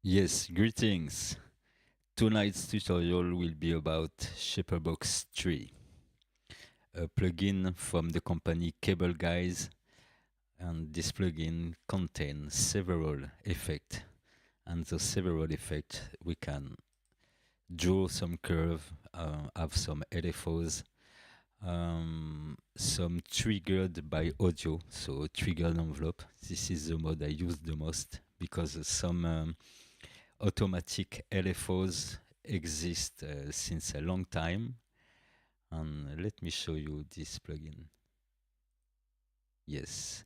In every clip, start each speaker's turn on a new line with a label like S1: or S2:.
S1: Yes, greetings. Tonight's tutorial will be about SHAPERBOX 3, a plugin from the company Cable Guys, and this plugin contains several effects. And those several effects we can draw some curve, have some LFOs, some triggered by audio, so triggered envelope. This is the mode I use the most because some automatic LFOs exist since a long time. And let me show you this plugin. Yes.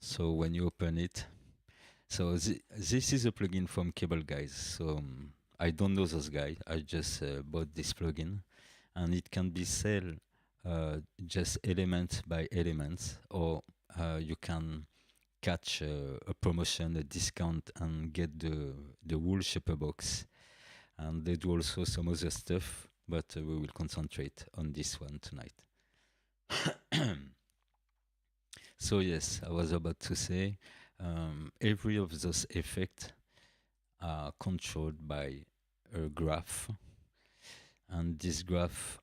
S1: So when you open it, so this is a plugin from Cable Guys. So I don't know those guys. I just bought this plugin, and it can be sold just element by elements, or you can catch a promotion, a discount, and get the whole SHAPERBOX. And they do also some other stuff, but we will concentrate on this one tonight. So yes, I was about to say, every of those effects are controlled by a graph, and this graph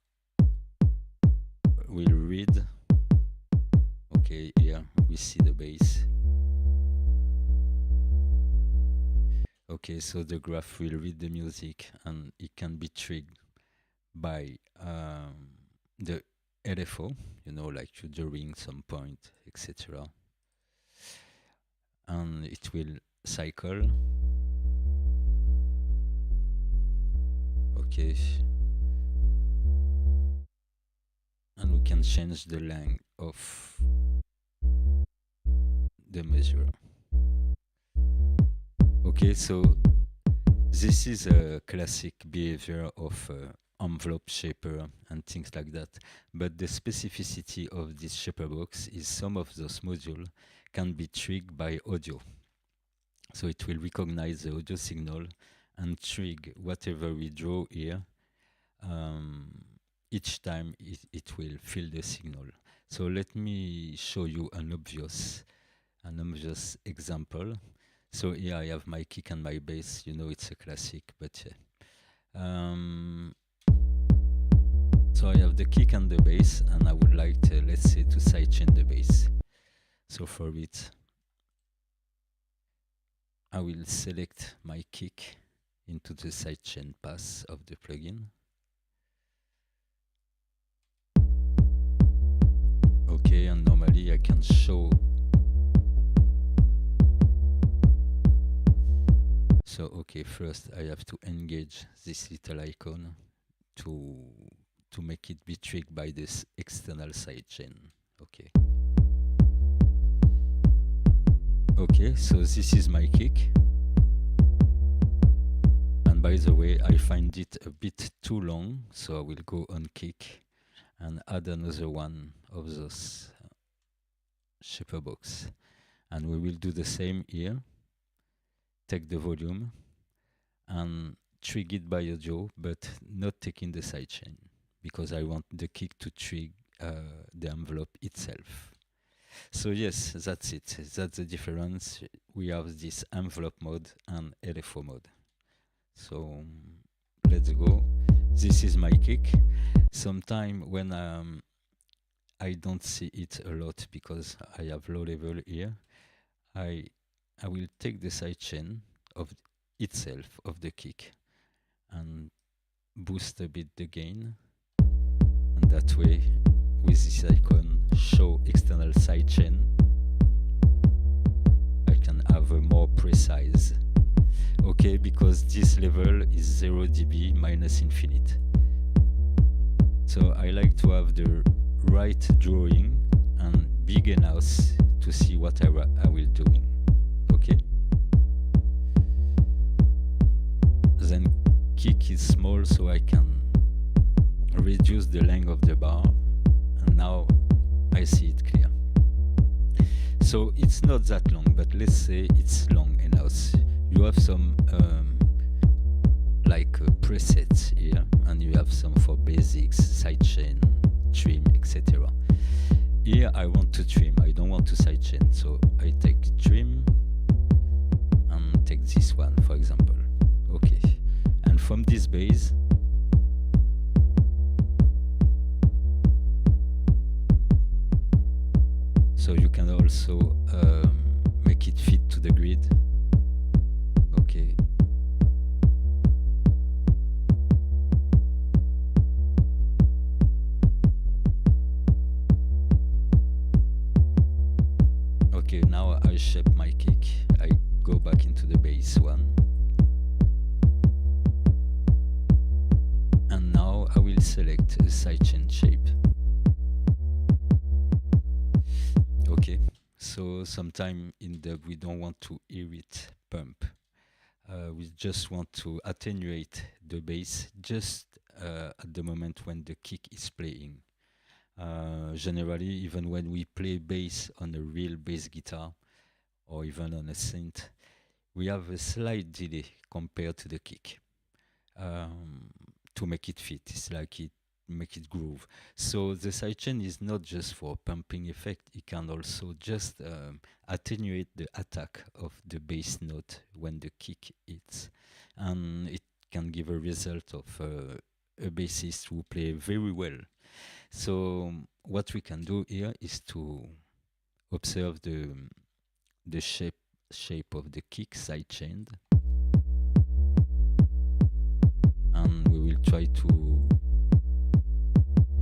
S1: will read. Okay, here we see the bass. Okay, so the graph will read the music, and it can be triggered by the LFO, like you drawing some point, etc. And it will cycle. Okay. And we can change the length of the measure. Okay, so this is a classic behavior of envelope shaper and things like that. But the specificity of this SHAPERBOX is some of those modules can be triggered by audio. So it will recognize the audio signal and trigger whatever we draw here. Each time it will fill the signal. So let me show you an obvious example. So here I have my kick and my bass. It's a classic, but so I have the kick and the bass, and I would like to, let's say, to sidechain the bass. So for it, I will select my kick into the sidechain pass of the plugin. Okay, and normally I can show. So okay, first I have to engage this little icon to make it be triggered by this external sidechain. Okay. Okay, so this is my kick. And by the way, I find it a bit too long, so I will go on kick and add another one of those SHAPERBOX. And we will do the same here. Take the volume and trigger it by audio, but not taking the sidechain, because I want the kick to trigger the envelope itself. So yes, that's it. That's the difference. We have this envelope mode and LFO mode. So let's go. This is my kick. Sometime when I don't see it a lot because I have low level here, I will take the sidechain of itself of the kick and boost a bit the gain, and that way with this icon show external sidechain I can have a more precise. Okay, because this level is 0 dB minus infinite, so I like to have the right drawing and big enough to see what I will doing. Okay, then kick is small, so I can reduce the length of the bar, and now I see it clear. So it's not that long, but let's say it's long enough. You have some presets here, and you have some for basics, sidechain, trim, etc. Here I want to trim, I don't want to sidechain, so I take trim this one, for example. Okay, and from this bass, so you can also make it fit to the grid. Okay. Okay, now I shape my kick. I go back into the bass one. And now I will select a sidechain shape. Okay, so sometime in dub we don't want to hear it pump. We just want to attenuate the bass just at the moment when the kick is playing. Generally, even when we play bass on a real bass guitar or even on a synth, we have a slight delay compared to the kick to make it fit. It's like it make it groove. So the sidechain is not just for pumping effect, it can also just attenuate the attack of the bass note when the kick hits, and it can give a result of a bassist who play very well. So what we can do here is to observe the shape of the kick sidechained, and we will try to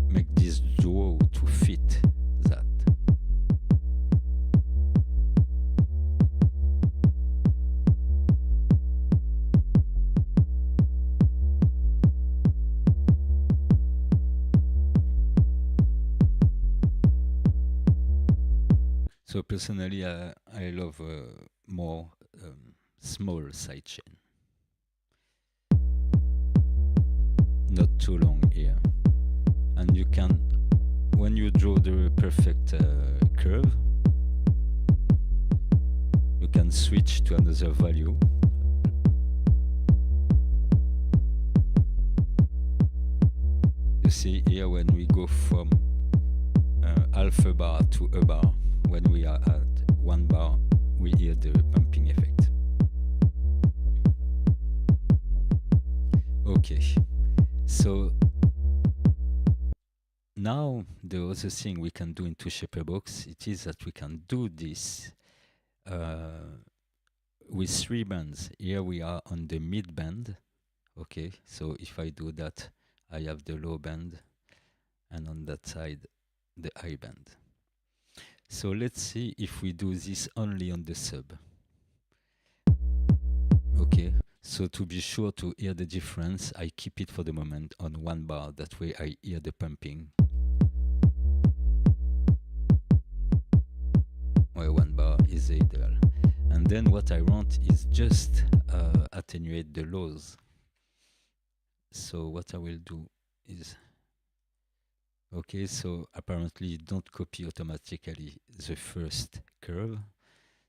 S1: make this duo to fit that. So personally, I love more small sidechain, not too long here. And you can, when you draw the perfect curve, you can switch to another value. You see here when we go from half a bar to a bar, when we are at 1 bar, we hear the pumping effect. Okay, so now the other thing we can do into SHAPERBOX, it is that we can do this with 3 bands. Here we are on the mid band. Okay, so if I do that, I have the low band, and on that side the high band. So let's see if we do this only on the sub. Okay, so to be sure to hear the difference, I keep it for the moment on 1 bar, that way I hear the pumping. Where 1 bar is ideal. And then what I want is just attenuate the lows. So what I will do is, okay, so apparently you don't copy automatically the first curve.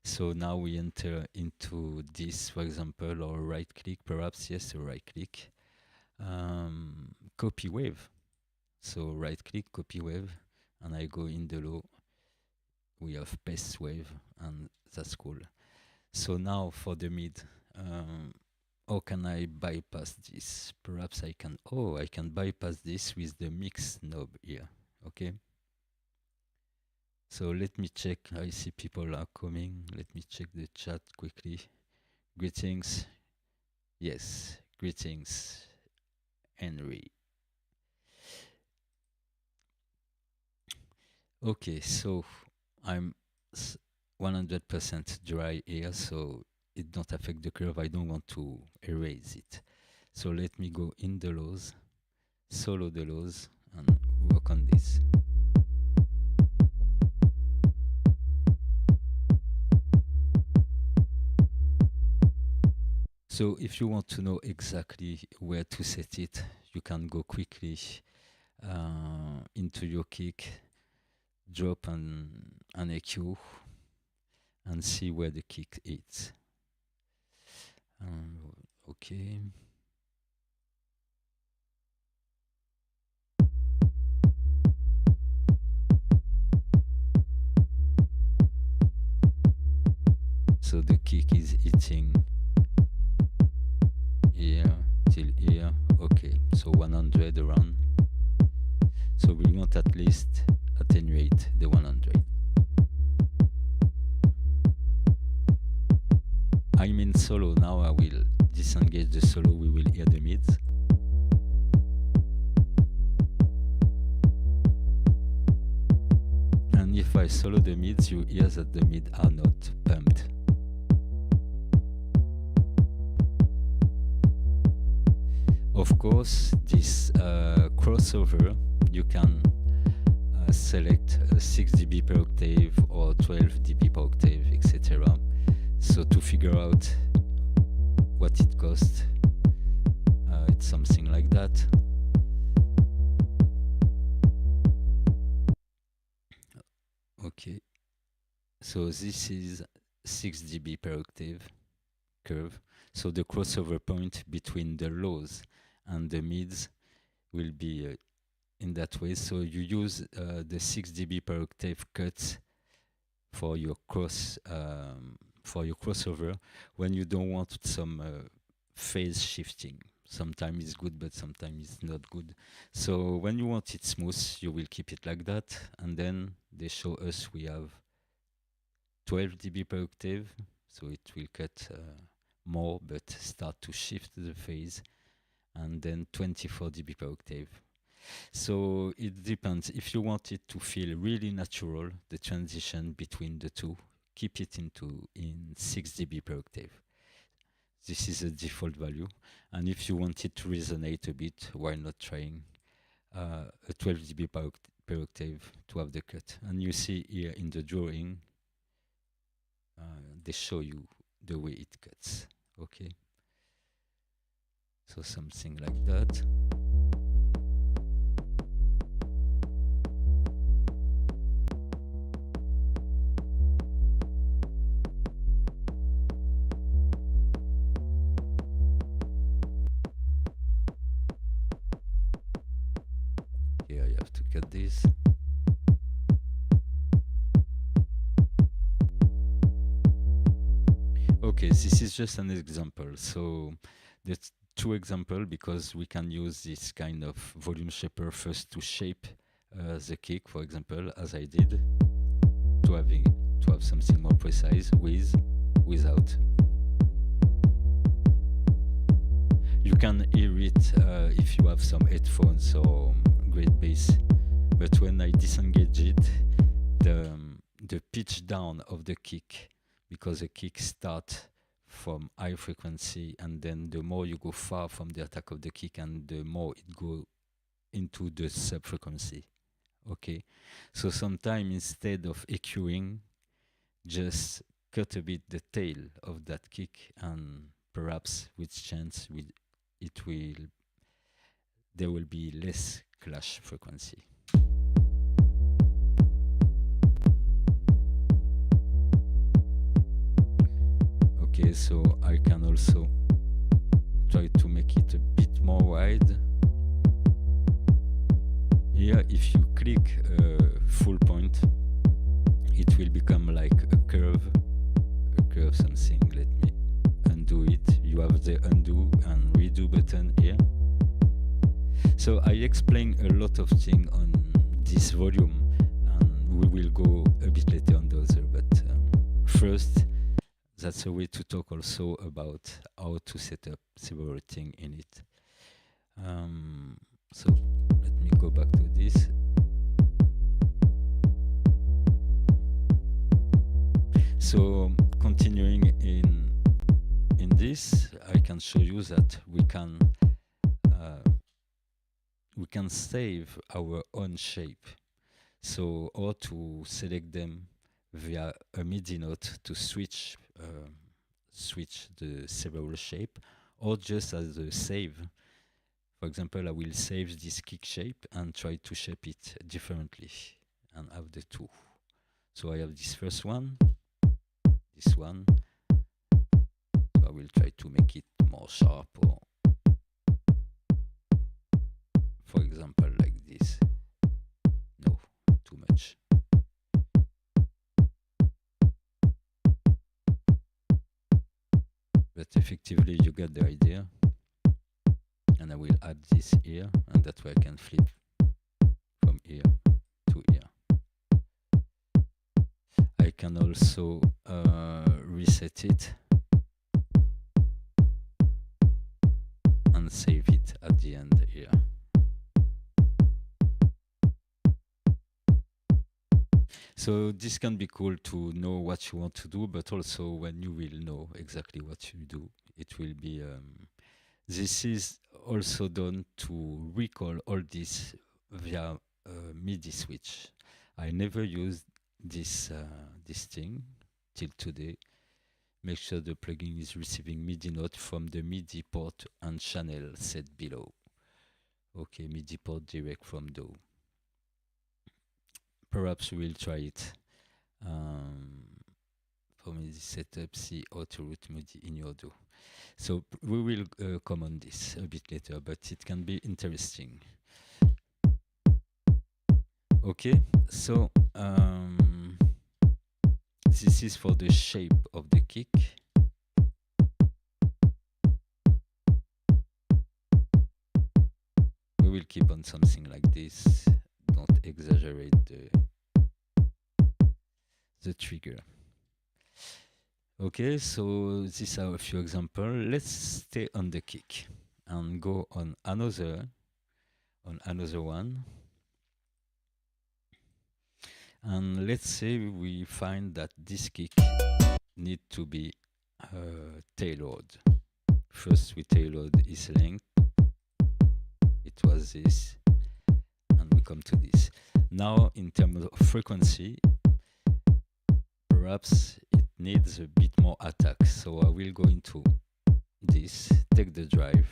S1: So now we enter into this, for example, or right click, perhaps, yes, a right click, copy wave. So right click, copy wave, and I go in the low, we have paste wave, and that's cool. So now for the mid, how can I bypass this? Perhaps I can, I can bypass this with the mix knob here, okay? So let me check, I see people are coming. Let me check the chat quickly. Greetings. Yes, greetings, Henry. Okay, so I'm 100% dry here, so it don't affect the curve. I don't want to erase it. So let me go in the lows, solo the lows, and work on this. So if you want to know exactly where to set it, you can go quickly into your kick, drop an EQ, and see where the kick is. Okay. So the kick is hitting here till here. Okay, so 100 around. So we want at least attenuate the 100. I'm in solo now. I will disengage the solo. We will hear the mids. And if I solo the mids, you hear that the mids are not pumped. Of course, this crossover, you can select 6 dB per octave or 12 dB per octave, etc. So to figure out what it costs, it's something like that. Okay, so this is 6 dB per octave curve. So the crossover point between the lows and the mids will be in that way. So you use the 6 dB per octave cuts for your crossover when you don't want some phase shifting. Sometimes it's good, but sometimes it's not good. So when you want it smooth, you will keep it like that, and then they show us we have 12 dB per octave, so it will cut more but start to shift the phase, and then 24 dB per octave. So it depends. If you want it to feel really natural, the transition between the two, keep it in 6 dB per octave. This is a default value. And if you want it to resonate a bit, why not trying a 12 dB per octave to have the cut? And you see here in the drawing, they show you the way it cuts. Okay. So something like that. Here I have to cut this. Okay, this is just an example. So there's 2 examples because we can use this kind of volume shaper first to shape the kick, for example, as I did, to have something more precise without. You can hear it if you have some headphones or great bass, but when I disengage it, the pitch down of the kick, because the kick starts from high frequency, and then the more you go far from the attack of the kick, and the more it go into the sub frequency. Okay, so sometimes instead of EQing, just cut a bit the tail of that kick, and perhaps with chance there will be less clash frequency. Okay, so I can also try to make it a bit more wide. Here, if you click full point, it will become like a curve something. Let me undo it. You have the undo and redo button here. So I explain a lot of things on this volume, and we will go a bit later on the other, but first, that's a way to talk also about how to set up several things in it. So let me go back to this. So continuing in this, I can show you that we can save our own shape. So, or to select them via a MIDI note to switch the several shape, or just as a save. For example, I will save this kick shape and try to shape it differently and have the 2. So I have this first one, this one. So I will try to make it more sharp, or for example like this. No, too much. But effectively you get the idea. and I will add this here, and that way I can flip from here to here. I can also reset it and save it at the end here. So this can be cool to know what you want to do, but also when you will know exactly what you do, it will be. This is also done to recall all this via MIDI switch. I never used this this thing till today. Make sure the plugin is receiving MIDI note from the MIDI port and channel set below. Okay, MIDI port direct from DAW. Perhaps we will try it. For MIDI setup, see how to route MIDI in your DAW. So we will come on this a bit later, but it can be interesting. Okay, so this is for the shape of the kick. We will keep on something like this. Don't exaggerate the trigger. Okay, so these are a few examples. Let's stay on the kick and go on another one. And let's say we find that this kick need to be tailored. First we tailored its length. It was this, and we come to this. Now in terms of frequency, perhaps it needs a bit more attack. So I will go into this, take the drive,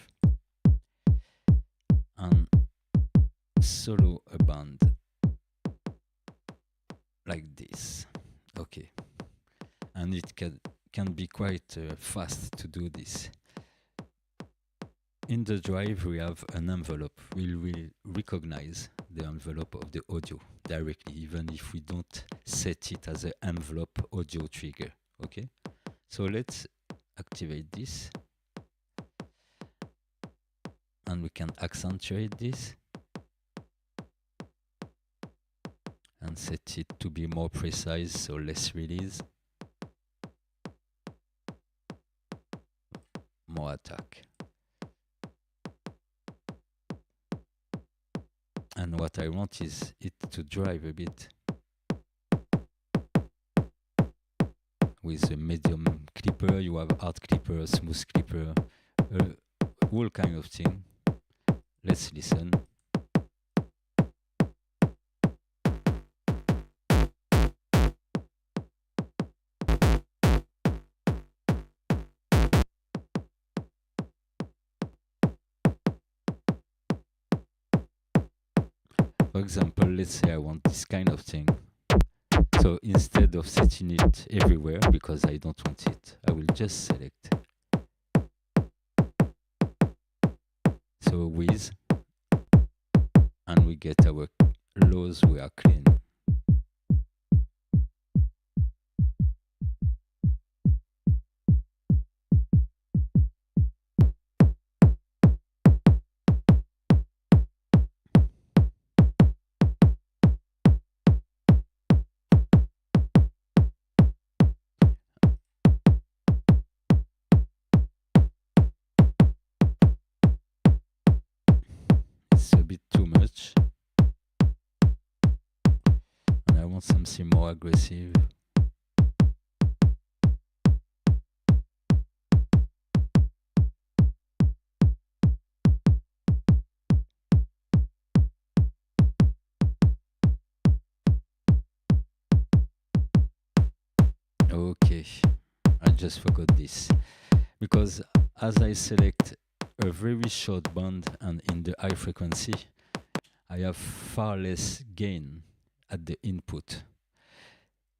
S1: and solo a band like this. Okay, and it can be quite fast to do this. In the drive we have an envelope. We will recognize the envelope of the audio directly, even if we don't set it as an envelope audio trigger. Okay, so let's activate this, and we can accentuate this and set it to be more precise, so less release, more attack. And what I want is it to drive a bit with a medium clipper. You have hard clipper, smooth clipper, all kind of thing. Let's listen. For example, let's say I want this kind of thing. So instead of setting it everywhere, because I don't want it, I will just select. So with, and we get our lows, we are clean. It's a bit too much, and I want something more aggressive. Okay, I just forgot this, because as I select a very short band and in the high frequency, I have far less gain at the input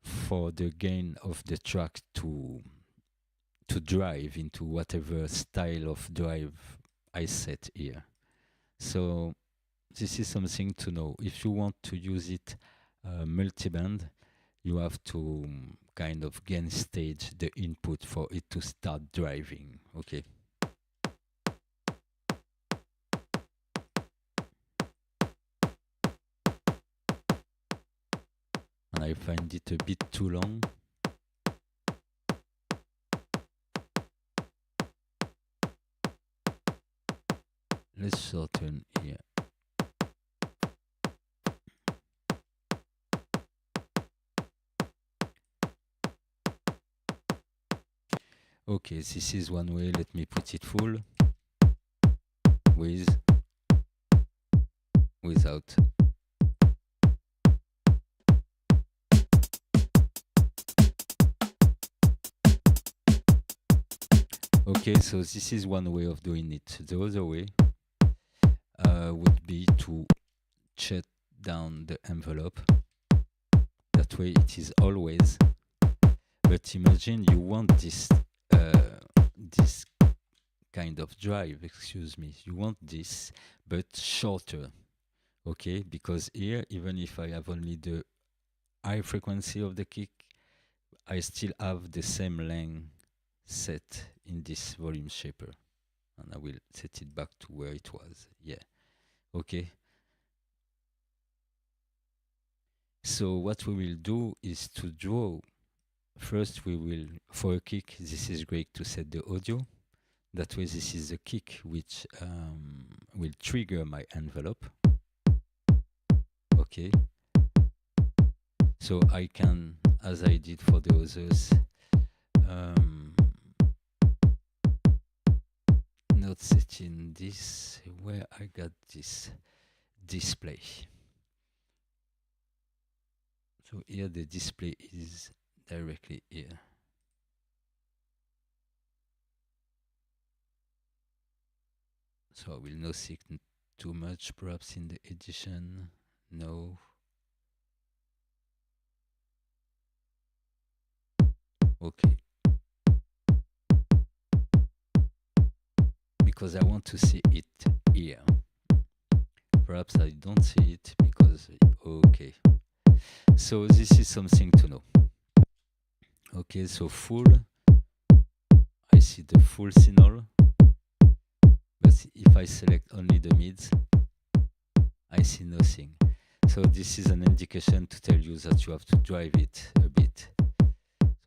S1: for the gain of the track to drive into whatever style of drive I set here. So this is something to know. If you want to use it multi-band, you have to kind of gain stage the input for it to start driving. Okay. and I find it a bit too long. Let's shorten here. Okay, this is one way. Let me put it full. With, without. Okay, so this is one way of doing it. The other way would be to shut down the envelope. That way it is always. But imagine you want this this kind of drive, excuse me. You want this, but shorter. Okay, because here, even if I have only the high frequency of the kick, I still have the same length set in this volume shaper. And I will set it back to where it was. Yeah. Okay. So what we will do is to draw. First, we will, for a kick, this is great to set the audio. That way, this is the kick which will trigger my envelope. Okay. So I can, as I did for the others, not setting this where I got this display. So here the display is directly here. So I will not seek too much perhaps in the edition. No. Okay. Because I want to see it here. Perhaps I don't see it because, okay. So this is something to know. Okay, so full, I see the full signal. But if I select only the mids, I see nothing. So this is an indication to tell you that you have to drive it a bit.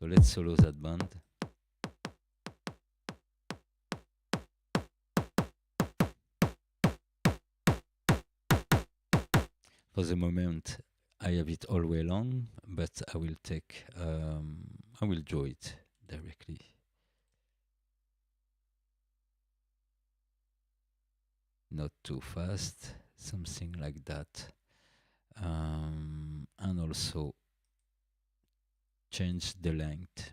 S1: So let's solo that band. For the moment, I have it all way long, but I will take, I will draw it directly. Not too fast, something like that. And also change the length.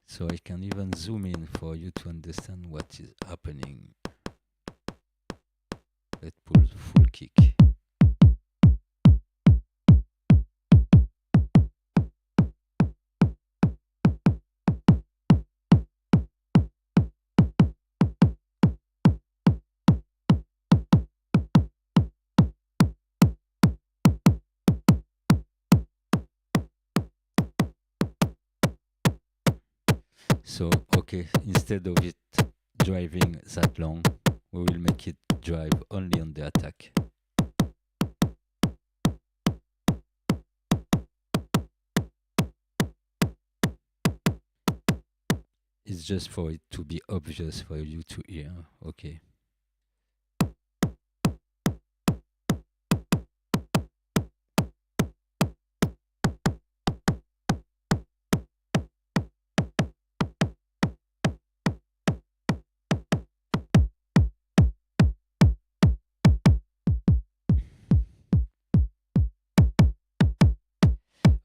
S1: So I can even zoom in for you to understand what is happening. Let's pull the full kick. So, okay, instead of it driving that long, we will make it drive only on the attack. It's just for it to be obvious for you to hear, okay.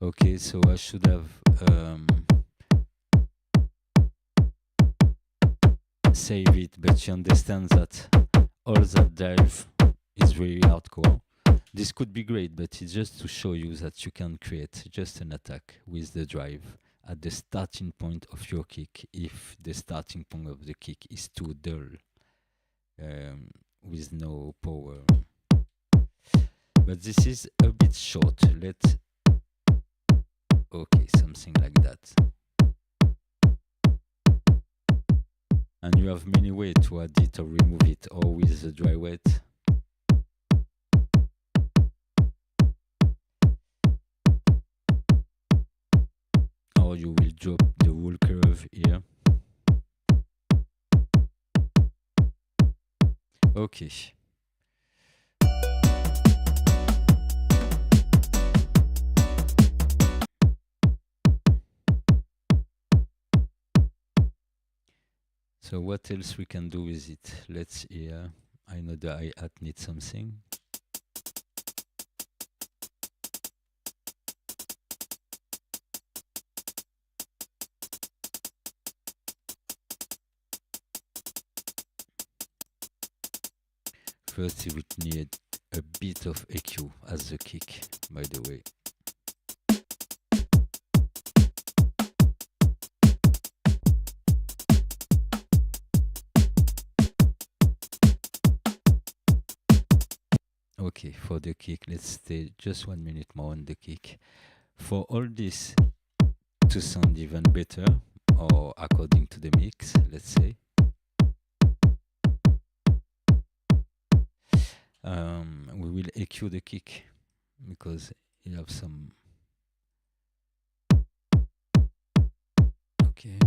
S1: Okay, so I should have save it, but you understand that all that dive is really hardcore. This could be great, but it's just to show you that you can create just an attack with the drive at the starting point of your kick if the starting point of the kick is too dull, with no power. But this is a bit short. Let's Okay, something like that. And you have many ways to add it or remove it, or with the dry wet. Or you will drop the whole curve here. Okay. So what else we can do with it? Let's hear. I know the hi-hat needs something. First, you would need a bit of EQ as the kick, by the way. Okay, for the kick, let's stay just 1 minute more on the kick. For all this to sound even better, or according to the mix, let's say, we will EQ the kick because you have some. Okay.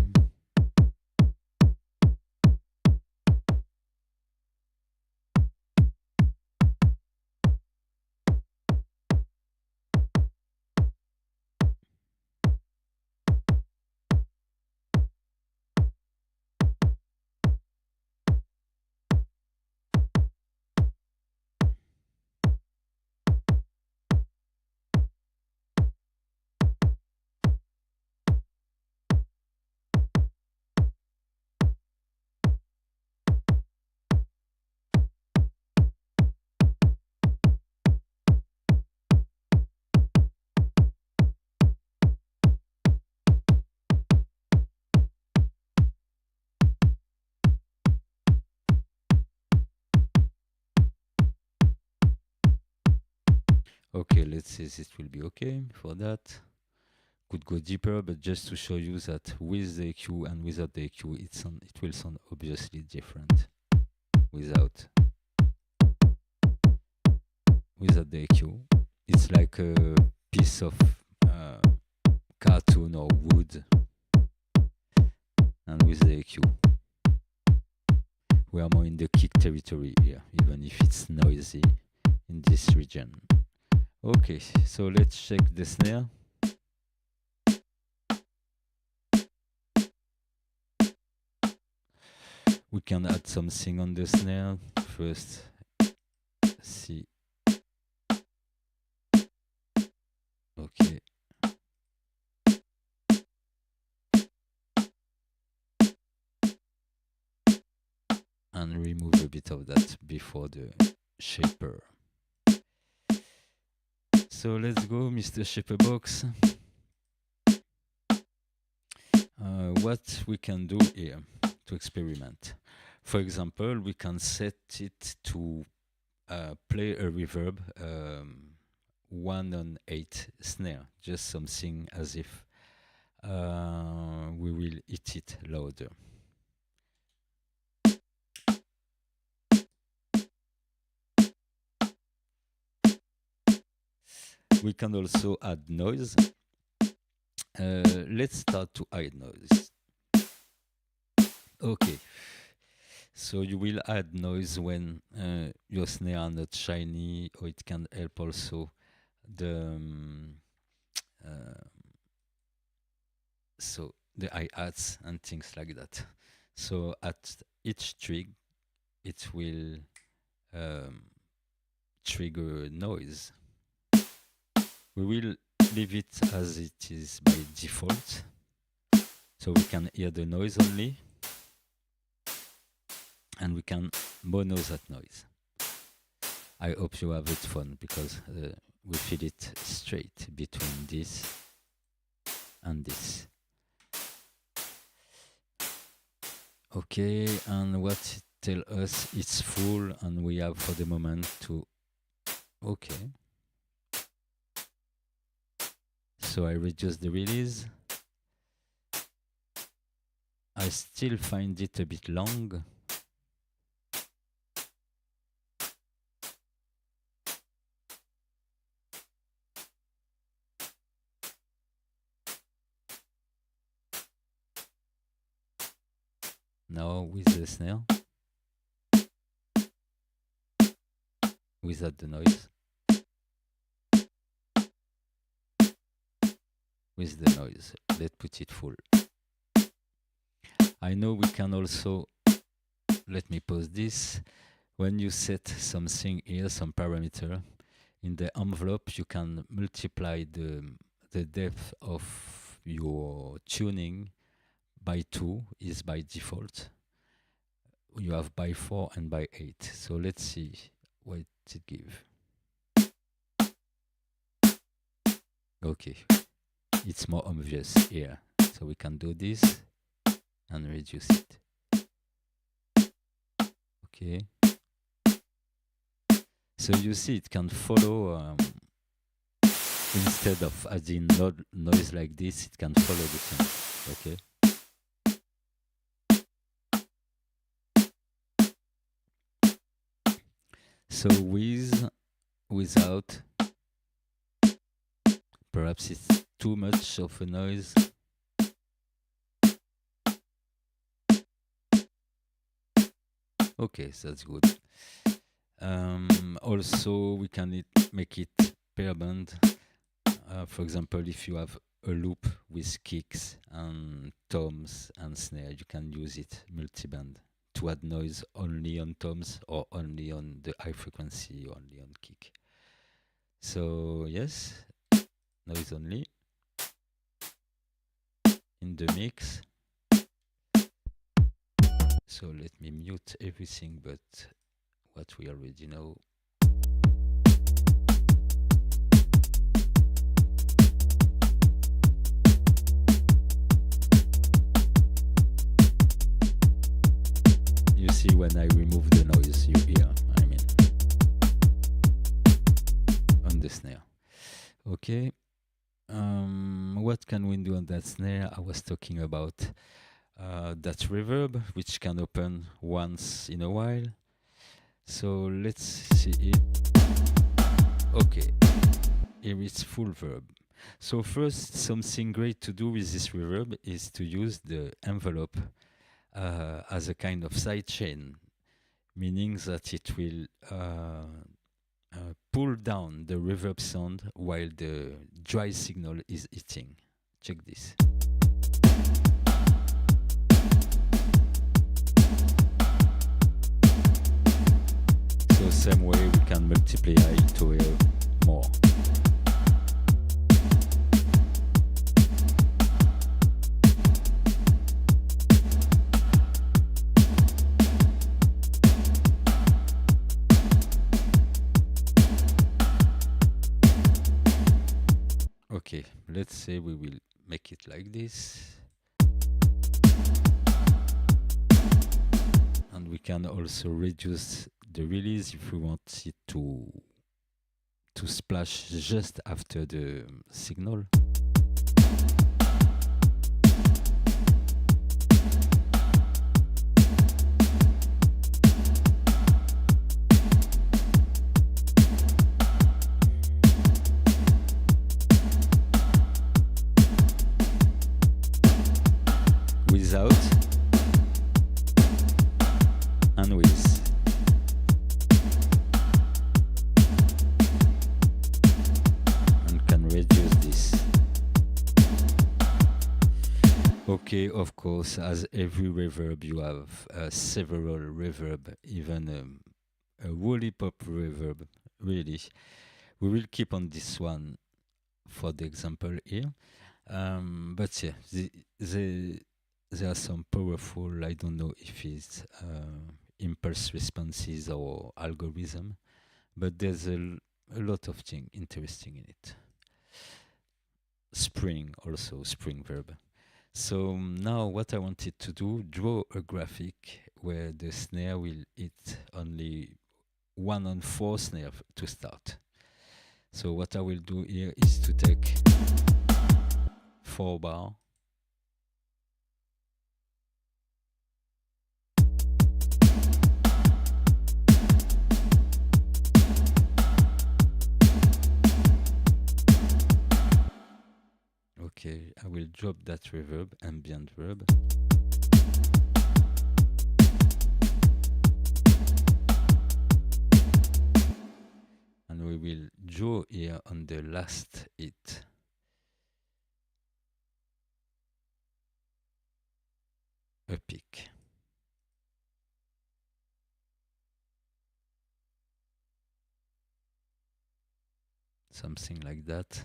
S1: Okay, let's say this will be okay for that. Could go deeper, but just to show you that with the EQ and without the EQ, it will sound obviously different. Without the EQ, it's like a piece of cartoon or wood, and with the EQ, we are more in the kick territory here, even if it's noisy in this region. Okay, so let's check the snare. We can add something on the snare. First, see. Okay. And remove a bit of that before the shaper. So let's go, Mr. SHAPERBOX. What we can do here to experiment. For example, we can set it to play a reverb 1/8 snare, just something as if we will hit it louder. We can also add noise. Let's start to add noise. Okay, so you will add noise when your snare are not shiny, or it can help also the so the hi-hats and things like that. So at each trig, it will trigger noise. We will leave it as it is by default, so we can hear the noise only, and we can mono that noise. I hope you have it fun, because we feed it straight between this and this. Okay, and what it tell us, it's full, and we have for the moment to, okay. So I reduce the release. I still find it a bit long. Now with the snare, without the noise. With the noise, let's put it full. I know we can also, let me pause this. When you set something here, some parameter, in the envelope, you can multiply the depth of your tuning by 2 is by default. You have by 4 and by 8. So let's see what it gives. Okay, it's more obvious here. So we can do this and reduce it. Okay. So you see it can follow, instead of adding noise like this, it can follow the thing. Okay. So with, without, perhaps it's too much of a noise. Okay, so that's good. Also, we can make it pair band. For example, if you have a loop with kicks and toms and snare, you can use it multi-band to add noise only on toms or only on the high frequency or only on kick. So yes, noise only in the mix. So let me mute everything but what we already know. You see when I remove the noise, you hear, I mean, on the snare. Okay. What can we do on that snare? I was talking about that reverb, which can open once in a while. So let's see it. Okay, here is full verb. So first, something great to do with this reverb is to use the envelope as a kind of sidechain, meaning that it will pull down the reverb sound while the dry signal is hitting. Check this. So same way we can multiply to hear more. Okay, let's say we will make it like this. And we can also reduce the release if we want it to splash just after the signal. Without and with. And can reduce this. Okay, of course, as every reverb, you have several reverb, even a woolly pop reverb, really. We will keep on this one for the example here. But yeah, there are some powerful, I don't know if it's impulse responses or algorithm, but there's a lot of things interesting in it. Spring also, spring verb. So now what I wanted to do, draw a graphic where the snare will hit only 1 on 4 snare to start. So what I will do here is to take 4 bar. Okay, I will drop that reverb, ambient reverb. And we will draw here on the last hit. A peak. Something like that.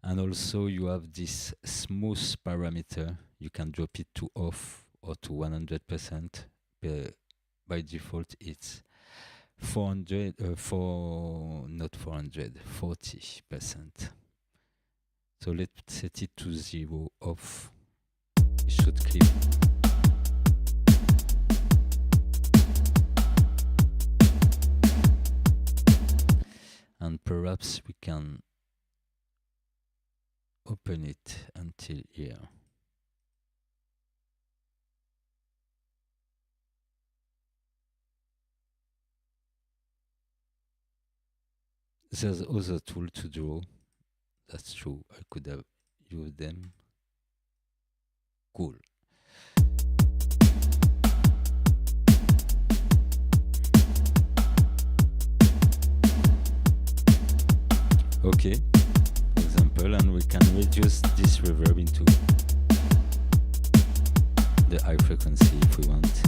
S1: And also you have this smooth parameter. You can drop it to off or to 100%. By default it's 40%. So let's set it to 0 off. It should clip. And perhaps we can open it until here. There's other tool to draw. That's true. I could have used them. Cool. Okay. Example, and we can reduce this reverb into the high frequency if we want.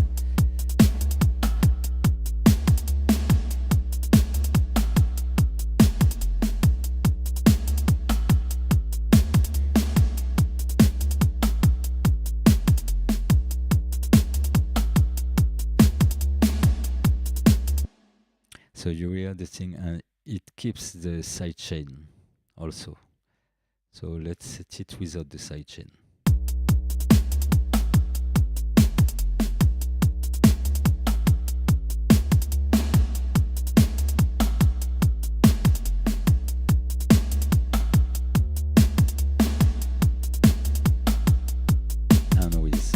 S1: So you hear the thing, and it keeps the sidechain also. So let's set it without the sidechain. And with.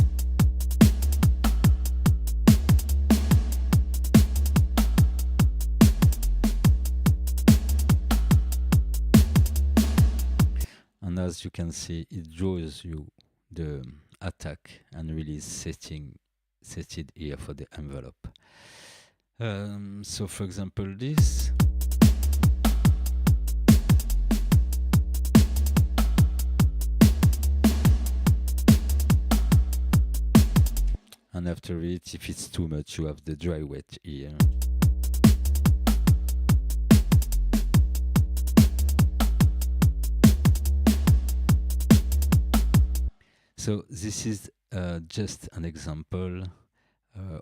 S1: And as you can see, it draws you the attack and release set it here for the envelope. So for example, this. And after it, if it's too much, you have the dry wet here. So this is just an example.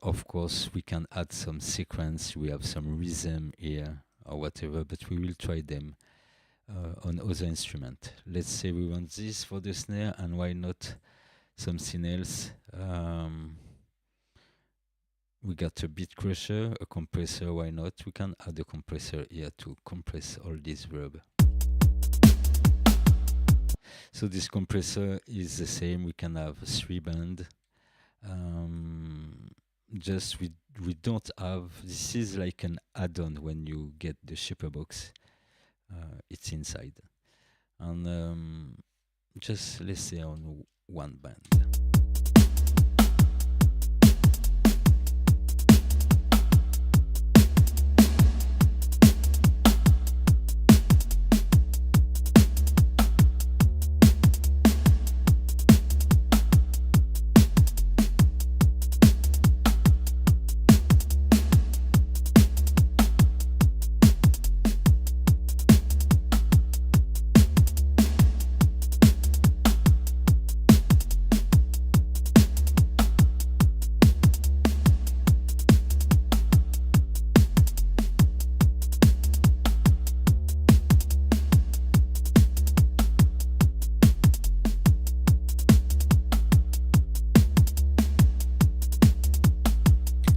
S1: Of course, we can add some sequence. We have some rhythm here or whatever, but we will try them on other instruments. Let's say we want this for the snare, and why not something else? We got a beat crusher, a compressor, why not? We can add a compressor here to compress all this verb. So this compressor is the same. We can have 3 band. Just we don't have. This is like an add-on when you get the SHAPERBOX. It's inside, and just let's say on 1 band.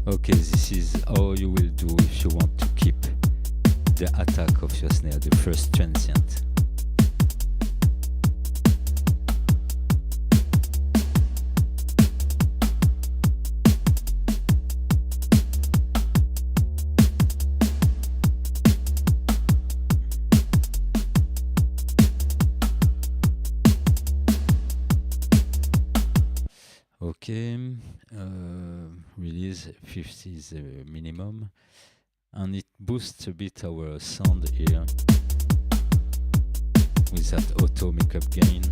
S1: Okay, this is how you will do if you want to keep the attack of your snare, the first transient. release. 50 is the minimum, and it boosts a bit our sound here with that auto makeup gain.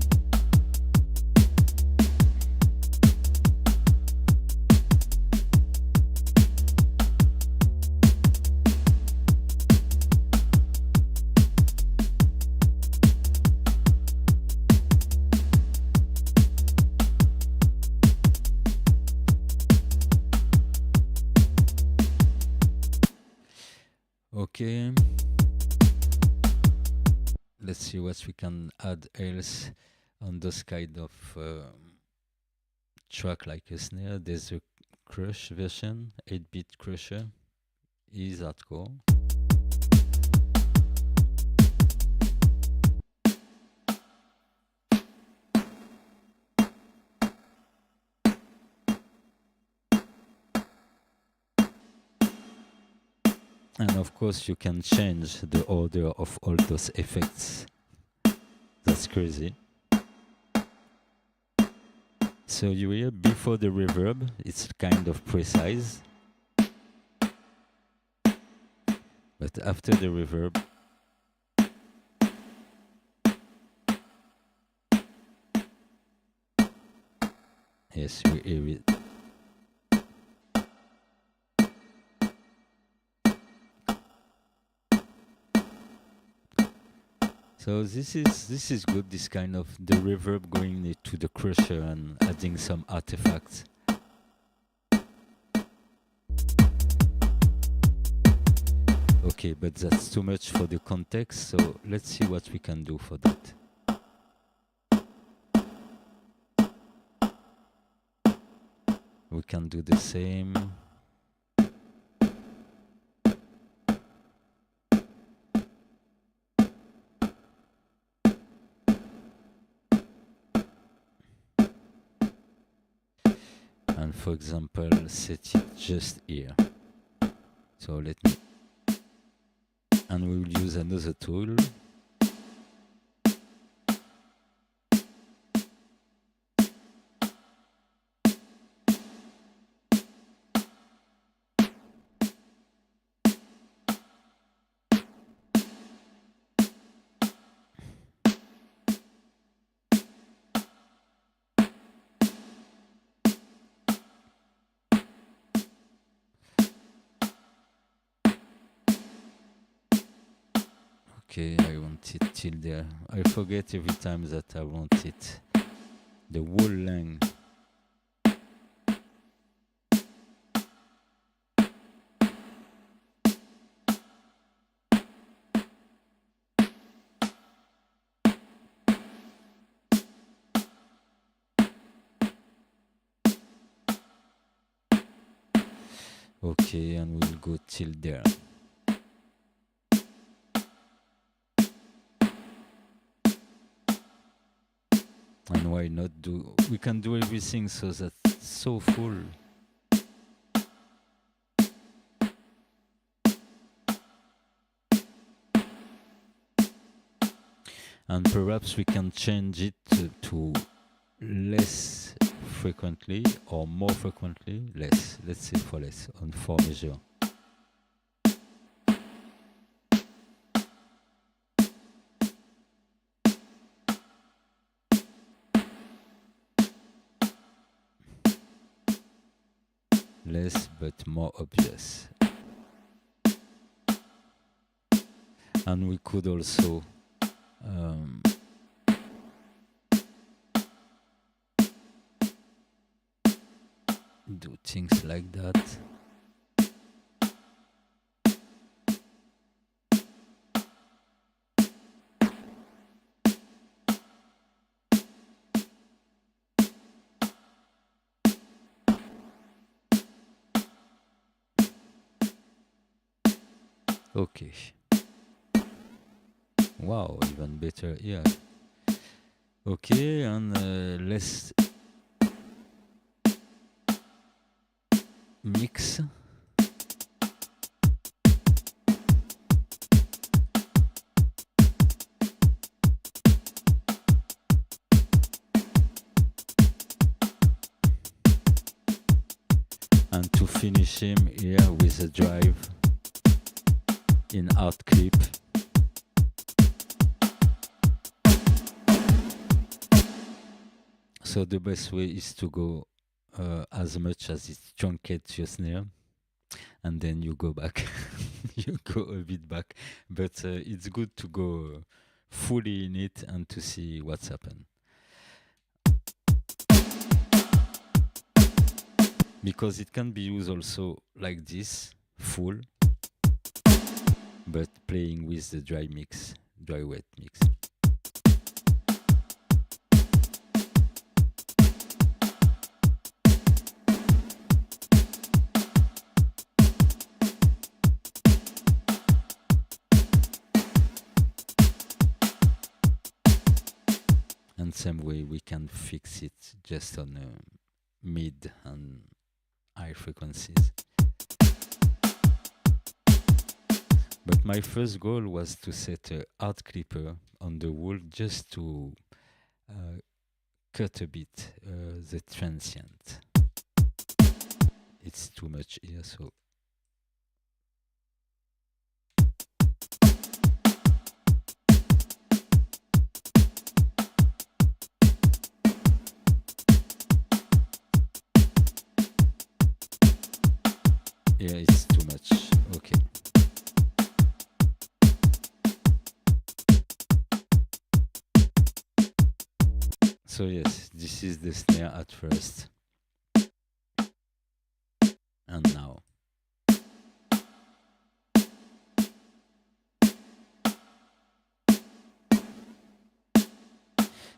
S1: Okay, let's see what we can add else on those kind of track like a snare. There's a crush version, 8-bit crusher, is hardcore. And of course you can change the order of all those effects. That's crazy. So you hear before the reverb, it's kind of precise. But after the reverb, yes, we hear it. So this is good, this kind of the reverb going to the crusher and adding some artifacts. Okay, but that's too much for the context, so let's see what we can do for that. We can do the same. And for example, set it just here. So let me, and we will use another tool. Okay, I want it till there. I forget every time that I want it the whole length. Okay, and we'll go till there. And why not do, we can do everything so that it's so full. And perhaps we can change it to less frequently or more frequently, less. Let's say for less on 4 measure. Less but more obvious. And we could also do things like that. Okay. Wow, even better here. Okay, and let's mix. and to finish him here with a drive in art clip. So the best way is to go as much as it truncates your snare, and then you go back. You go a bit back, but it's good to go fully in it and to see what's happened. Because it can be used also like this, full, but playing with the dry mix, dry wet mix. And same way we can fix it just on mid and high frequencies. But my first goal was to set a hard clipper on the wall just to cut a bit the transient. It's too much here, so yeah, it's too much. Okay. So yes, this is the snare at first. And now.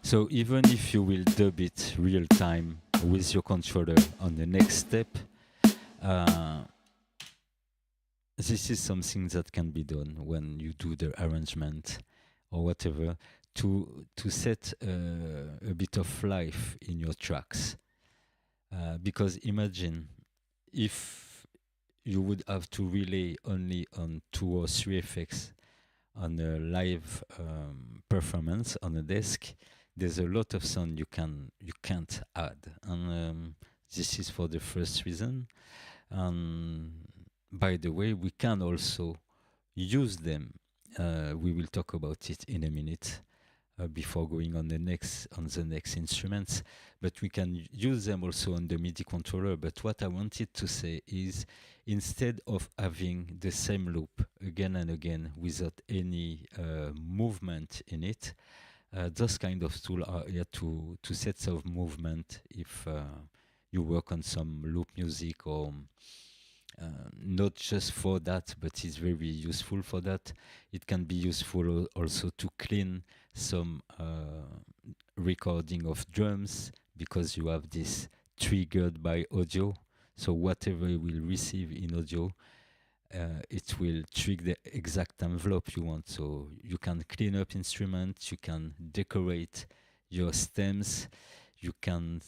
S1: So even if you will dub it real time with your controller on the next step, this is something that can be done when you do the arrangement or whatever to set a bit of life in your tracks. Because imagine if you would have to relay only on 2 or 3 effects on a live performance on a desk, there's a lot of sound you can't add, and this is for the first reason. By the way, we can also use them. We will talk about it in a minute before going on the next instruments. But we can use them also on the MIDI controller. But what I wanted to say is, instead of having the same loop again and again without any movement in it, those kind of tools are here to set some movement if you work on some loop music, or not just for that, but it's very useful for that. It can be useful also to clean some recording of drums, because you have this triggered by audio. So whatever you will receive in audio, it will trigger the exact envelope you want. So you can clean up instruments, you can decorate your stems, you can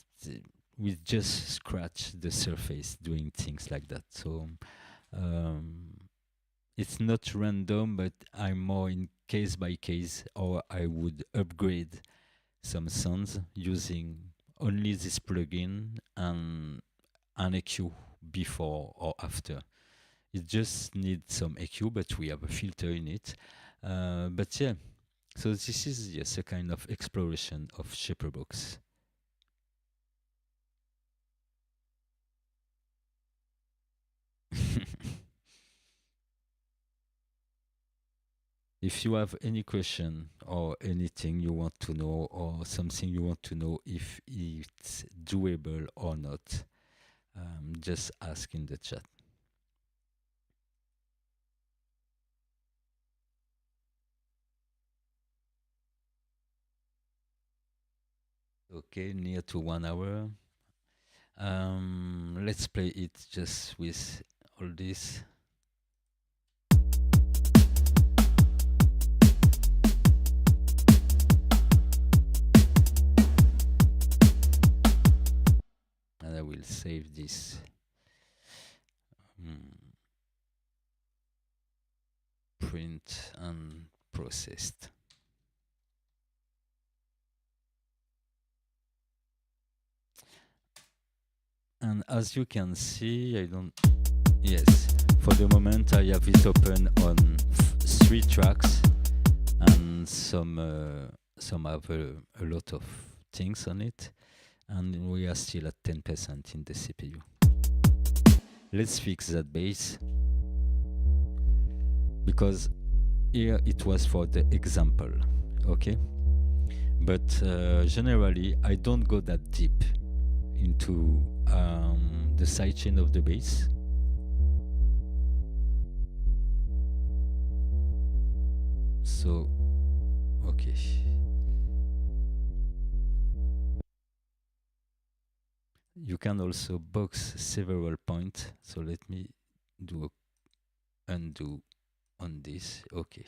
S1: we just scratch the surface doing things like that. So it's not random, but I'm more in case by case, or I would upgrade some sounds using only this plugin and an EQ before or after. It just needs some EQ, but we have a filter in it. But yeah, so this is, yes, a kind of exploration of SHAPERBOX. If you have any question or anything you want to know, or something you want to know if it's doable or not, just ask in the chat. Okay, near to 1 hour. Let's play it just with all this. And I will save this. Print and processed. And as you can see, yes, for the moment I have it open on 3 tracks, and some have a lot of things on it, and we are still at 10% in the CPU. Let's fix that bass, because here it was for the example, okay? But generally I don't go that deep into the sidechain of the bass. So, okay. You can also box several points. So let me do a undo on this. Okay.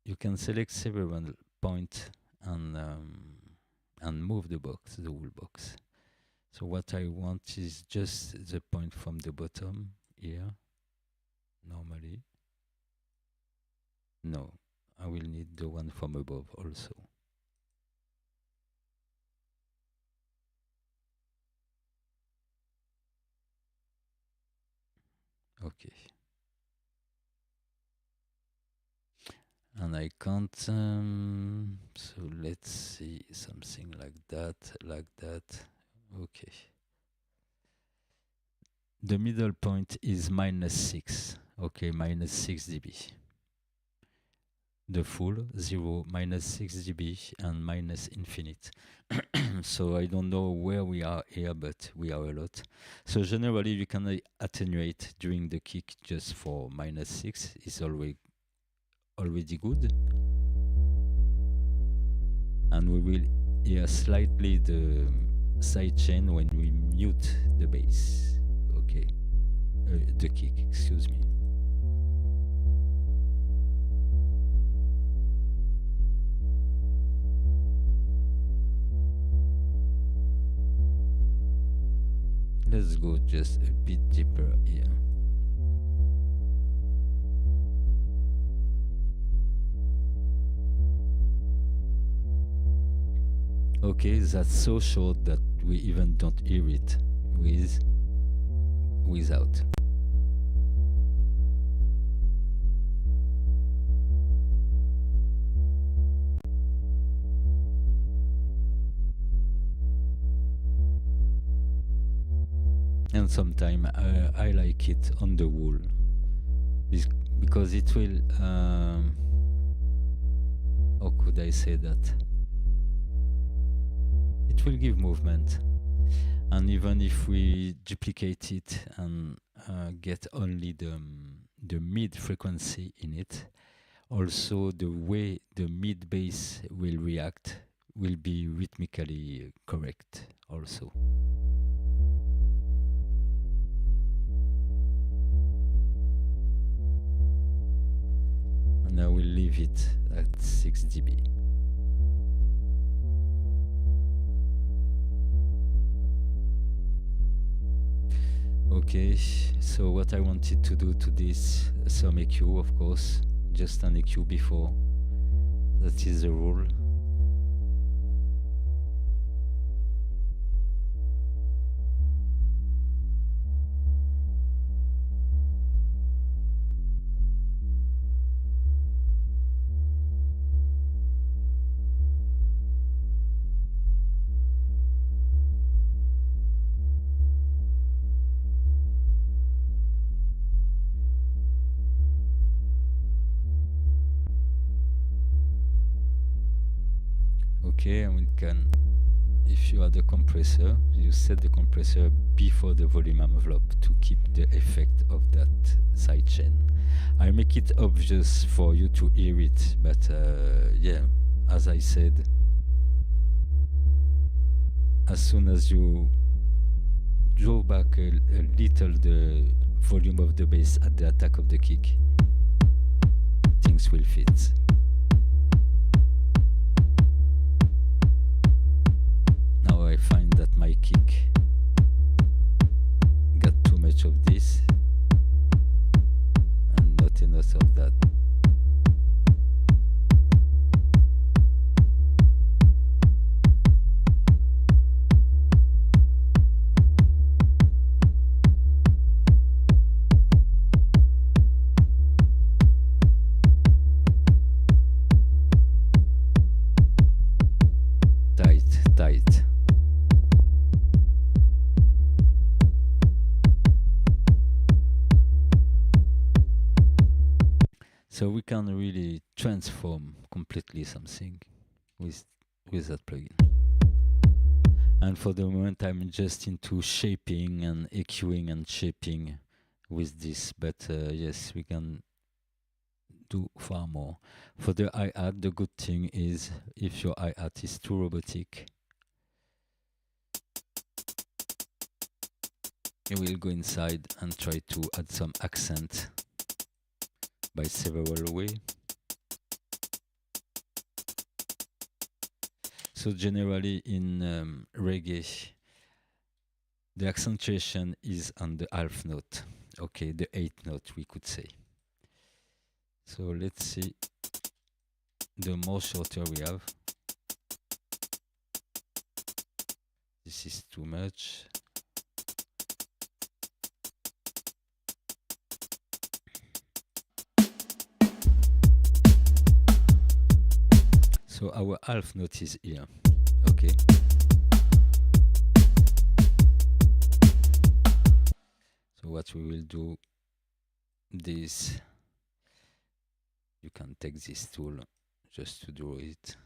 S1: You can select several points and move the box, the whole box. So what I want is just the point from the bottom here. Normally. No, I will need the one from above also. Okay. And I can't, so let's see something like that, okay. The middle point is -6, okay, -6 dB. The full 0, -6 dB, and -infinite. So I don't know where we are here, but we are a lot. So generally you can attenuate during the kick just for -6, it's already good. And we will hear slightly the sidechain when we mute the bass, okay, the kick, excuse me. Let's go just a bit deeper here. Okay, that's so short that we even don't hear it without. And sometimes I like it on the wall because it will, how could I say that? It will give movement, and even if we duplicate it and get only the mid frequency in it, also the way the mid bass will react will be rhythmically correct also. And I will leave it at 6 dB. Okay, so what I wanted to do to this, some EQ, of course, just an EQ before. That is the rule. Okay, and we can, if you add a compressor, you set the compressor before the volume envelope to keep the effect of that sidechain. I make it obvious for you to hear it, but yeah, as I said, as soon as you draw back a little the volume of the bass at the attack of the kick, things will fit. Now I find that my kick got too much of this and not enough of that. So we can really transform completely something with that plugin. And for the moment, I'm just into shaping and EQing and shaping with this, but yes, we can do far more. For the hi-hat, the good thing is if your hi-hat is too robotic, you will go inside and try to add some accent by several ways. So generally in reggae, the accentuation is on the half note, okay, the eighth note we could say. So let's see, the more shorter we have, this is too much. So our half note is here, okay. So what we will do, this, you can take this tool just to draw it.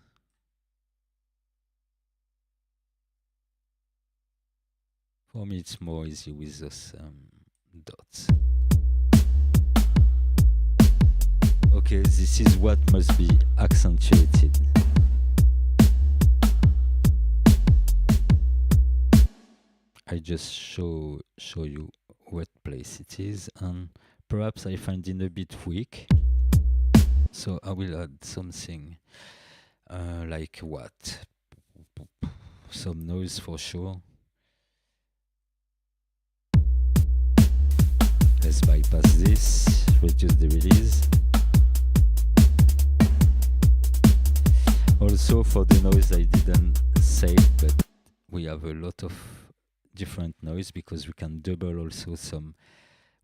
S1: For me it's more easy with those dots. Okay, this is what must be accentuated. I just show you what place it is, and perhaps I find it a bit weak, so I will add something like what? Some noise for sure. Let's bypass this, reduce the release. Also for the noise I didn't say, but we have a lot of different noise because we can double also some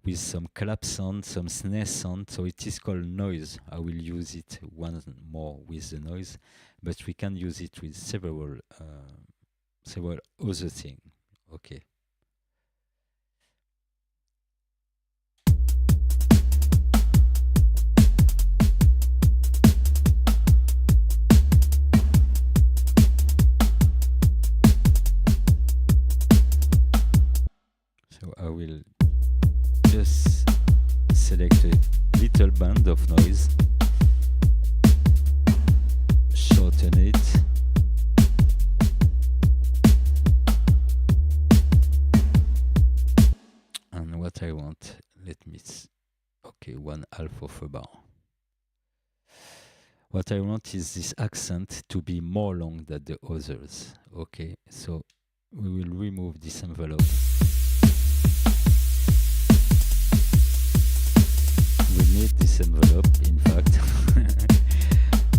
S1: with some clap sound, some snare sound, so it is called noise. I will use it once more with the noise, but we can use it with several other things. Okay. So I will just select a little band of noise, shorten it, and what I want, let me okay, 1/2 of a bar. What I want is this accent to be more long than the others. Okay, so we will remove this envelope. We need this envelope, in fact.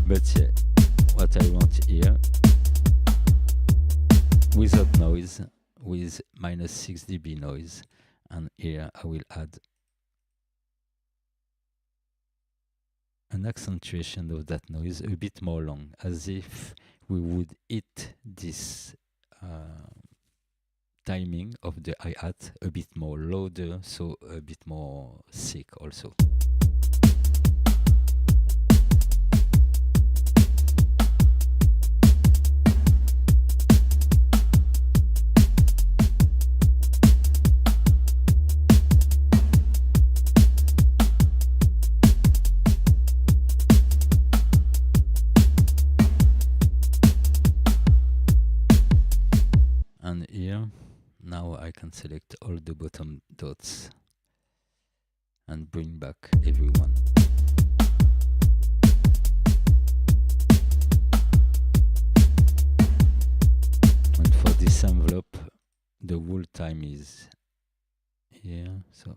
S1: But yeah, what I want here, without noise, with -6 dB noise, and here I will add an accentuation of that noise a bit more long, as if we would hit this timing of the hi-hat a bit more louder, so a bit more thick also. And here, now I can select all the bottom dots and bring back everyone. And for this envelope, the whole time is here, so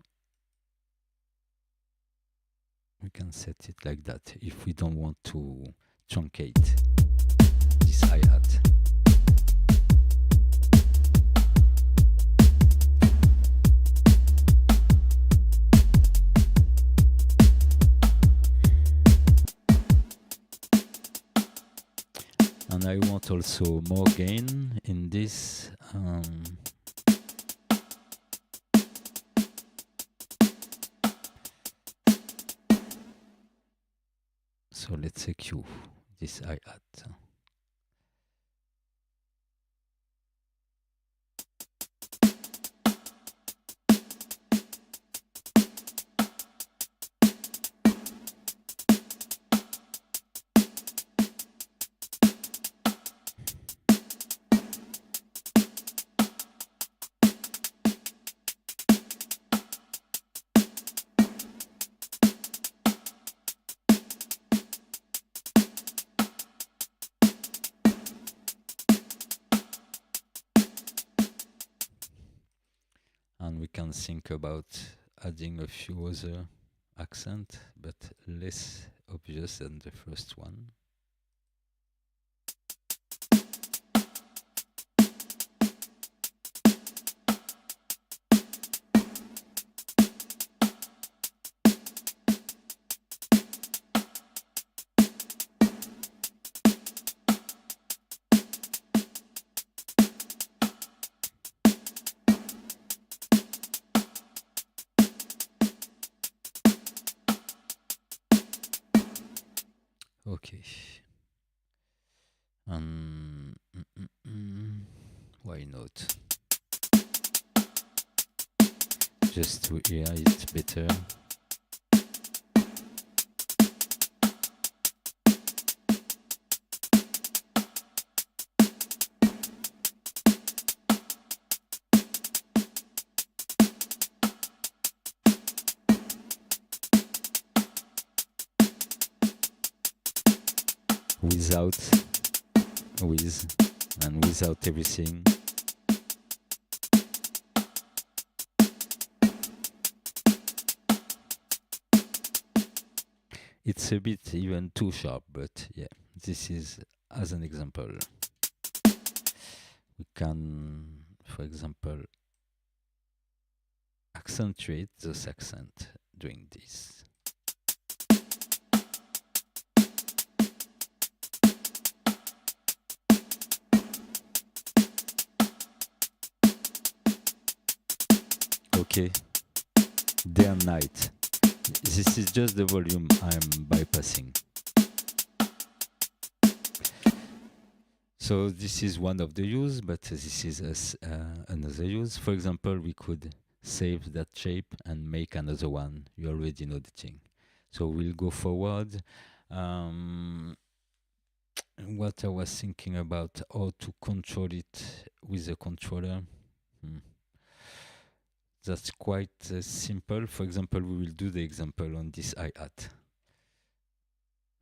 S1: we can set it like that if we don't want to truncate this hi-hat. And I want also more gain in this. let's EQ this hi-hat. And we can think about adding a few other accents, but less obvious than the first one. Okay. Why not? Just to hear it better. Without, with, and without everything. It's a bit even too sharp, but yeah, this is as an example. We can, for example, accentuate this accent doing this. Okay, day and night. This is just the volume I'm bypassing. So this is one of the use, but this is another use. For example, we could save that shape and make another one. You already know the thing. So we'll go forward. What I was thinking about, how to control it with the controller. That's quite simple. For example, we will do the example on this hi-hat.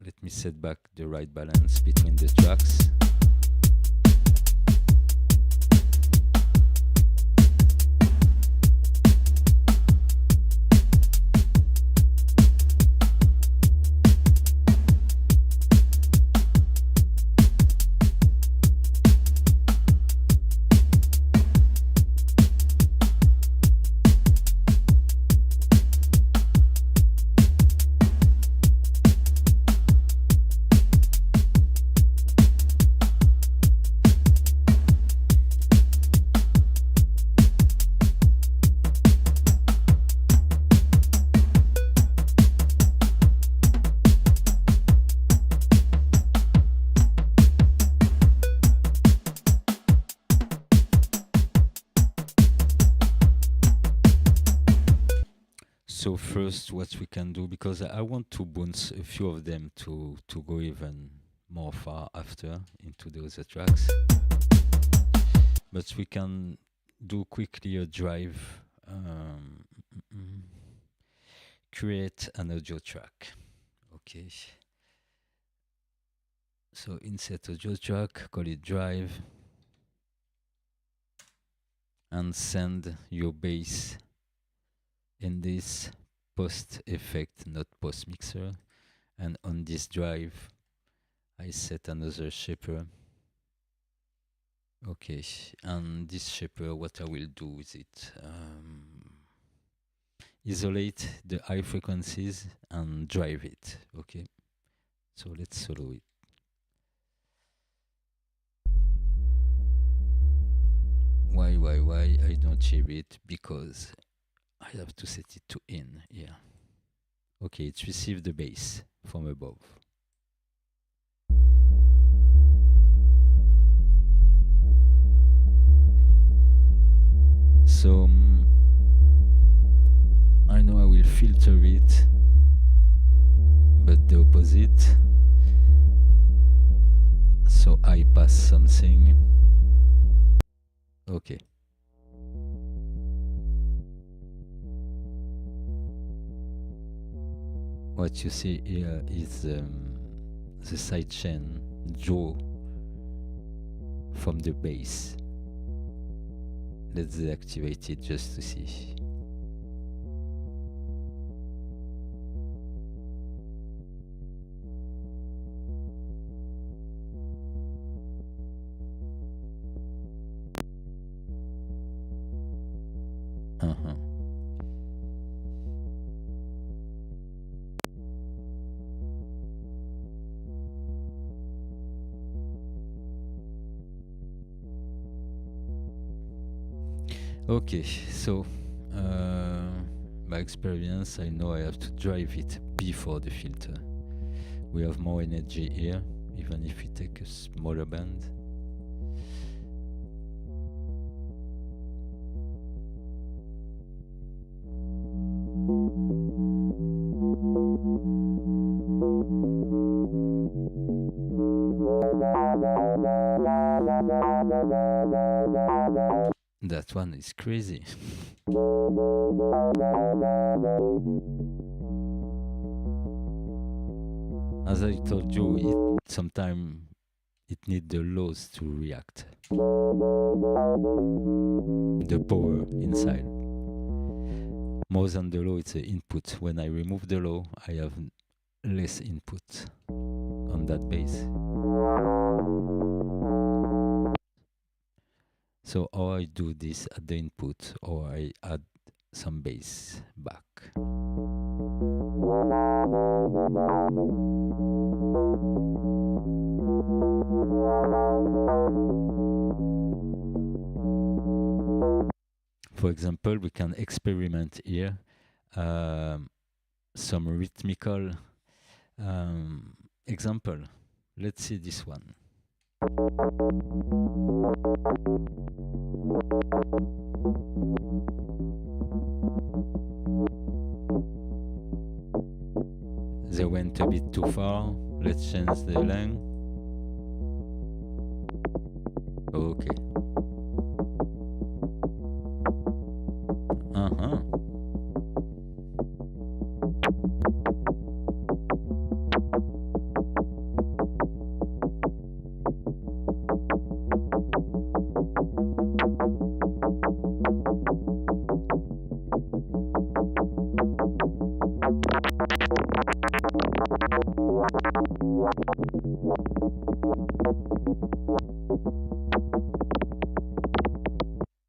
S1: Let me set back the right balance between the tracks. So first, what we can do, because I want to bounce a few of them to go even more far after into the other tracks. But we can do quickly a drive, create an audio track. Okay. So insert audio track, call it drive, and send your bass in this post effect, not post mixer. And on this drive, I set another shaper. Okay, and this shaper, what I will do with it, isolate the high frequencies and drive it. Okay, so let's solo it. Why I don't share it? Because I have to set it to in here. Okay, it's received the bass from above. So I know I will filter it, but the opposite. So I pass something. Okay. What you see here is the sidechain draw from the bass. Let's deactivate it just to see. Okay, so by experience, I know I have to drive it before the filter. We have more energy here, even if we take a smaller band. That one is crazy. As I told you, sometimes it needs the lows to react. The power inside. More than the low, it's the input. When I remove the low, I have less input on that bass. So or I do this at the input, or I add some bass back. For example, we can experiment here some rhythmical example. Let's see this one. They went a bit too far. Let's change the length. Okay.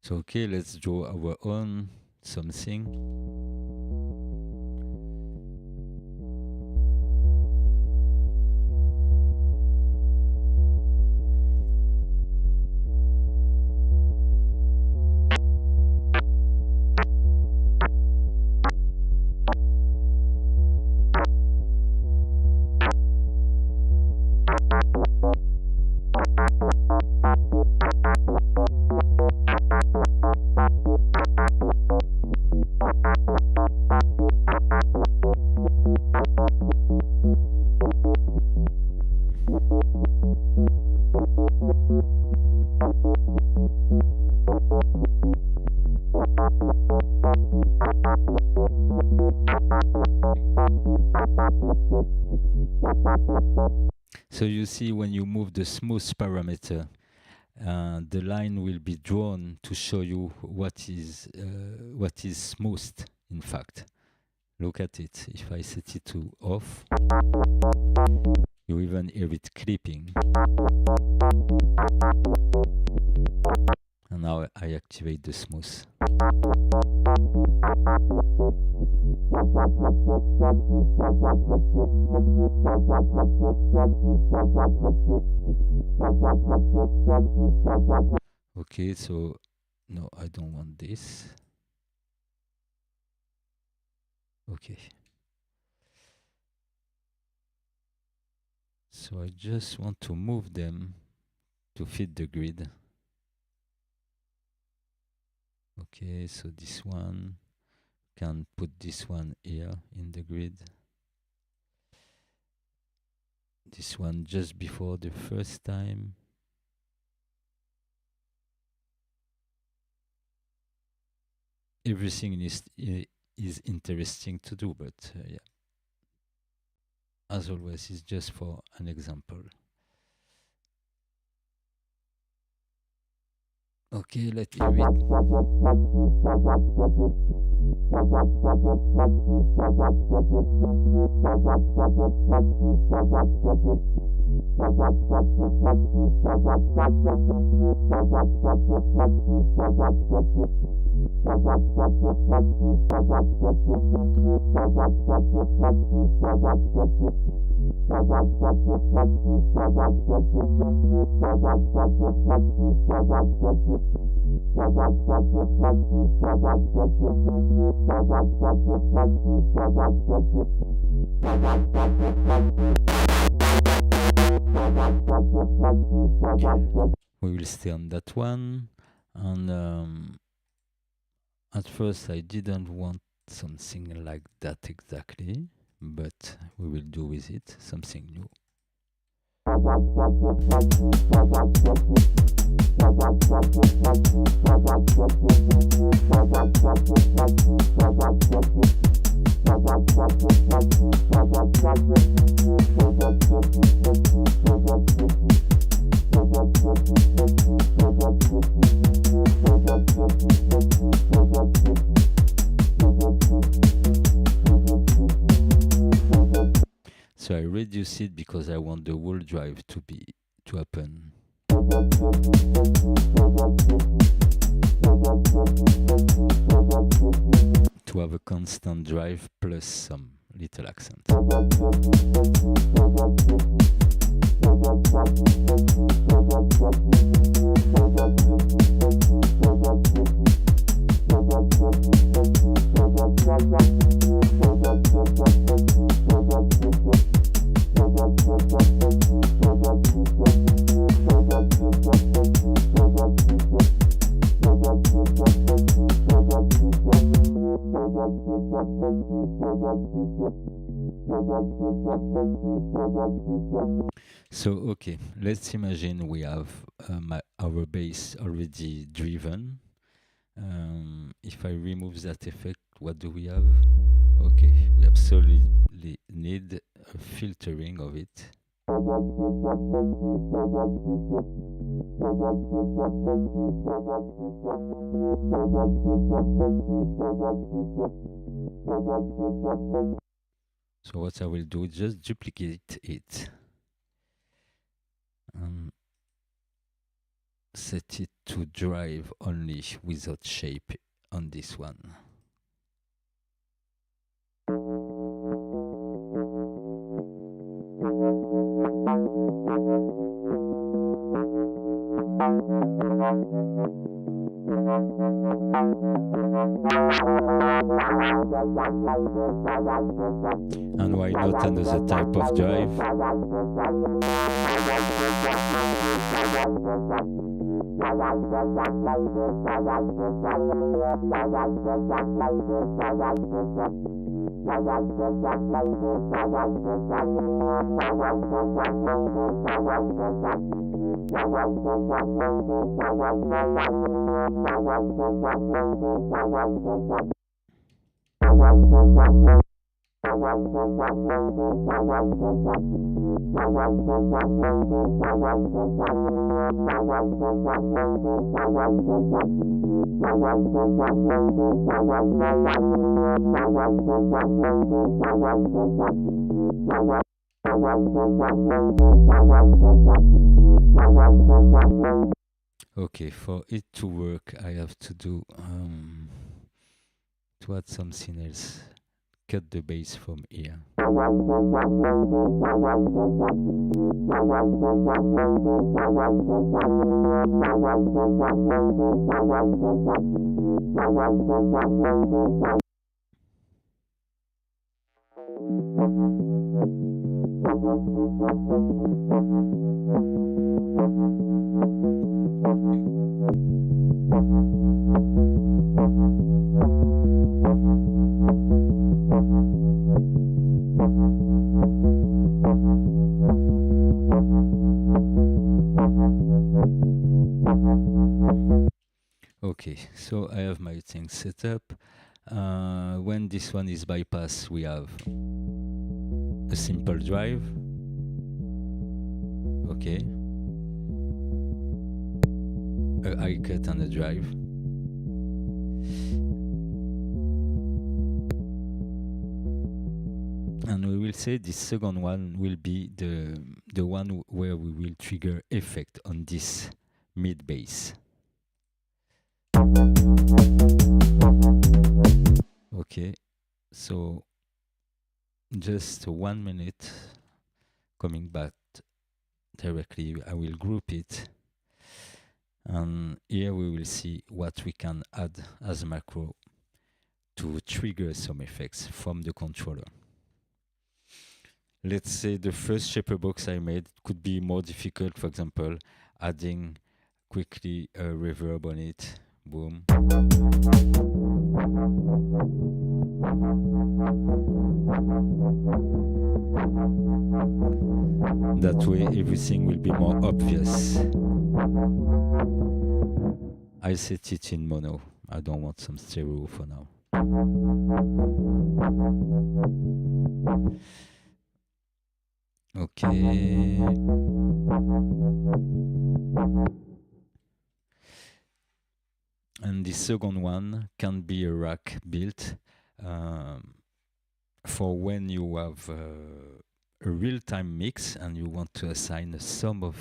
S1: So okay, let's draw our own something. So you see when you move the smooth parameter, the line will be drawn to show you what is smoothed, in fact. Look at it. If I set it to off, you even hear it clipping. And now I activate the smooth. Okay, so no, I don't want this. Okay. So I just want to move them to fit the grid. Okay, so this one, can put this one here in the grid. This one just before the first time. Everything is interesting to do, but yeah, as always, it's just for an example. Okay, let's hear it. We will stay on that one, and at first I didn't want something like that exactly, but we will do with it something new. So I reduce it because I want the whole drive to happen. To have a constant drive plus some little accent. So okay, let's imagine we have our bass already driven. If I remove that effect, what do we have? Okay, we absolutely need a filtering of it. So what I will do is just duplicate it and set it to drive only without shape on this one. And why not another type of drive? Okay, for it to work, I have to do to add something else. Cut the bass from here. Okay, so I have my thing set up. When this one is bypassed, we have a simple drive. Okay. A high cut and a drive. And we will say this second one will be the one where we will trigger effect on this mid bass. Okay, so just 1 minute, coming back directly, I will group it, and here we will see what we can add as macro to trigger some effects from the controller. Let's say the first SHAPERBOX I made could be more difficult, for example, adding quickly a reverb on it. Boom. That way everything will be more obvious. I set it in mono. I don't want some stereo for now. Okay. And the second one can be a rack built for when you have a real-time mix and you want to assign some of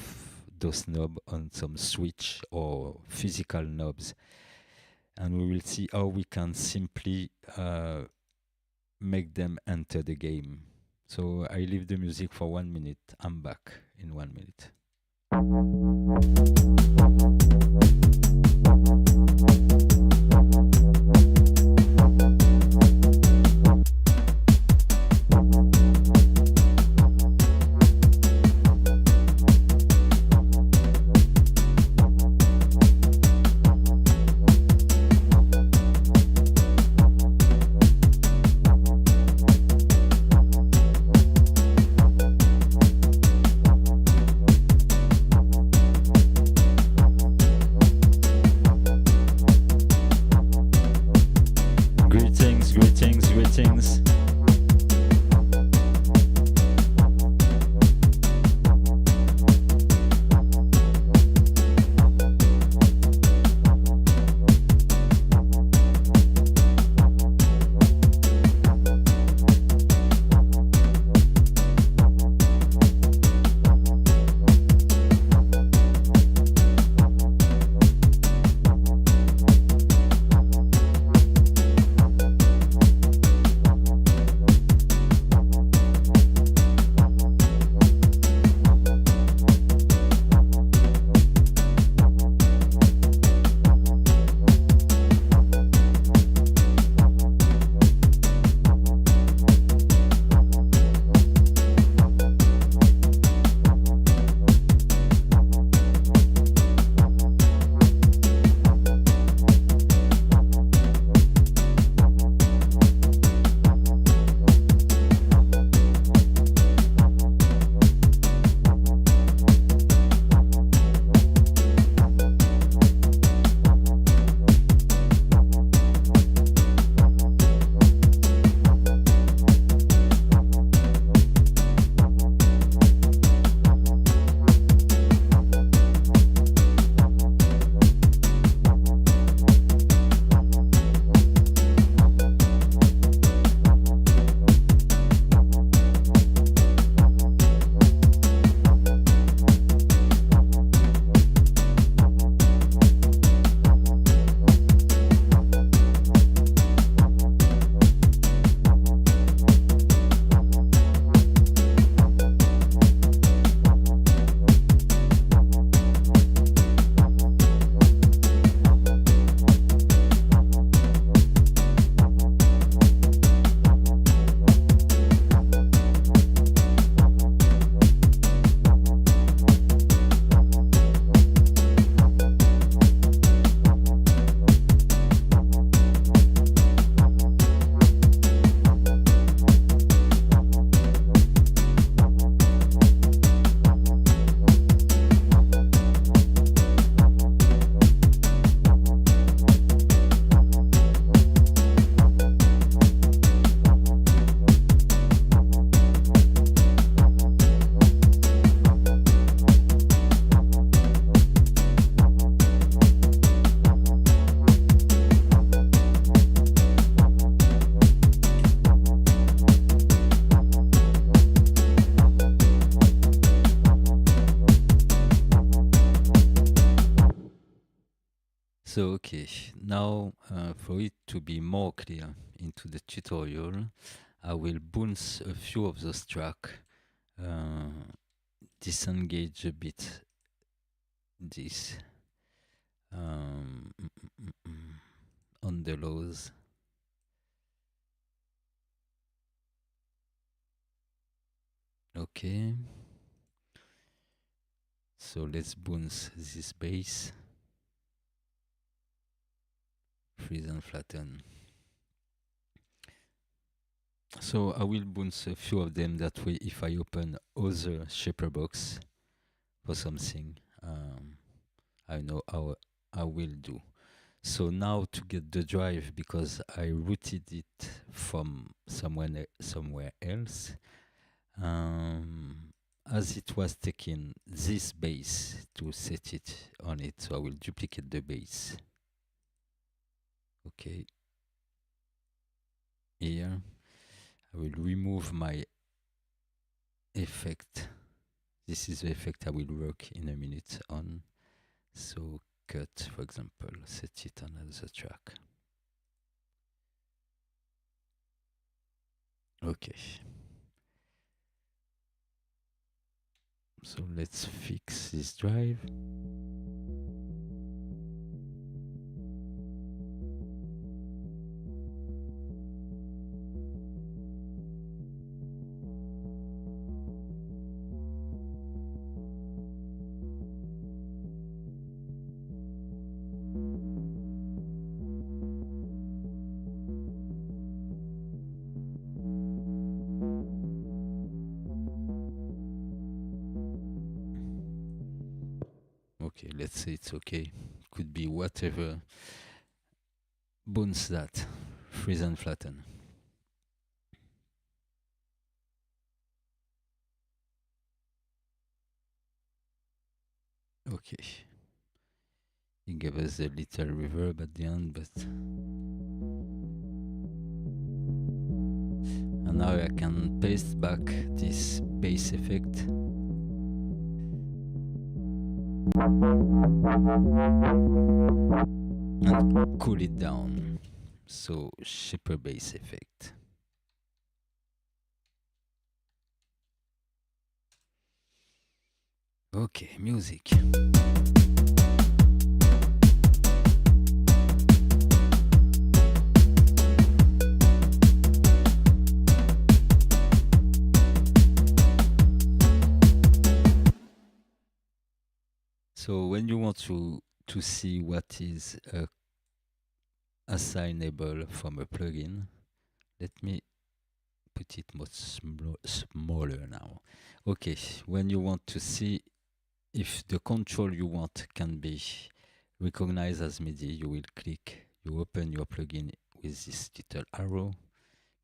S1: those knobs on some switch or physical knobs. And we will see how we can simply make them enter the game. So I leave the music for 1 minute. I'm back in 1 minute. Greetings. So, okay, now for it to be more clear into the tutorial, I will bounce a few of those tracks, disengage a bit this on the lows. Okay, so let's bounce this bass, freeze and flatten. So I will bounce a few of them, that way if I open other SHAPERBOX for something, I know how I will do. So now to get the drive, because I routed it from somewhere else, as it was taking this bass to set it on it, so I will duplicate the bass. Okay, here I will remove my effect. This is the effect I will work in a minute on. So cut, for example, set it on another track. Okay. So let's fix this drive. Okay, let's say it's okay. Could be whatever. Bounce that. Freeze and flatten. Okay. It gave us a little reverb at the end, but... And now I can paste back this bass effect. And cool it down. So, shaper bass effect. Okay, music. So when you want to see what is assignable from a plugin, let me put it much smaller now. Okay, when you want to see if the control you want can be recognized as MIDI, you will click, you open your plugin with this little arrow,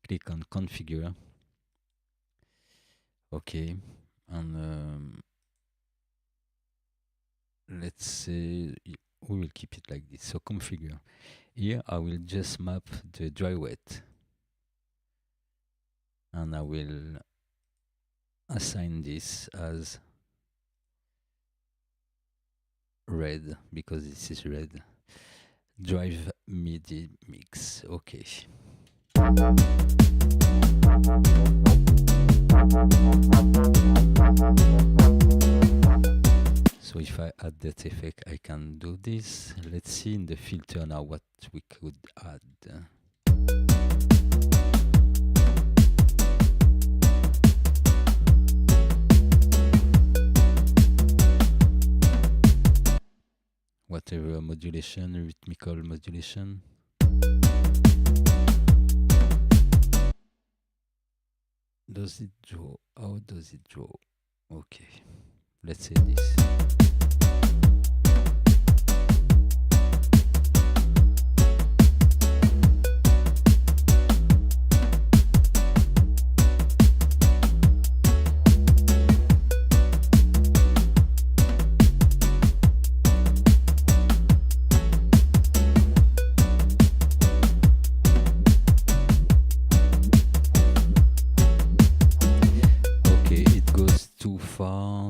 S1: click on configure. Okay, and let's say we will keep it like this. So configure. Here I will just map the dry wet, and I will assign this as red, because this is red. Drive MIDI mix. Okay. So if I add that effect, I can do this. Let's see in the filter now what we could add. Whatever modulation, rhythmical modulation. Does it draw? How does it draw? Okay, let's say this.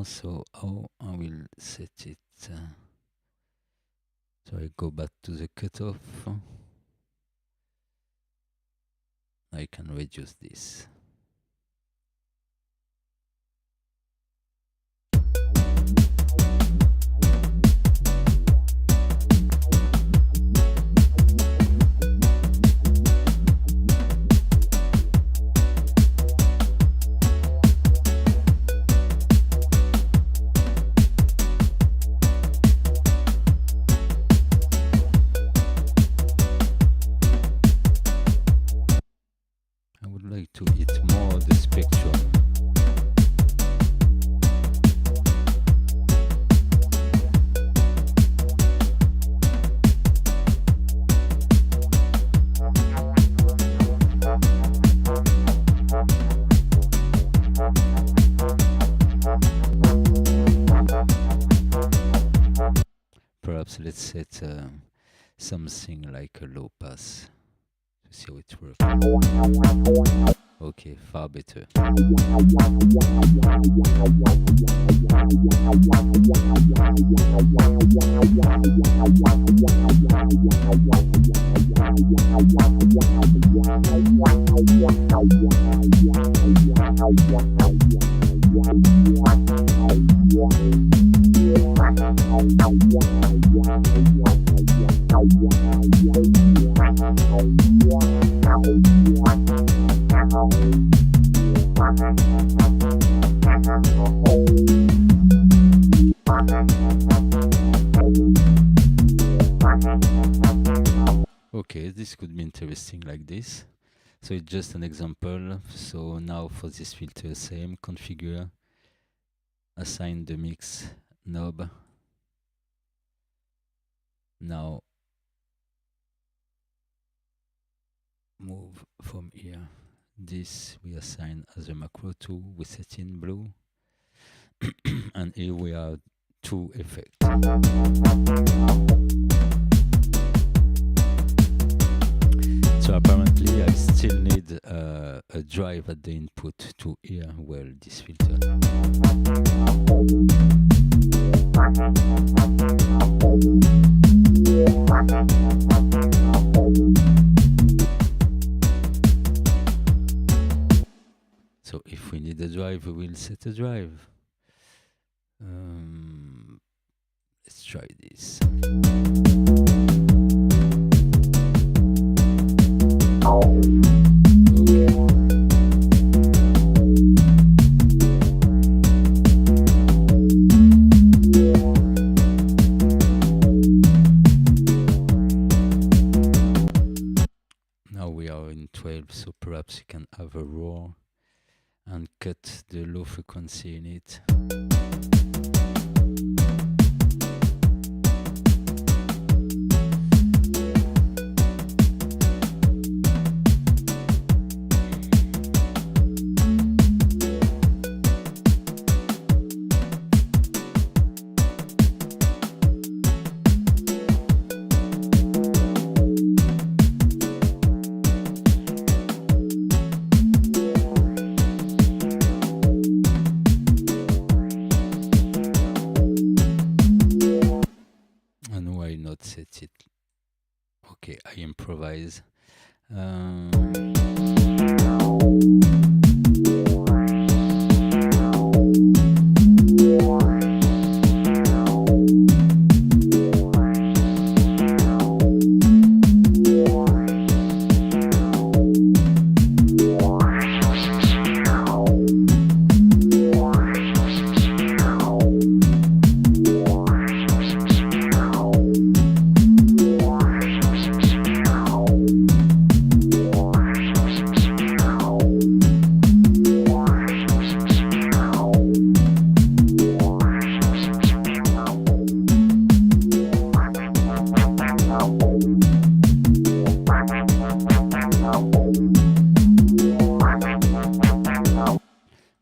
S1: So how I will set it. So I go back to the cutoff. I can reduce this. I would like to hit more the spectrum. Perhaps let's set something like a low pass to see how it works. Okay, far better. Okay, this could be interesting like this. So it's just an example. So now for this filter, same configure, assign the mix knob. Now move from here. This we assign as a macro 2, we set in blue. And here we have 2 effects. So apparently I still need a drive at the input to hear well this filter. So if we need a drive, we will set a drive. Let's try this. Now we are in 12, so perhaps you can have a roar and cut the low frequency in it. Set it. Okay, I improvise.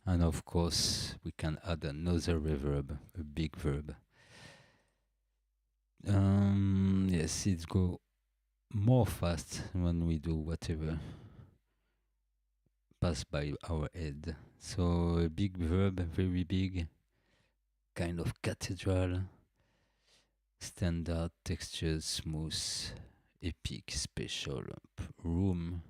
S1: And of course, we can add another reverb, a big verb. Yes, it go more fast when we do whatever pass by our head. So a big verb, very big, kind of cathedral. Standard, textures, smooth, epic, special, room.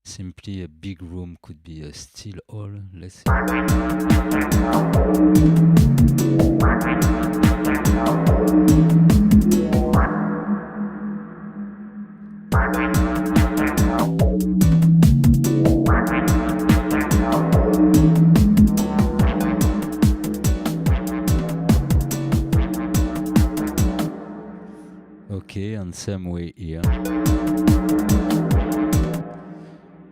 S1: Simply a big room could be a still all. Let's see. Okay, and same way here.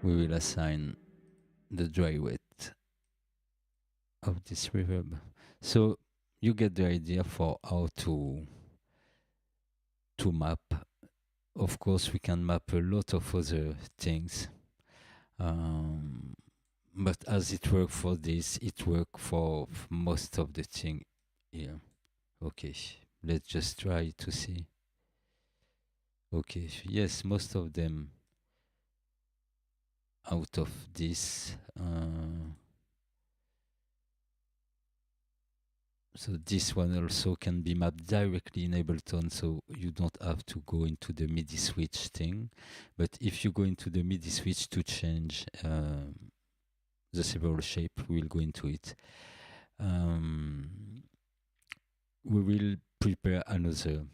S1: We will assign the dry wet of this reverb. So you get the idea for how to map. Of course, we can map a lot of other things. But as it worked for this, it worked for most of the thing here. Okay, let's just try to see. Okay, yes, most of them out of this. So this one also can be mapped directly in Ableton, so you don't have to go into the MIDI switch thing. But if you go into the MIDI switch to change the several shape, we will go into it. We will prepare another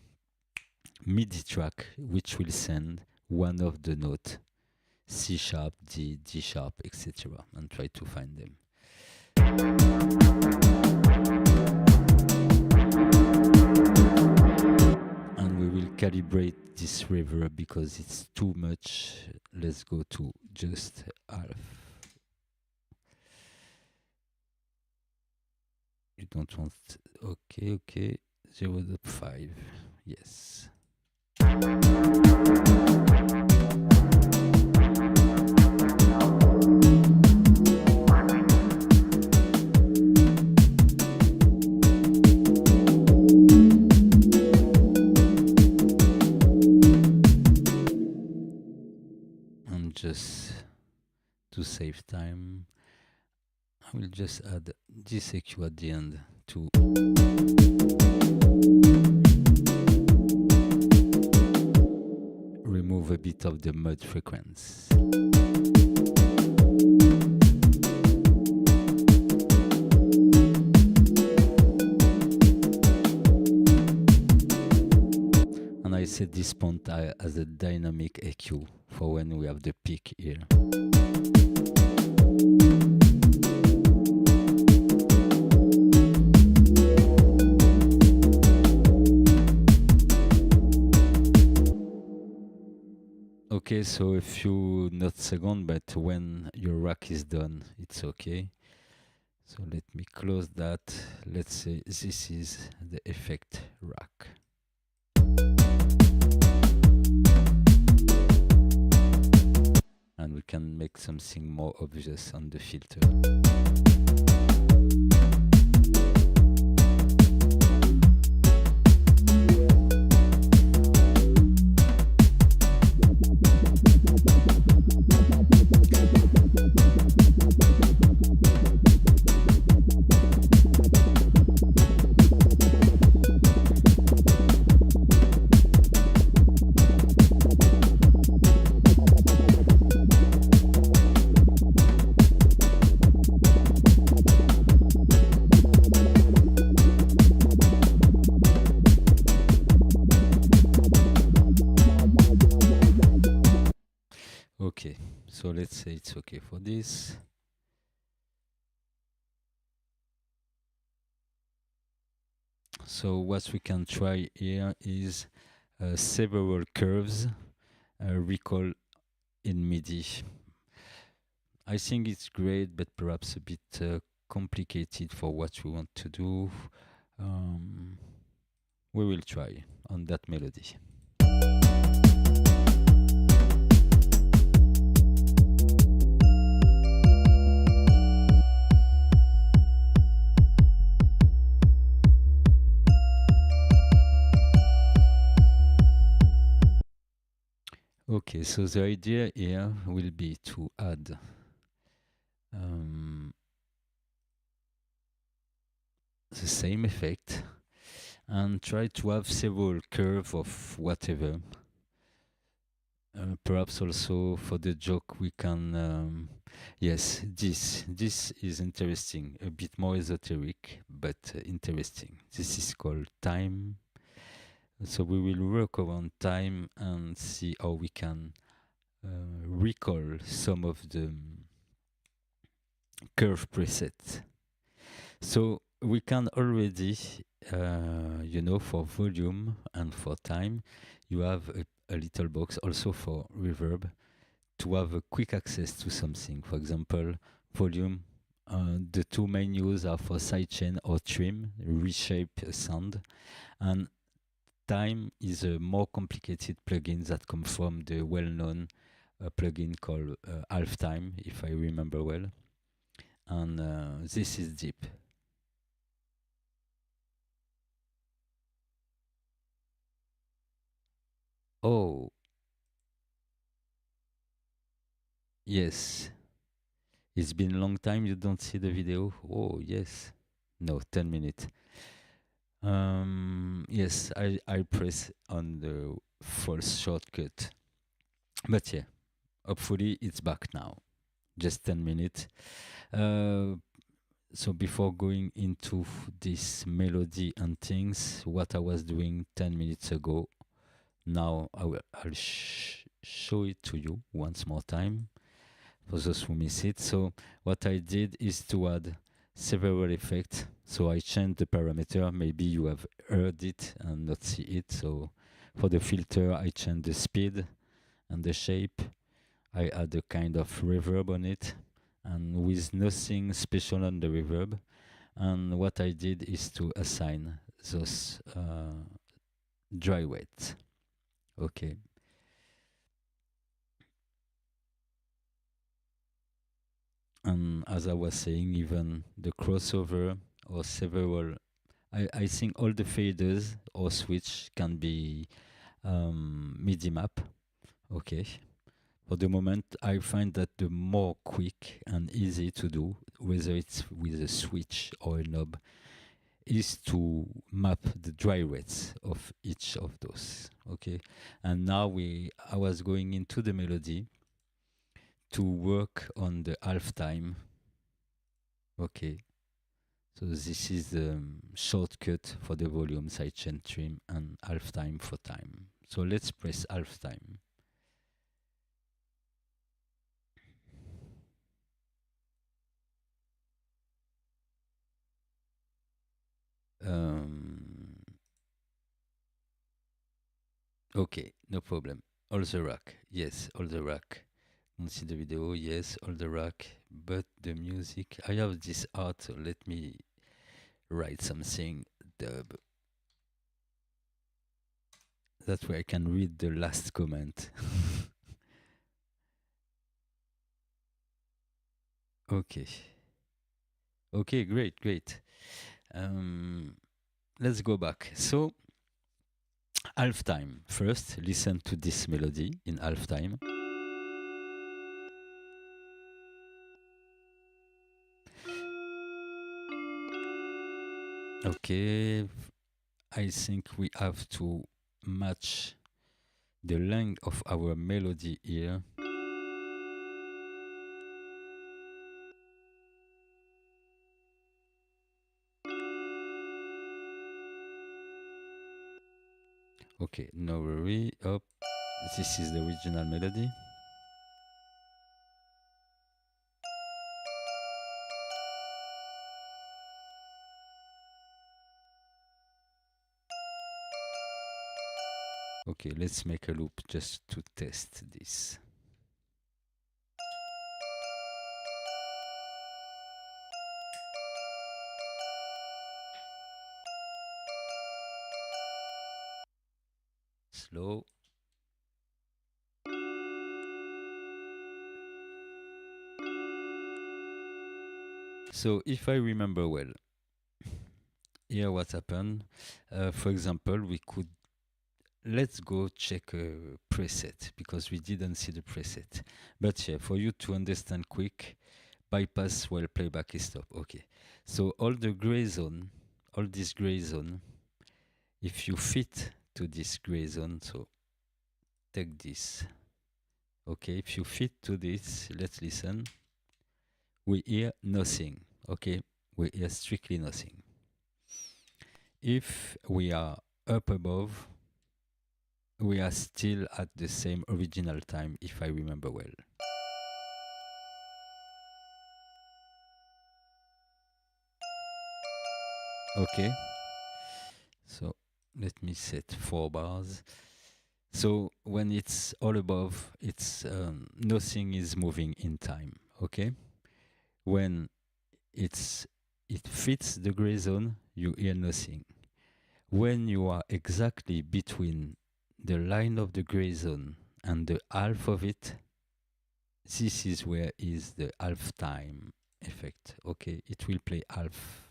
S1: MIDI track which will send one of the notes C sharp, D, D sharp, etc. and try to find them. And we will calibrate this reverb because it's too much. Let's go to just half. You don't want, okay, 0.5, yes. And just to save time, I will just add this EQ at the end to remove a bit of the mud frequency. And I set this point as a dynamic EQ for when we have the peak here. Okay, so a few not second, but when your rack is done, it's okay. So let me close that. Let's say this is the effect rack. And we can make something more obvious on the filter. Okay, so let's say it's okay for this. So what we can try here is several curves recall in MIDI. I think it's great, but perhaps a bit complicated for what we want to do. We will try on that melody. Okay, so the idea here will be to add the same effect and try to have several curve of whatever. Perhaps also for the joke we can yes, this is interesting, a bit more esoteric but interesting. This is called time. So we will work around time and see how we can recall some of the curve presets. So we can already, for volume and for time, you have a little box also for reverb to have a quick access to something. For example, volume, the two menus are for sidechain or trim, reshape a sound, and time is a more complicated plugin that comes from the well-known plugin called Halftime, if I remember well. And this is deep. Oh, yes. It's been a long time you don't see the video. Oh, yes. No, 10 minutes. Yes, I press on the false shortcut. But yeah, hopefully it's back now. Just 10 minutes. So before going into this melody and things, what I was doing 10 minutes ago, now I'll show it to you once more time for those who miss it. So what I did is to add several effects. So I changed the parameter. Maybe you have heard it and not see it. So for the filter, I changed the speed and the shape. I add a kind of reverb on it, and with nothing special on the reverb. And what I did is to assign those dry wet. Okay. And as I was saying, even the crossover or several, I think all the faders or switch can be MIDI map. Okay. For the moment, I find that the more quick and easy to do, whether it's with a switch or a knob, is to map the dry rates of each of those. Okay. And now I was going into the melody to work on the half time. Okay. So this is the shortcut for the volume, sidechain, trim, and half time for time. So let's press half time. Okay, no problem. All the rack, yes, all the rack. Don't see the video, yes, all the rack. But the music, I have this art, so let me write something. Dub. That way I can read the last comment. Okay. Okay, great, great. Let's go back. So, half time. First, listen to this melody in half time. Okay, I think we have to match the length of our melody here. Okay, no worry. Up. This is the original melody. Okay, let's make a loop just to test this. Slow. So if I remember well, here what happened, for example, we could, let's go check a preset because we didn't see the preset. But yeah, for you to understand quick, bypass while playback is stop. Okay, so all the gray zone all this gray zone, if you fit to this gray zone, so take this. Okay, if you fit to this, let's listen. We hear nothing. Okay, we hear strictly nothing. If we are up above, we are still at the same original time, if I remember well. Okay, so let me set 4 bars. So when it's all above, it's nothing is moving in time. Okay, when it fits the gray zone, you hear nothing. When you are exactly between the line of the gray zone and the half of it, this is where is the half time effect. Okay, it will play half.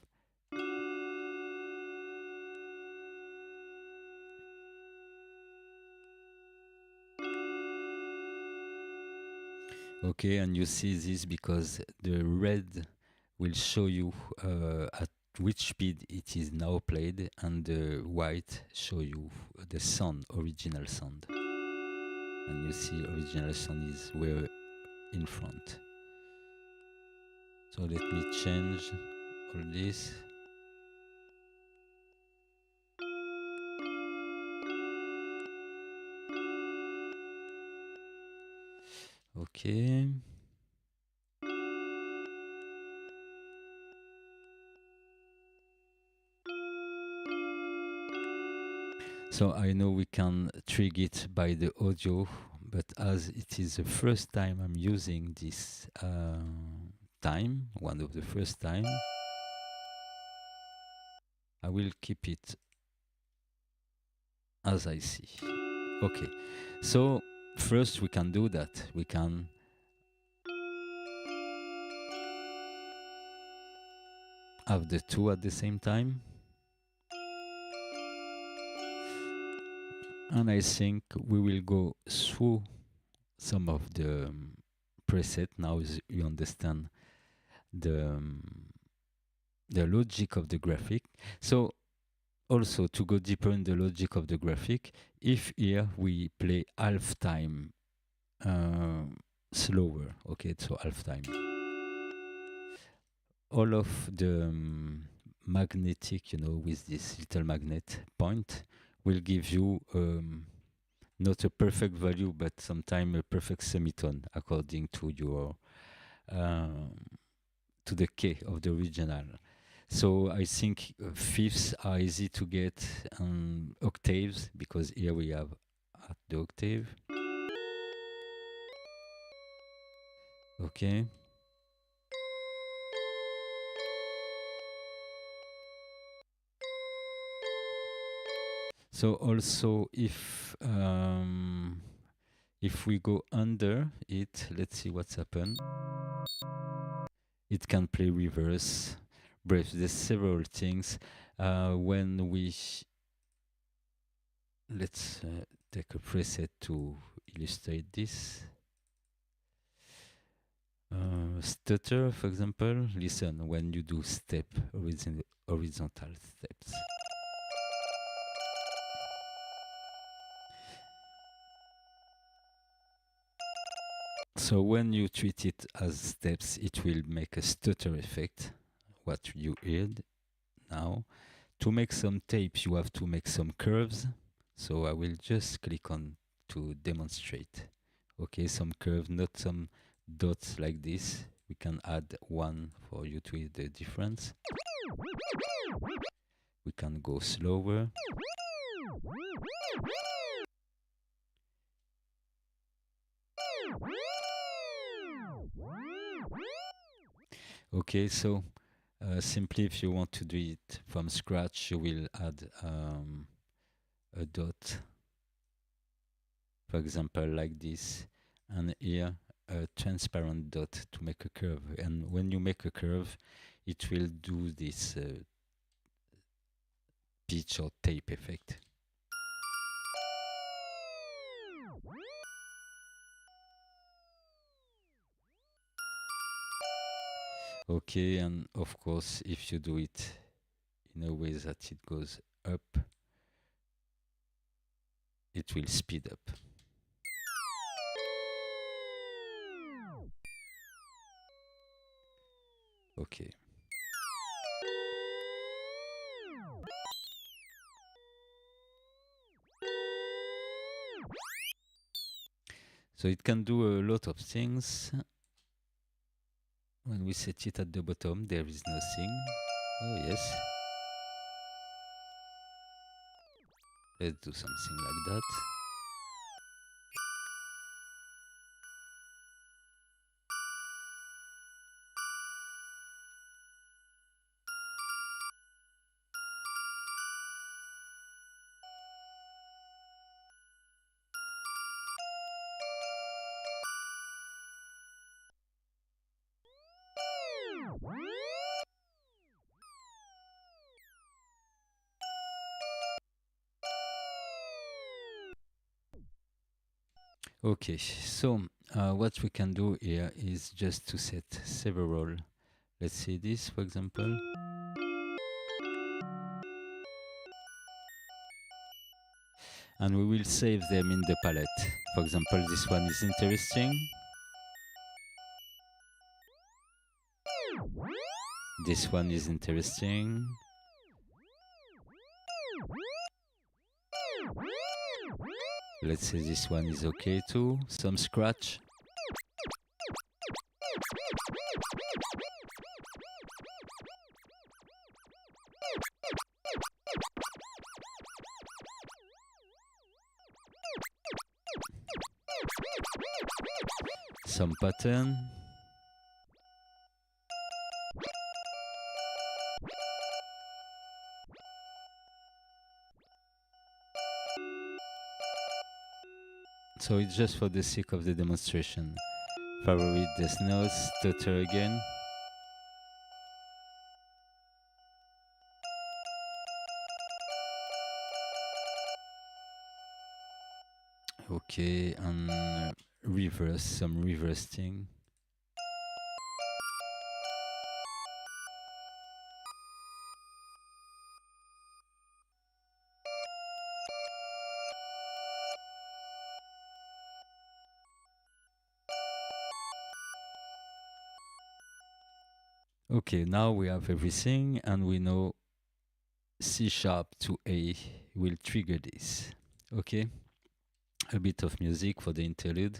S1: Okay, and you see this because the red will show you at which speed it is now played, and the white show you the sound, original sound. And you see original sound is way in front. So let me change all this. Okay. So I know we can trig it by the audio, but as it is the first time I'm using this time, one of the first time, I will keep it as I see. Okay, so first we can do that. We can have the two at the same time. And I think we will go through some of the preset now. You understand the logic of the graphic. So also to go deeper in the logic of the graphic, if here we play half time slower, okay, so half time, all of the magnetic, you know, with this little magnet point, will give you not a perfect value, but sometimes a perfect semitone according to your to the key of the original. So I think fifths are easy to get, octaves, because here we have at the octave. Okay. So also if we go under it, let's see what's happened. It can play reverse. Brave, there's several things. When we let's take a preset to illustrate this. Stutter, for example. Listen when you do step, horizontal steps. So when you treat it as steps, it will make a stutter effect, what you heard now. To make some tape, you have to make some curves. So I will just click on to demonstrate. Okay, some curves, not some dots like this. We can add one for you to hear the difference. We can go slower. Okay, so simply if you want to do it from scratch, you will add a dot, for example, like this, and here a transparent dot to make a curve. And when you make a curve, it will do this pitch or tape effect. Okay, and of course, if you do it in a way that it goes up, it will speed up. Okay. So it can do a lot of things. When we set it at the bottom, there is nothing. Oh yes. Let's do something like that. Okay, so what we can do here is just to set several. Let's say this, for example. And we will save them in the palette. For example, this one is interesting. This one is interesting. Let's say this one is okay too. Some scratch. Some pattern. So it's just for the sake of the demonstration. Favorite death notes, stutter again. Okay, and reverse, some reverse thing. Okay, now we have everything and we know C# to A will trigger this. Okay, a bit of music for the interlude.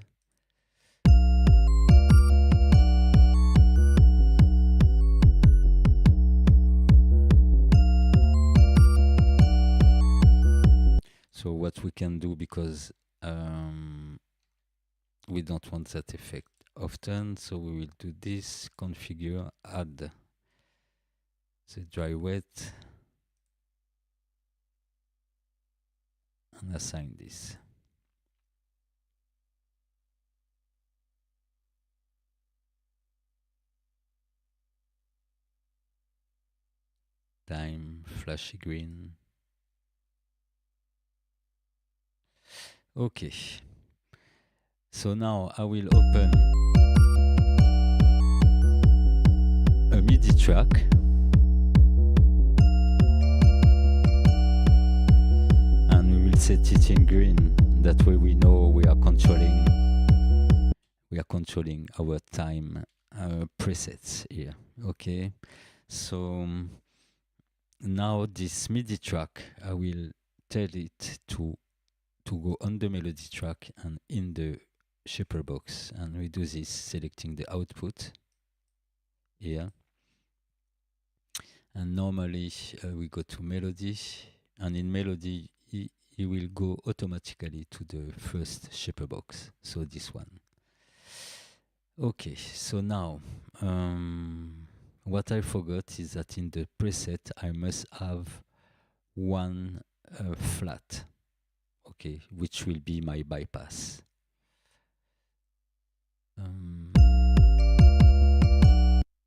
S1: So what we can do, because we don't want that effect often, so we will do this, configure, add the dry wet, and assign this. Time, flashy green. Okay. So now I will open a MIDI track. And we will set it in green. That way we know we are controlling our time presets here. Okay. So now this MIDI track, I will tell it to go on the melody track and in the SHAPERBOX, and we do this selecting the output here, and normally we go to melody, and in melody it will go automatically to the first SHAPERBOX, so this one. Okay, so now what I forgot is that in the preset I must have one flat, okay, which will be my bypass.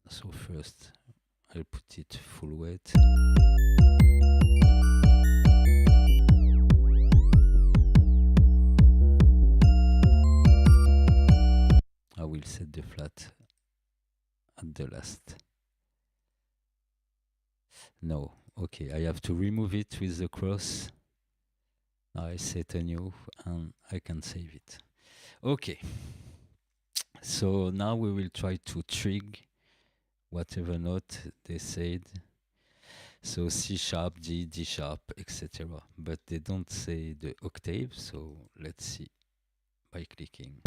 S1: So first I'll put it full weight. I will set the flat at the last. No, Okay, I have to remove it with the cross. I set a new and I can save it. Okay, so now we will try to trig whatever note they said. So C sharp, G, D sharp, etc. But they don't say the octave, so let's see by clicking.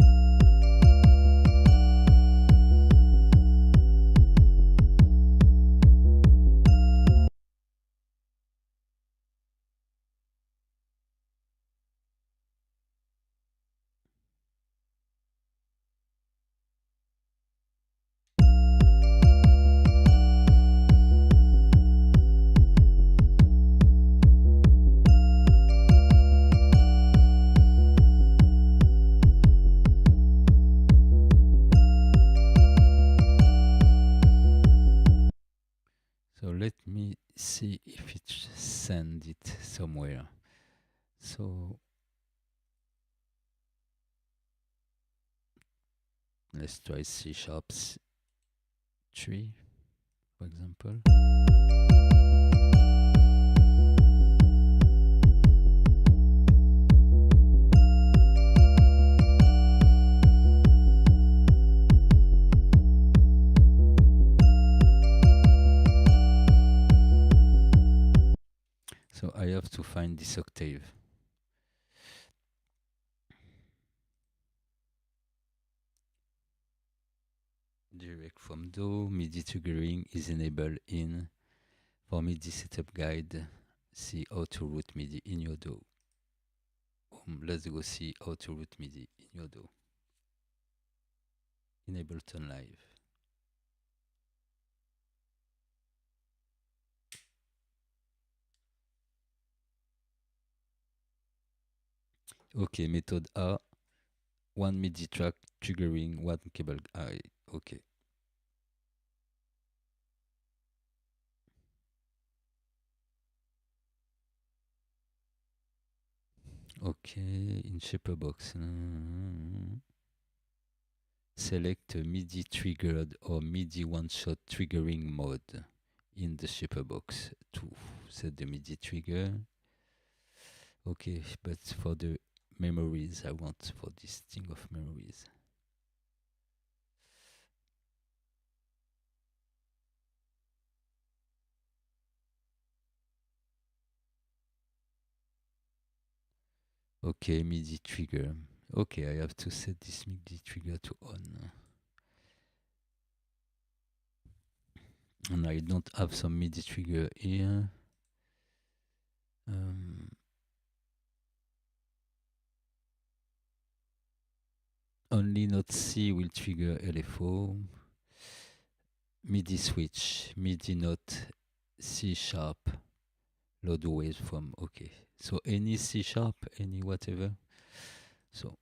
S1: So let me see if it send it somewhere. So let's try C sharp 3, for example. So I have to find this octave. Direct from Do, MIDI triggering is enabled in for MIDI setup guide. See how to route MIDI in your Do. Let's go see how to route MIDI in your Do. Enable turn live. Okay, method A, one MIDI track triggering one cable. Okay. Okay, in SHAPERBOX. Select MIDI triggered or MIDI one-shot triggering mode in the SHAPERBOX to set the MIDI trigger. Okay, but for the memories, I want for this thing of memories. Okay, MIDI trigger. Okay, I have to set this MIDI trigger to on. And I don't have some MIDI trigger here. Only note C will trigger LFO. MIDI switch, MIDI note C sharp, load waveform. Okay, so any C sharp, any whatever. So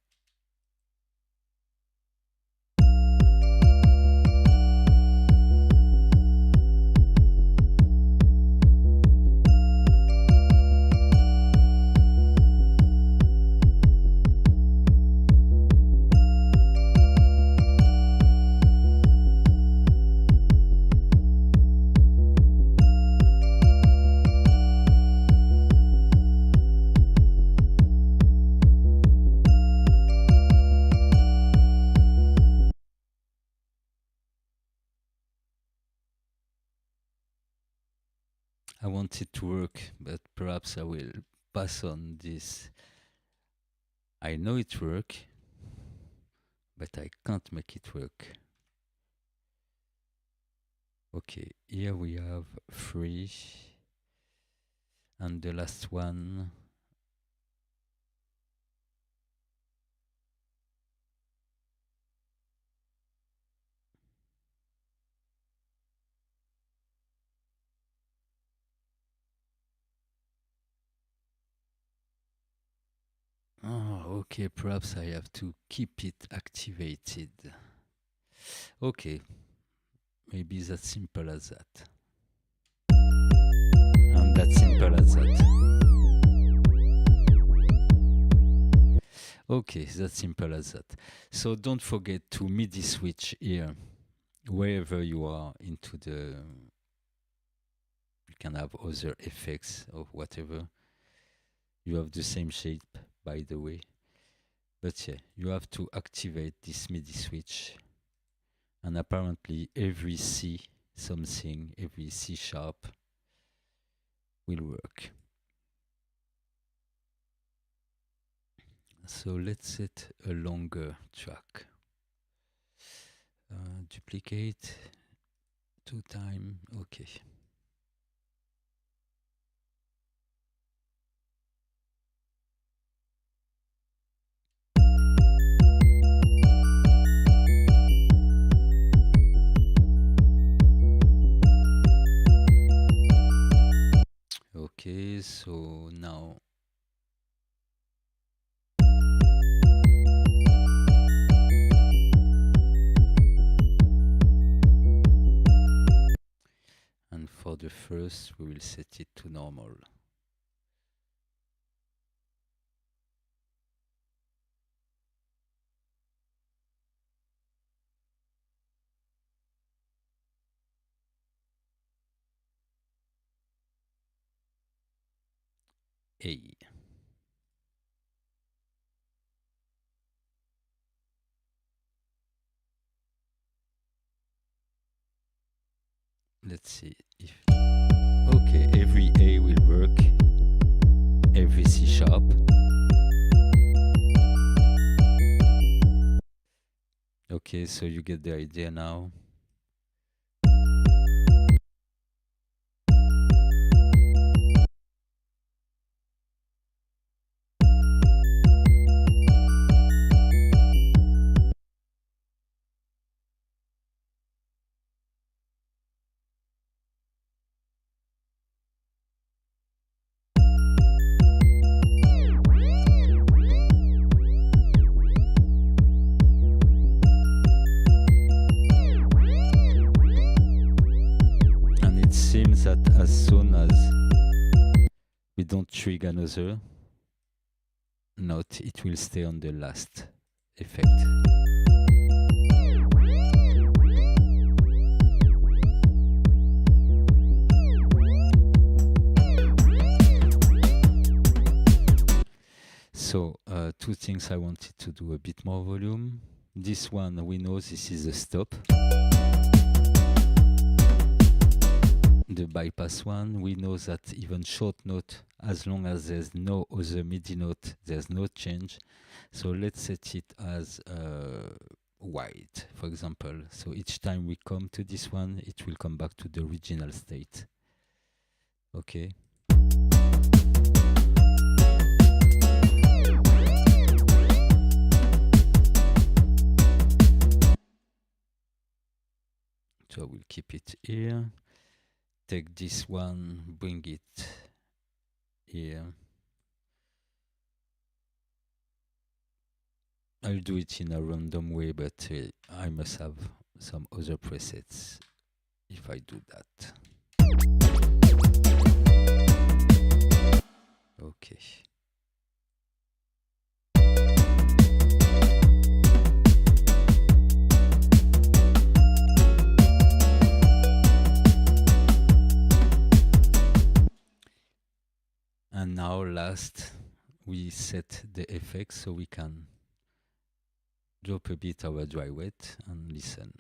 S1: I want it to work, but perhaps I will pass on this. I know it works, but I can't make it work. Okay, here we have 3, and the last one. Oh, okay, perhaps I have to keep it activated. Okay, maybe that's simple as that. And that's simple as that. Okay, that's simple as that. So don't forget to MIDI switch here, wherever you are into the can have other effects or whatever. You have the same shape, by the way. But yeah, you have to activate this MIDI switch. And apparently every C something, every C sharp will work. So let's set a longer track. Duplicate 2 times, okay. Okay, so now and for the first we will set it to normal. A. Let's see if okay, every A will work, every C sharp. Okay, so you get the idea now. Seems that as soon as we don't trigger another note, it will stay on the last effect. So, 2 things I wanted to do: a bit more volume. This one, we know this is a stop. The bypass one, we know that even short note, as long as there's no other MIDI note, there's no change. So let's set it as wide, for example. So each time we come to this one, it will come back to the original state. Okay. So I will keep it here. Take this one, bring it here. I'll do it in a random way, but I must have some other presets if I do that. Okay. And now last, we set the effects so we can drop a bit our dry wet and listen.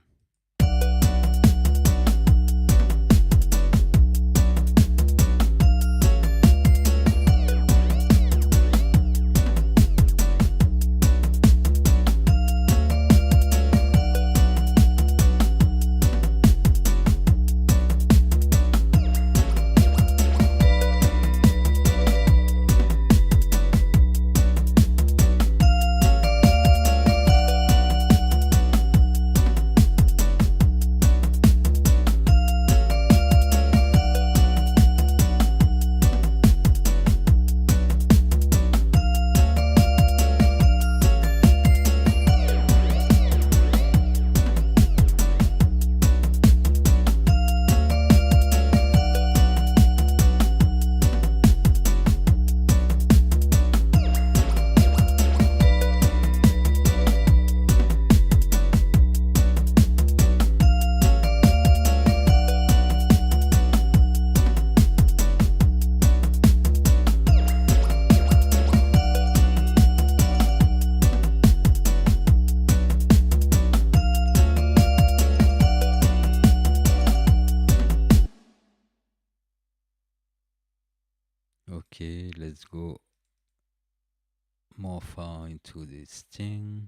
S1: more far into this thing.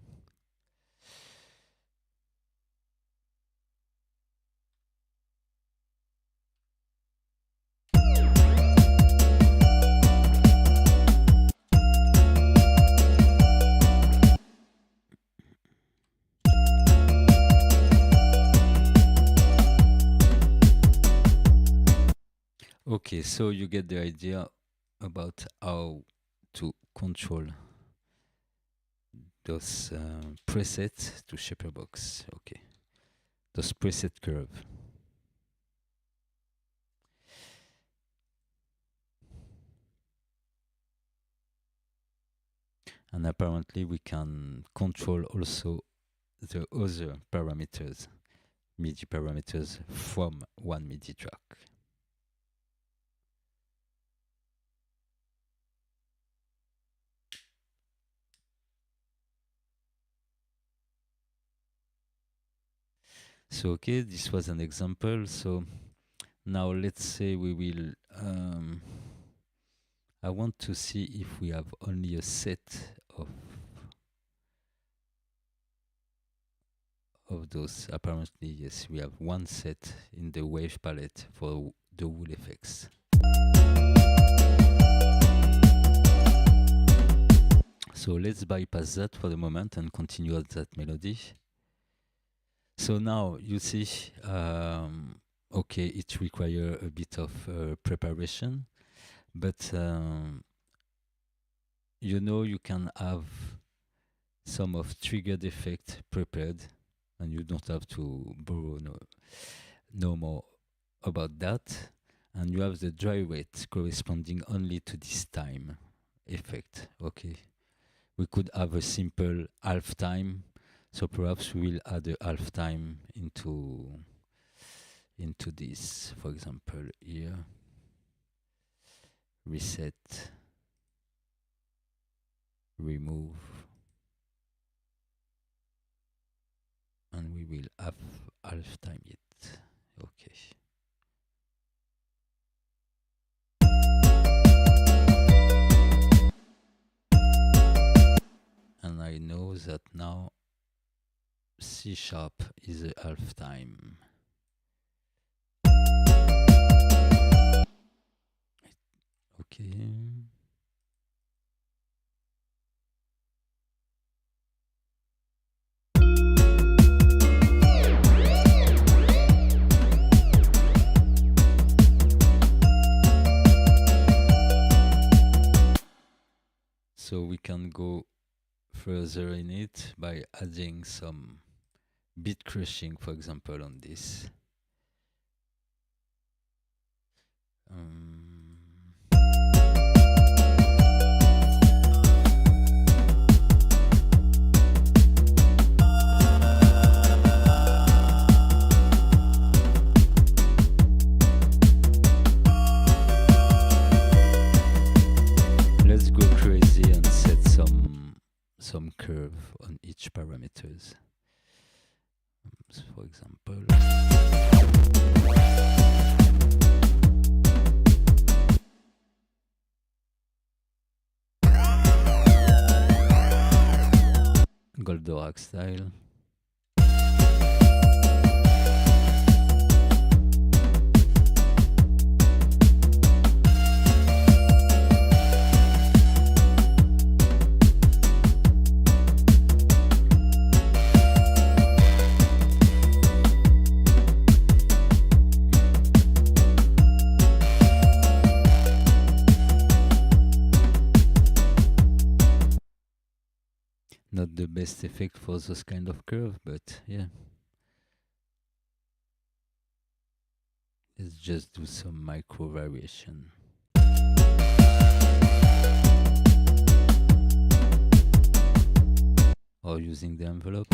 S1: Okay, so you get the idea about how to control those presets to SHAPERBOX. Okay, those preset curve. And apparently we can control also the other parameters, MIDI parameters from one MIDI track. So okay, this was an example. So now let's say we will I want to see if we have only a set of those. Apparently yes, we have one set in the wave palette for the whole effects. So let's bypass that for the moment and continue at that melody. So now you see, okay, it requires a bit of preparation, but you know, you can have some of triggered effect prepared, and you don't have to borrow no more about that. And you have the dry rate corresponding only to this time effect. Okay, we could have a simple half time. So perhaps we will add a half time into this, for example, here. Reset, remove, and we will have half time it. Okay. And I know that now C# is a half time. Okay. So we can go further in it by adding some beat crushing, for example, on this. Let's go crazy and set some curve on each parameters. So for example, Goldorak style. Not the best effect for those kind of curve, but yeah. Let's just do some micro variation. Or using the envelope.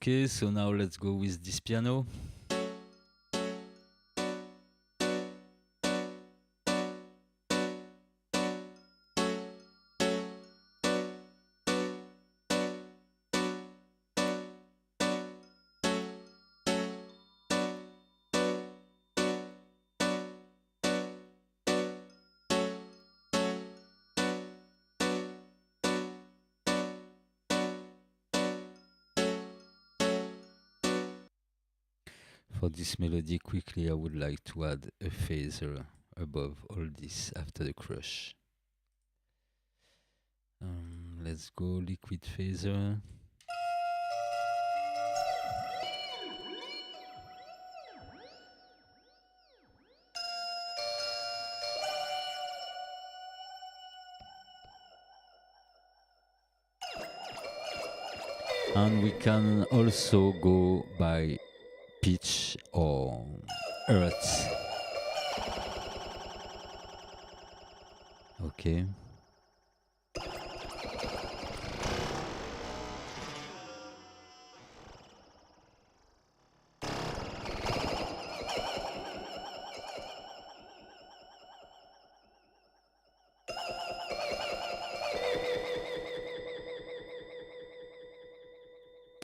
S1: Okay, so now let's go with this piano. For this melody, quickly, I would like to add a phaser above all this after the crush. Let's go liquid phaser. And we can also go by pitch or hertz. Okay.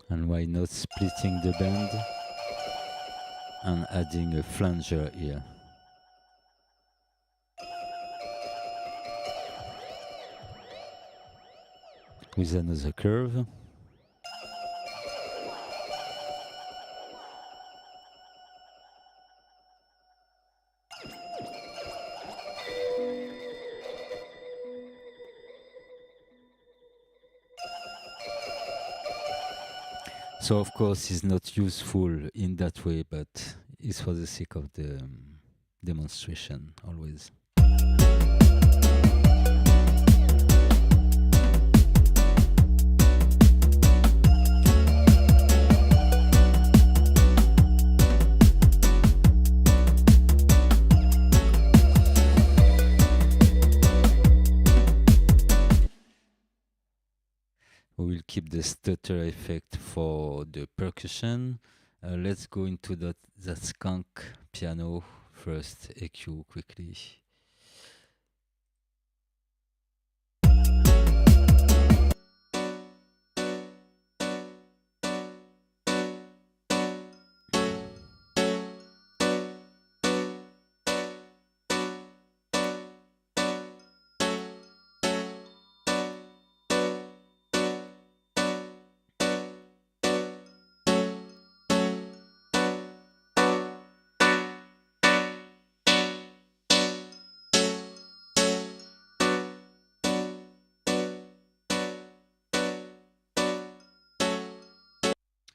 S1: And why not splitting the band and adding a flanger here. With another curve. So of course it's not useful in that way, but it's for the sake of the demonstration always. We will keep the stutter effect for the percussion. Let's go into that skunk piano first, EQ quickly.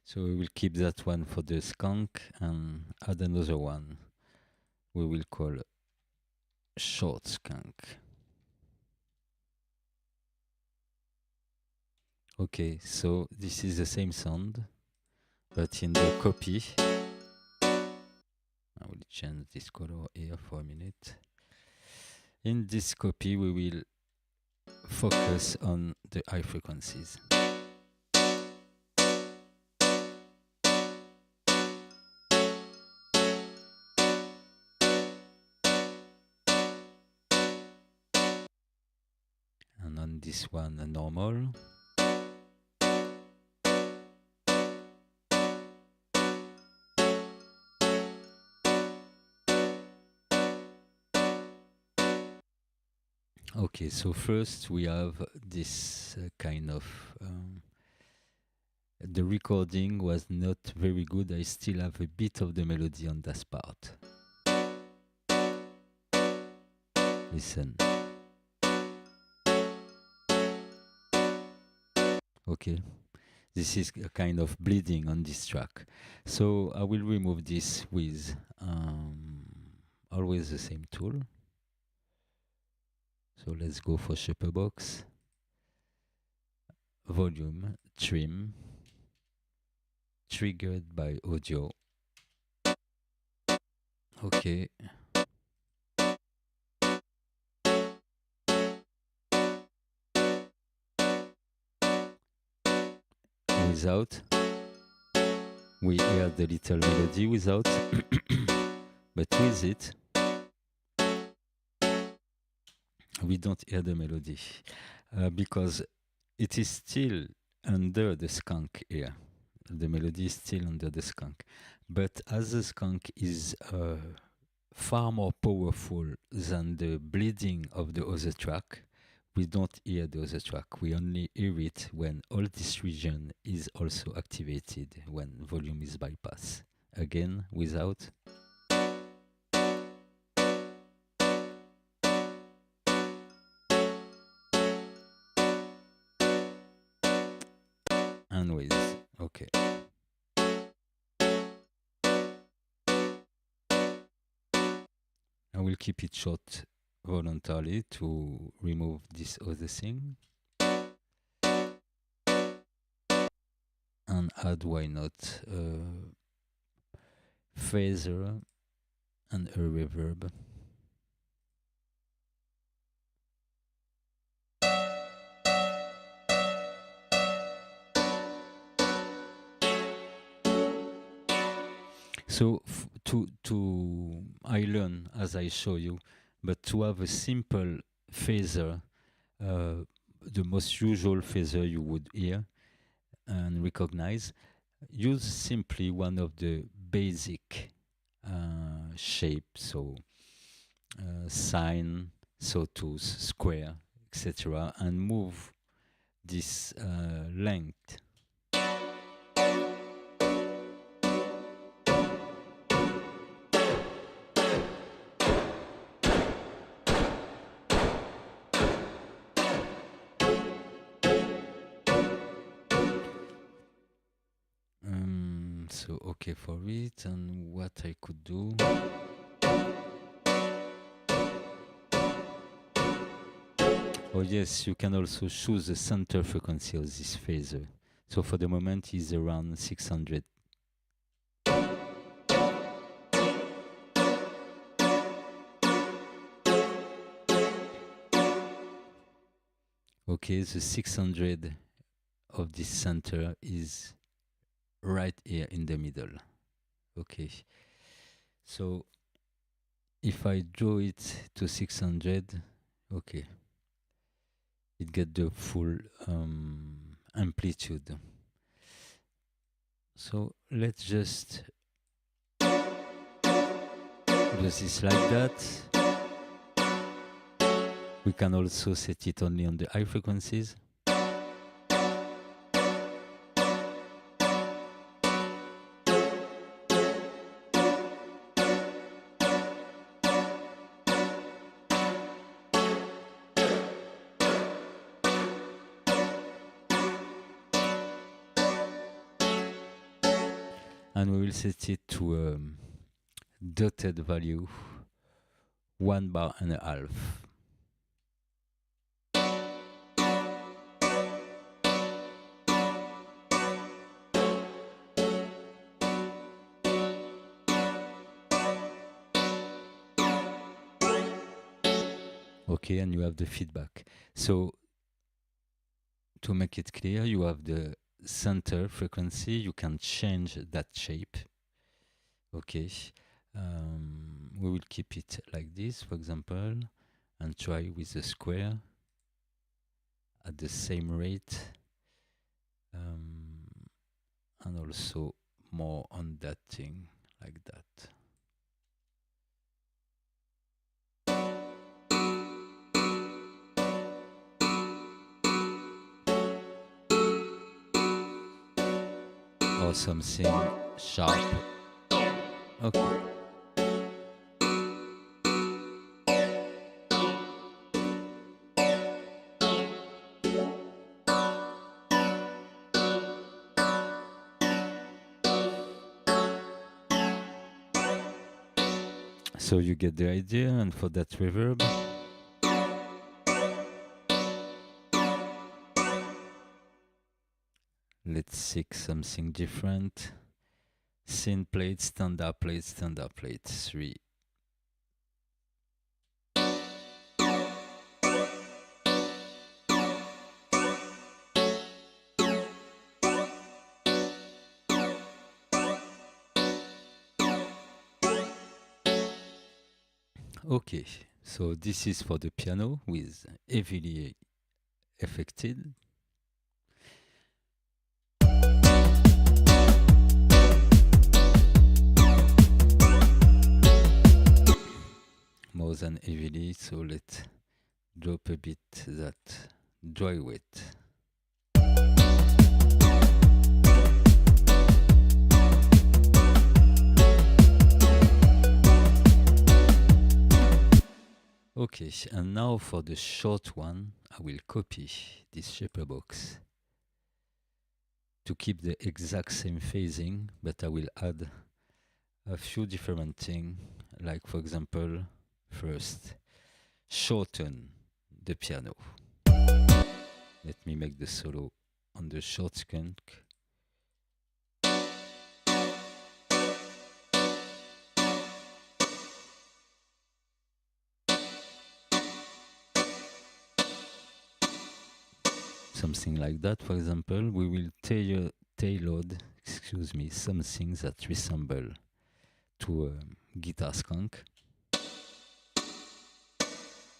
S1: So we will keep that one for the skunk and add another one we will call short skunk. Okay, so this is the same sound, but in the copy, I will change this color here for a minute. In this copy, we will focus on the high frequencies. And on this one, a normal. Okay, so first we have this kind of the recording was not very good. I still have a bit of the melody on that part. Listen. Okay, this is a kind of bleeding on this track. So I will remove this with always the same tool. So let's go for SHAPERBOX. Volume, trim, triggered by audio. Okay. Without. we hear the little melody without, but with it, we don't hear the melody because it is still under the skunk here. The melody is still under the skunk. But as the skunk is far more powerful than the bleeding of the other track, we don't hear the other track. We only hear it when all this region is also activated, when volume is bypassed. Again, without. And with, okay. I will keep it short voluntarily to remove this other thing. And add, why not, phaser and a reverb. So I learn as I show you, but to have a simple phaser, the most usual phaser you would hear and recognize, use simply one of the basic shapes, so sine, sawtooth, square, etc., and move this length. So okay for it, and what I could do. Oh yes, you can also choose the center frequency of this phaser. So for the moment is around 600. Okay, the 600 of this center is right here in the middle. Okay, so if I draw it to 600, okay, it get the full amplitude. So let's just do this like that. We can also set it only on the high frequencies. And we will set it to a dotted value, 1.5 bars. Okay, and you have the feedback. So to make it clear, you have the center frequency. You can change that shape. Okay, we will keep it like this, for example, and try with the square at the same rate, and also more on that thing like that. Or something sharp. Okay. So you get the idea, and for that reverb, let's seek something different. Thin plate, standard plate, 3. Okay, so this is for the piano with heavily affected. More than heavily, so let's drop a bit that dry wet. Okay, and now for the short one, I will copy this SHAPERBOX to keep the exact same phasing, but I will add a few different things, like for example, first, shorten the piano. Let me make the solo on the short skunk. Something like that. For example, we will tailor, something that resemble to a guitar skunk.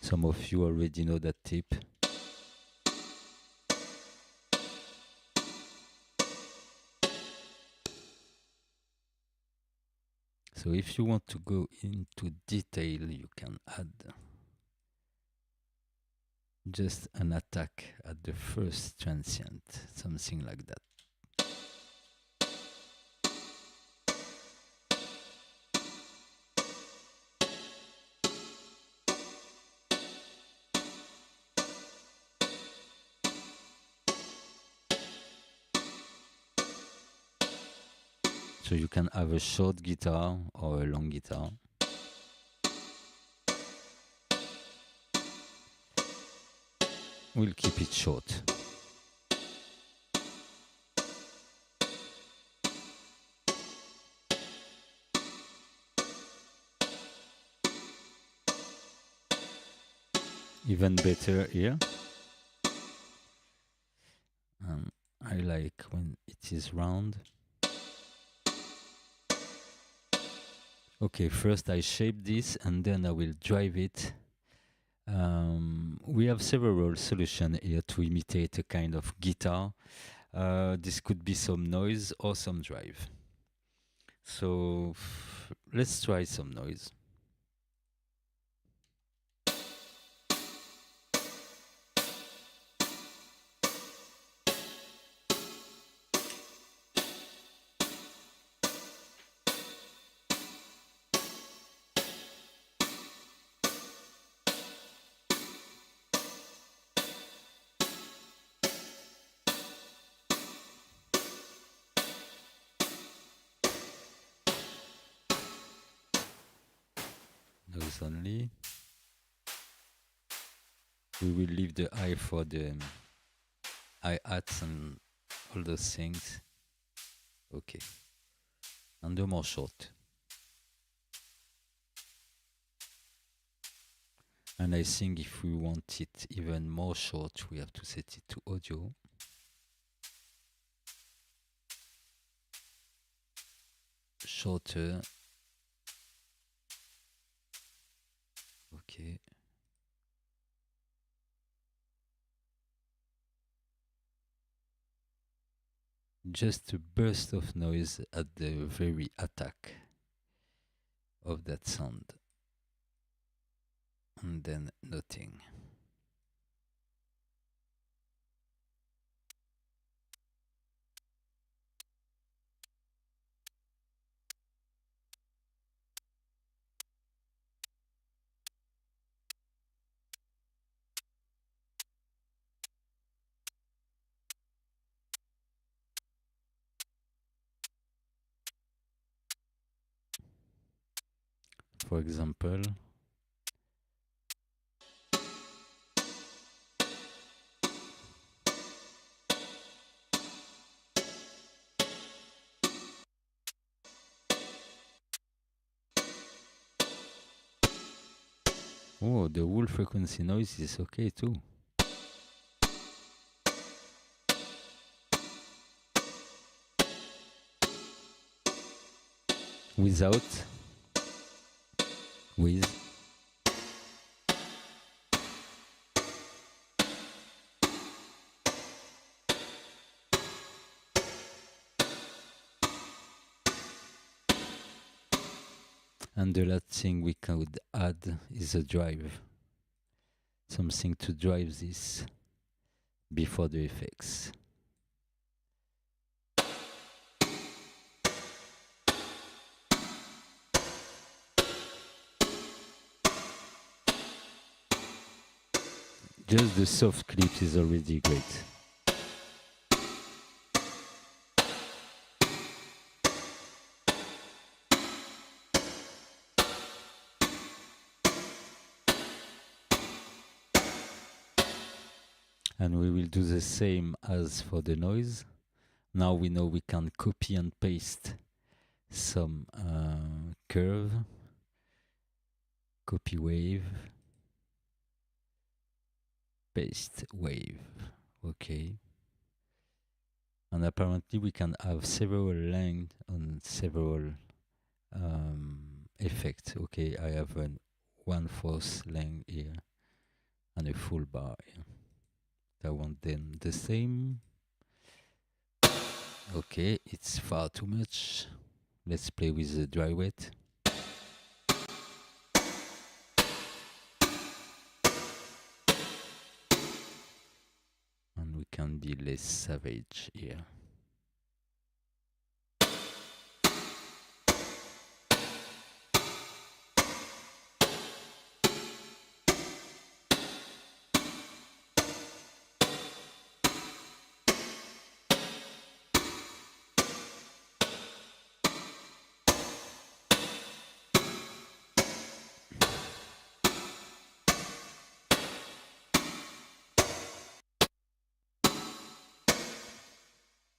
S1: Some of you already know that tip. So if you want to go into detail, you can add just an attack at the first transient, something like that. So you can have a short guitar or a long guitar. We'll keep it short. Even better here. I like when it is round. Okay, first I shape this and then I will drive it. We have several solutions here to imitate a kind of guitar. This could be some noise or some drive. So let's try some noise. Noise only. We will leave the eye for the hi-hats and all those things. Okay. And the more short. And I think if we want it even more short, we have to set it to audio. Shorter. Okay. Just a burst of noise at the very attack of that sound. And then nothing. For example, oh, the whole frequency noise is okay too. Without, with, And the last thing we could add is a drive, something to drive this before the effects. Just the soft clip is already great. And we will do the same as for the noise. Now we know we can copy and paste some curve, copy wave, paste wave, okay. And apparently we can have several lengths on several effects. Okay, I have a 1/4 length here and a full bar here. I want them the same. Okay, it's far too much. Let's play with the dry wet. And we can be less savage here.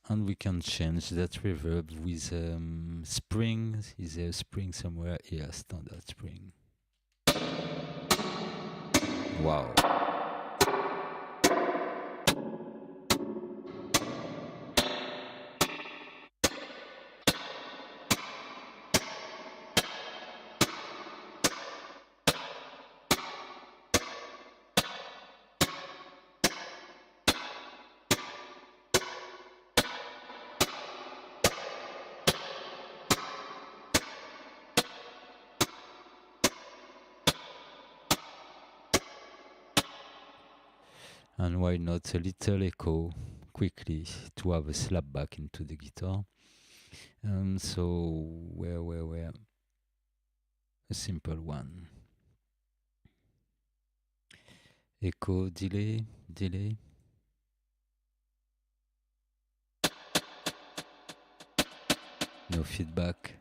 S1: And we can change that reverb with spring. Is there a spring somewhere? Yeah, standard spring. Wow. And why not a little echo quickly to have a slap back into the guitar. So where a simple one. Echo, delay. No feedback.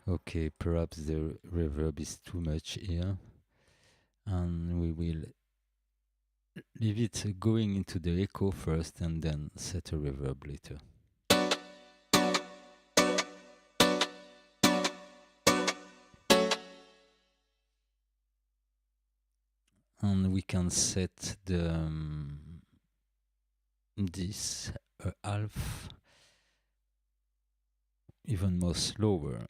S1: Okay, perhaps the reverb is too much here, and we will leave it going into the echo first and then set a reverb later. And we can set the this half even more slower.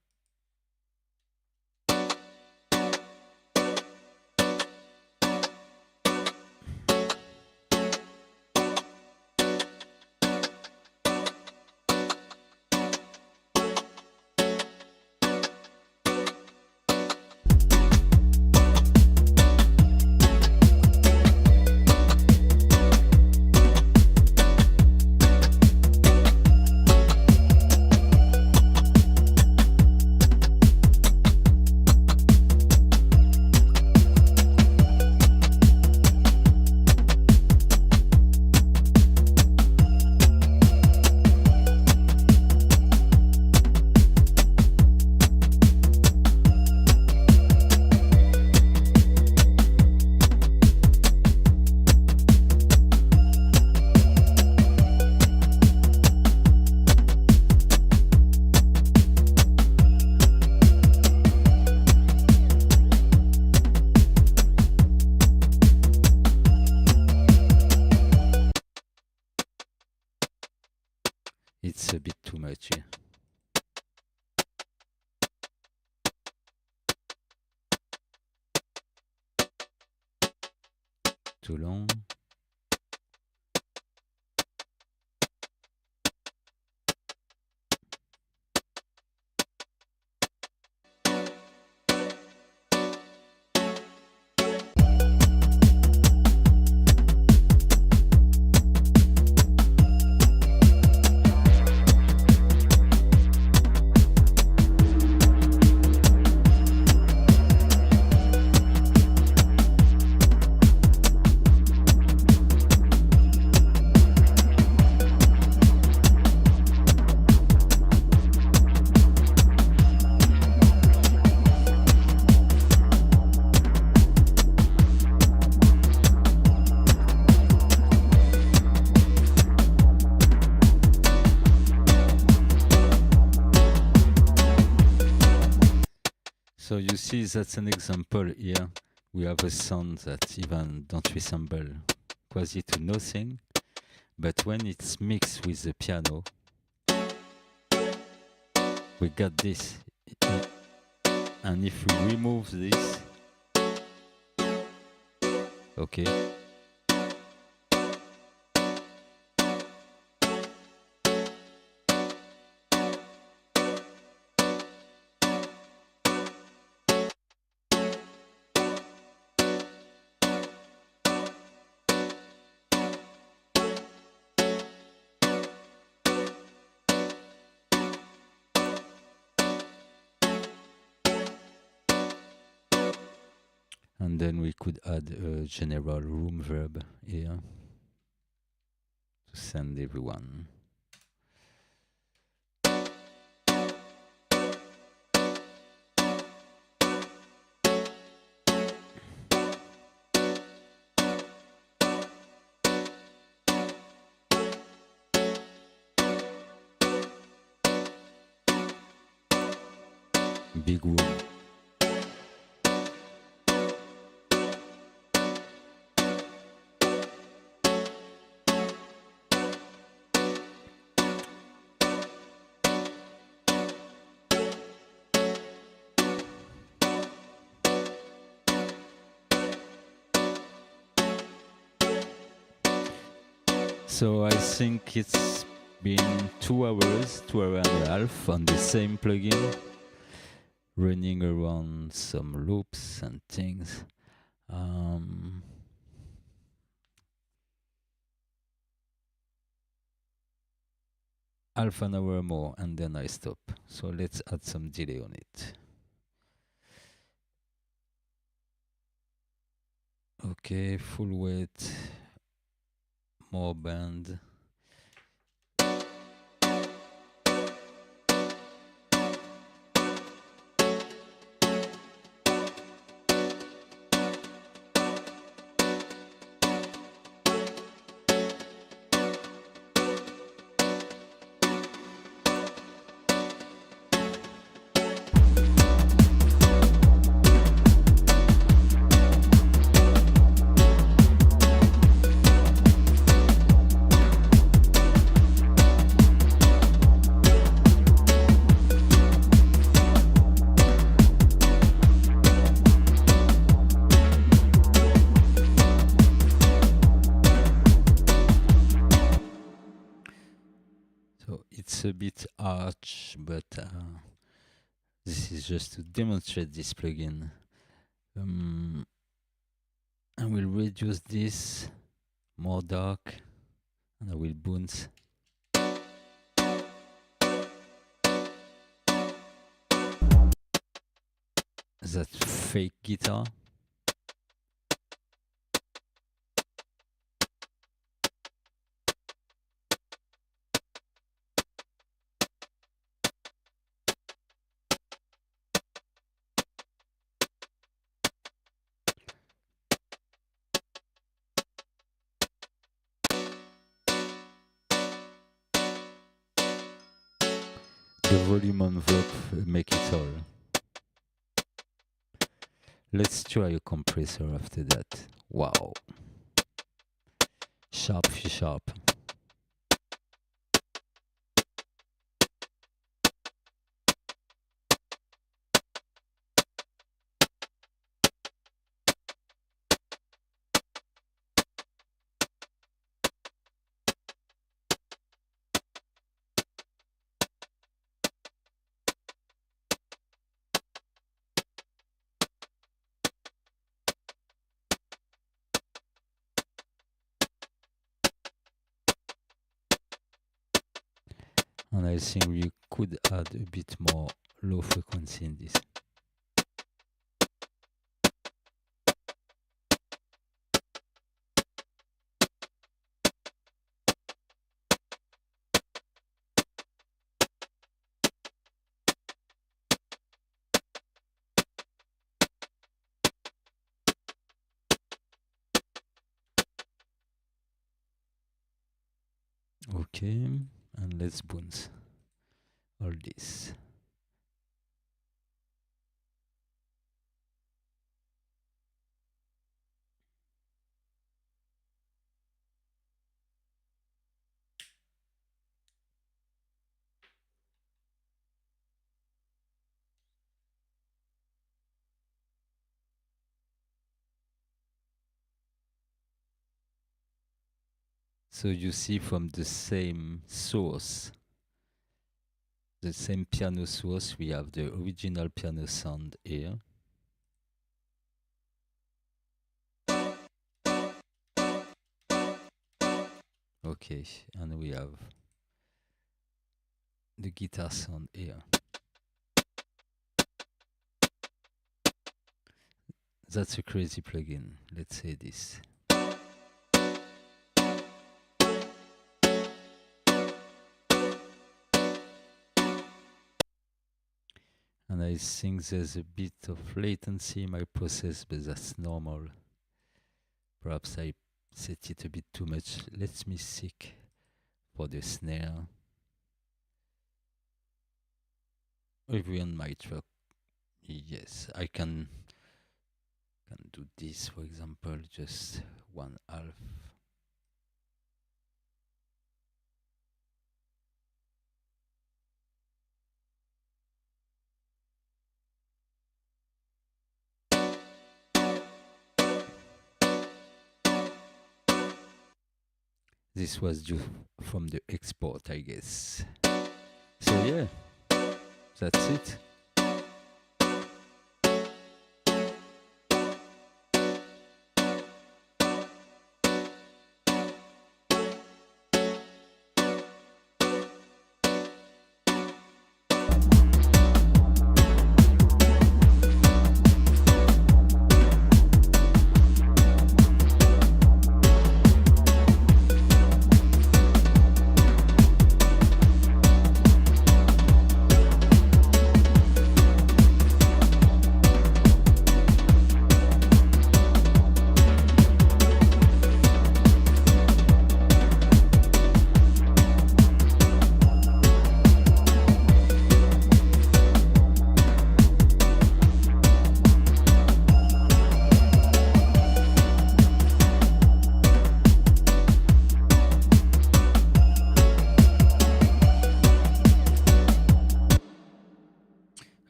S1: much here. Too long. So you see that's an example here. We have a sound that even don't resemble quasi to nothing, but when it's mixed with the piano, we got this. And if we remove this, okay, and then we could add a general room verb here to send everyone. Big room. So I think it's been 2 hours, 2 hours and a half on the same plugin, running around some loops and things. Half an hour more and then I stop. So let's add some delay on it. Okay, full weight, more band. A bit arch, but this is just to demonstrate this plugin. I will reduce this more dark and I will bounce that fake guitar. The volume envelope, make it all. Let's try a compressor after that. Wow. Sharp, sharp. And I think we could add a bit more low frequency in this. Okay, and let's bounce all this. So you see from the same source, the same piano source, we have the original piano sound here. Okay, and we have the guitar sound here. That's a crazy plugin, let's say this. And I think there's a bit of latency in my process, but that's normal. Perhaps I set it a bit too much. Let me seek for the snare. Everyone might work. Yes, I can do this, for example, just 1/2. This was due from the export, I guess. So yeah, that's it.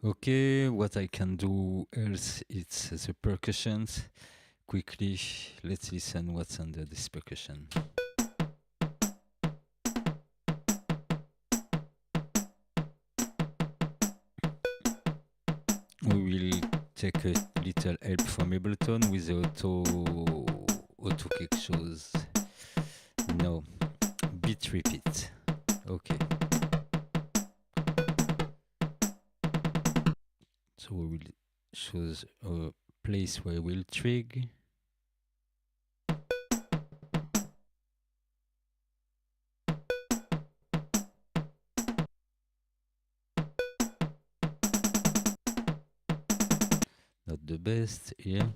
S1: Okay, what I can do else, it's the percussions. Quickly, let's listen what's under this percussion. We will take a little help from Ableton with the auto quelque chose. No, beat repeat. Okay. So we will choose a place where we'll trig. Not the best here.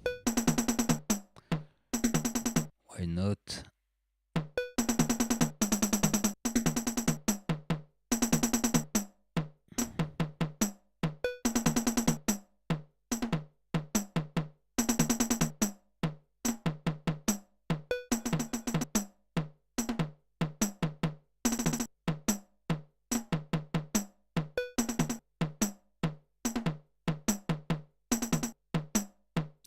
S1: Why not?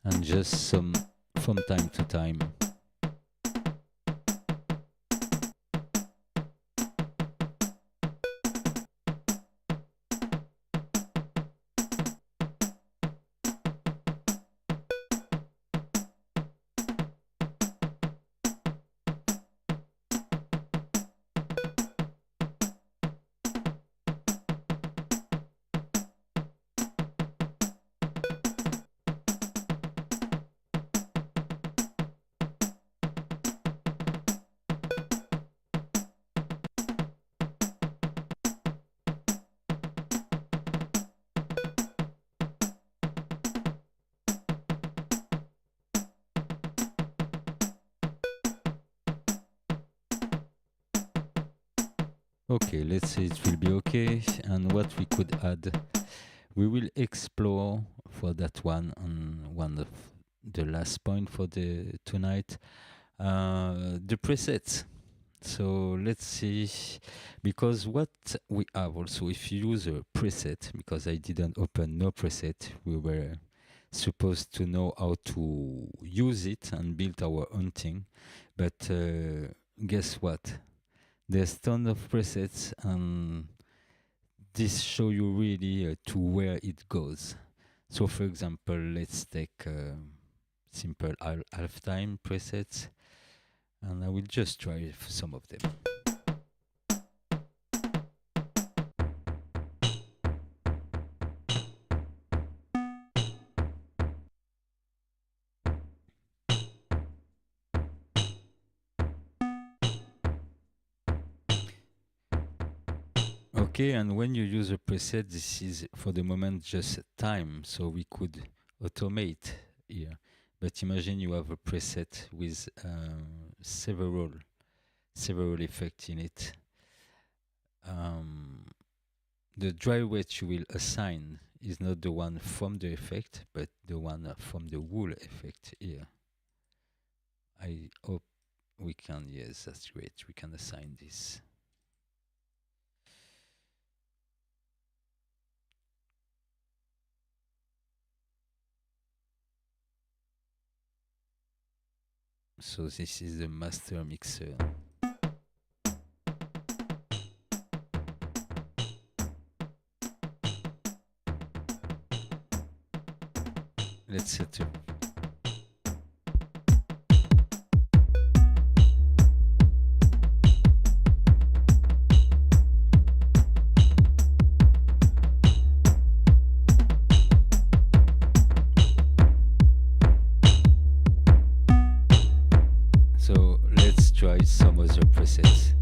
S1: And just some from time to time. Okay, let's say it will be okay. And what we could add, we will explore for that one on one of the last point for the tonight, the presets. So let's see, because what we have also, if you use a preset, because I didn't open no preset, we were supposed to know how to use it and build our own thing. But guess what? There's ton of presets, and this show you really to where it goes. So for example, let's take simple halftime presets, and I will just try some of them. Okay, and when you use a preset, this is for the moment just time, so we could automate here. But imagine you have a preset with several effects in it. The dry weight you will assign is not the one from the effect, but the one from the wool effect here. I hope we can, yes, that's great. We can assign this. So this is the master mixer. Let's set up. So let's try some other presets.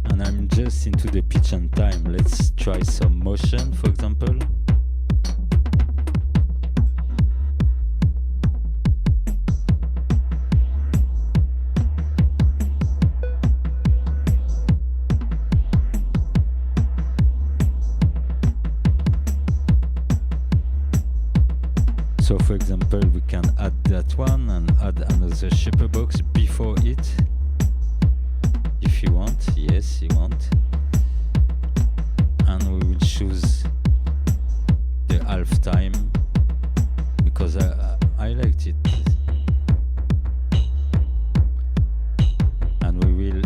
S1: And I'm just into the pitch and time. Let's try some motion, for example. So for example, we can add that one and add another SHAPERBOX before it. If you want, yes, you want. And we will choose the half time because I liked it. And we will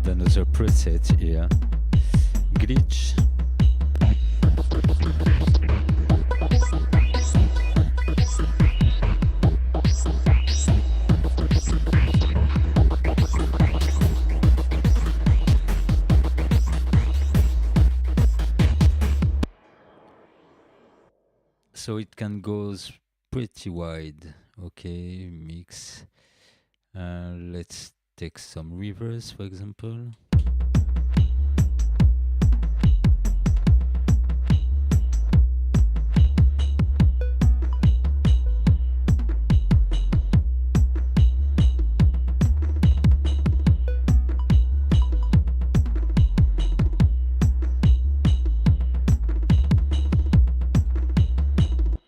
S1: another preset here, glitch. So it can go pretty wide. Okay, mix. Let's take some reverse, for example.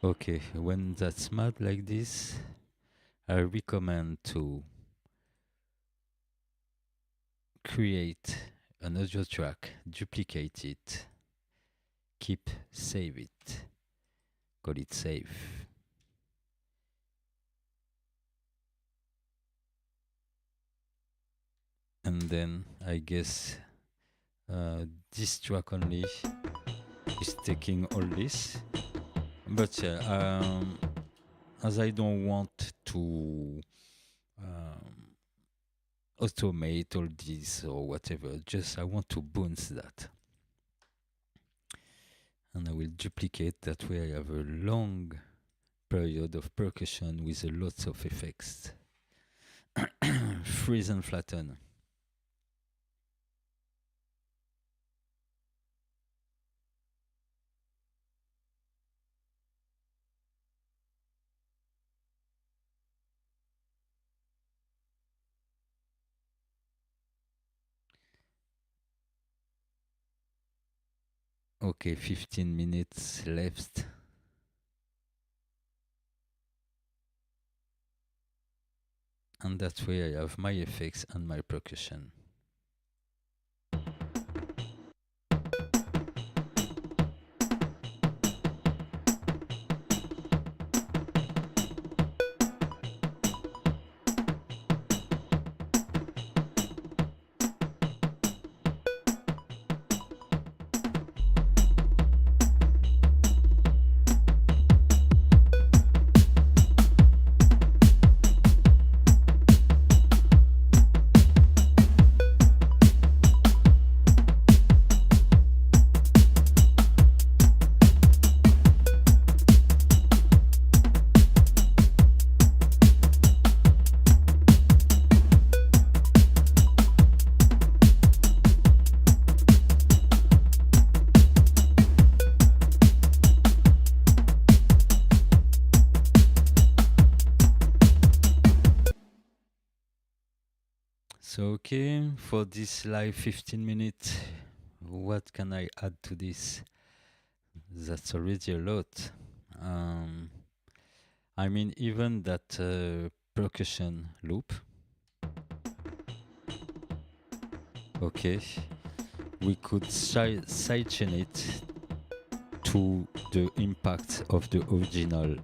S1: Okay, when that's mad like this, I recommend to create an audio track, duplicate it, save it, call it save. And then I guess this track only is taking all this. But as I don't want to automate all this or whatever, just I want to bounce that. And I will duplicate, that way I have a long period of percussion with a lots of effects. Freeze and flatten. Okay, 15 minutes left. And that way I have my effects and my percussion. So okay, for this live 15 minutes, what can I add to this? That's already a lot. I mean, even that percussion loop. Okay, we could sidechain it to the impact of the original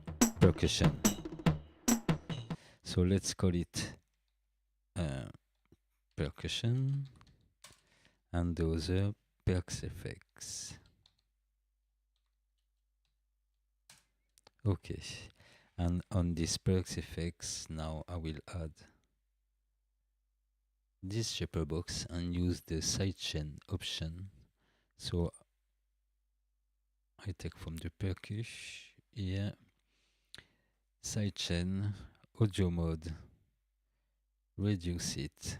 S1: percussion. So let's call it percussion and the other perks effects. Okay, and on this perks effects, now I will add this SHAPERBOX and use the sidechain option. So I take from the percussion here, sidechain, audio mode, reduce it,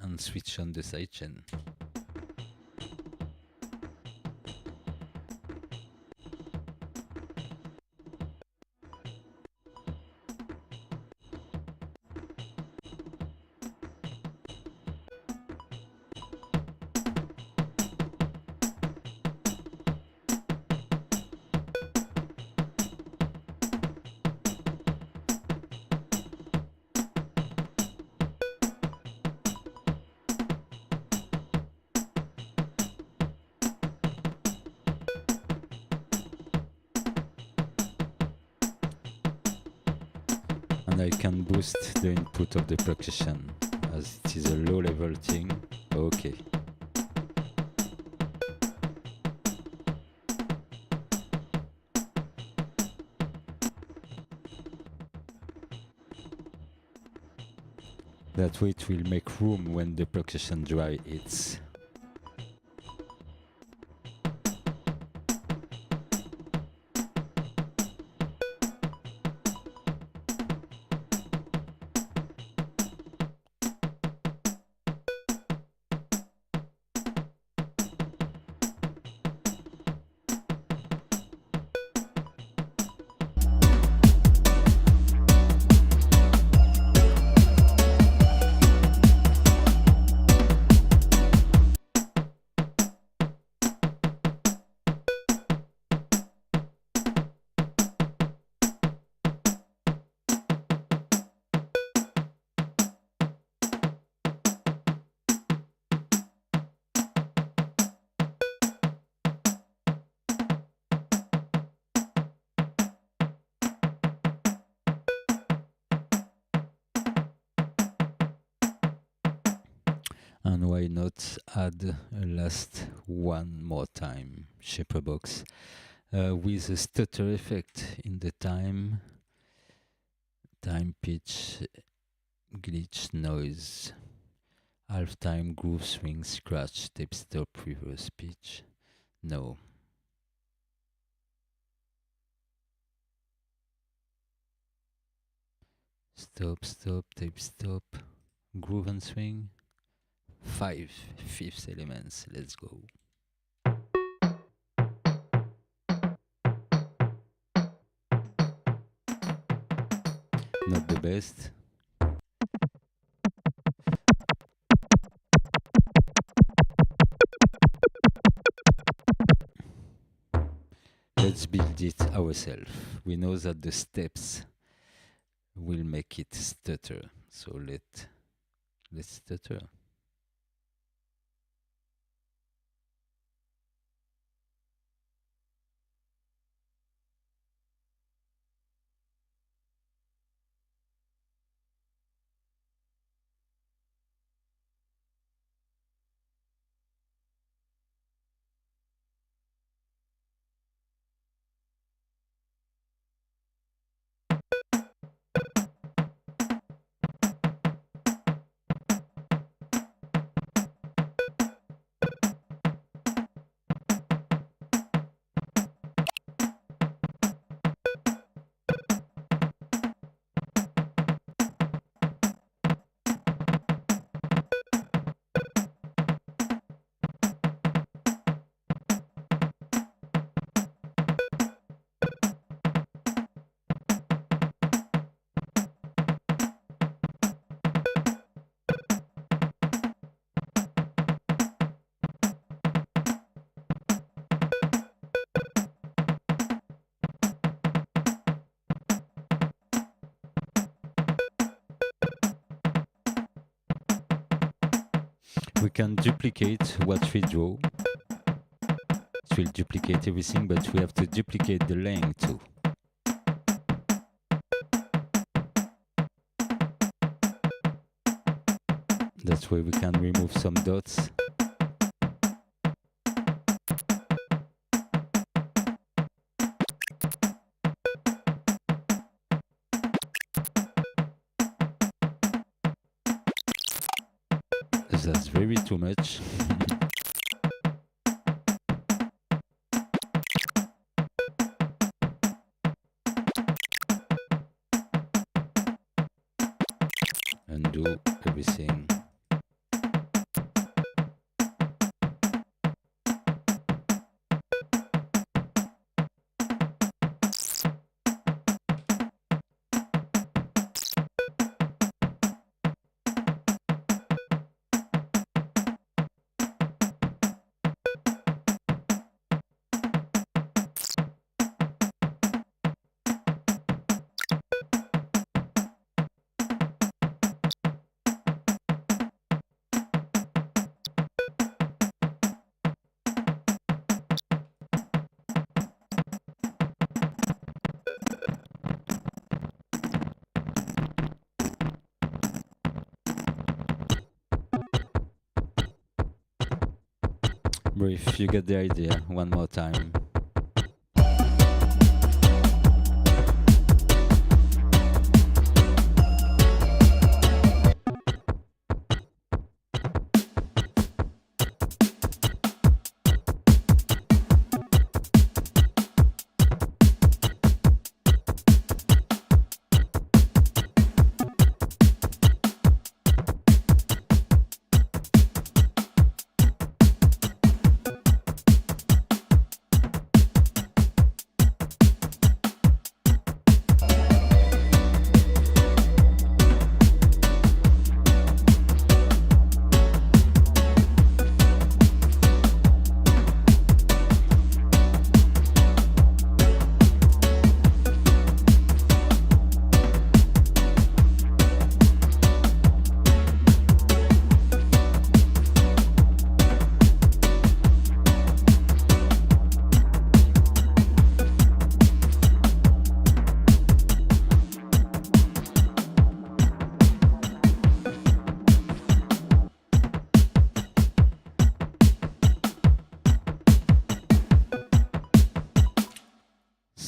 S1: and switch on the sidechain. And I can boost the input of the percussion as it is a low level thing. Okay. That way it will make room when the percussion dry hits. And why not add a last one more time SHAPERBOX with a stutter effect in the time pitch, glitch, noise, half time, groove, swing, scratch, tape stop, reverse pitch. No. Stop, stop, tape stop, groove and swing. 5 fifth elements. Let's go. Not the best. Let's build it ourselves. We know that the steps will make it stutter. So let's stutter. We can duplicate what we draw. It will duplicate everything, but we have to duplicate the length too. That way we can remove some dots. That's very too much. Undo everything. Brief, you get the idea. One more time.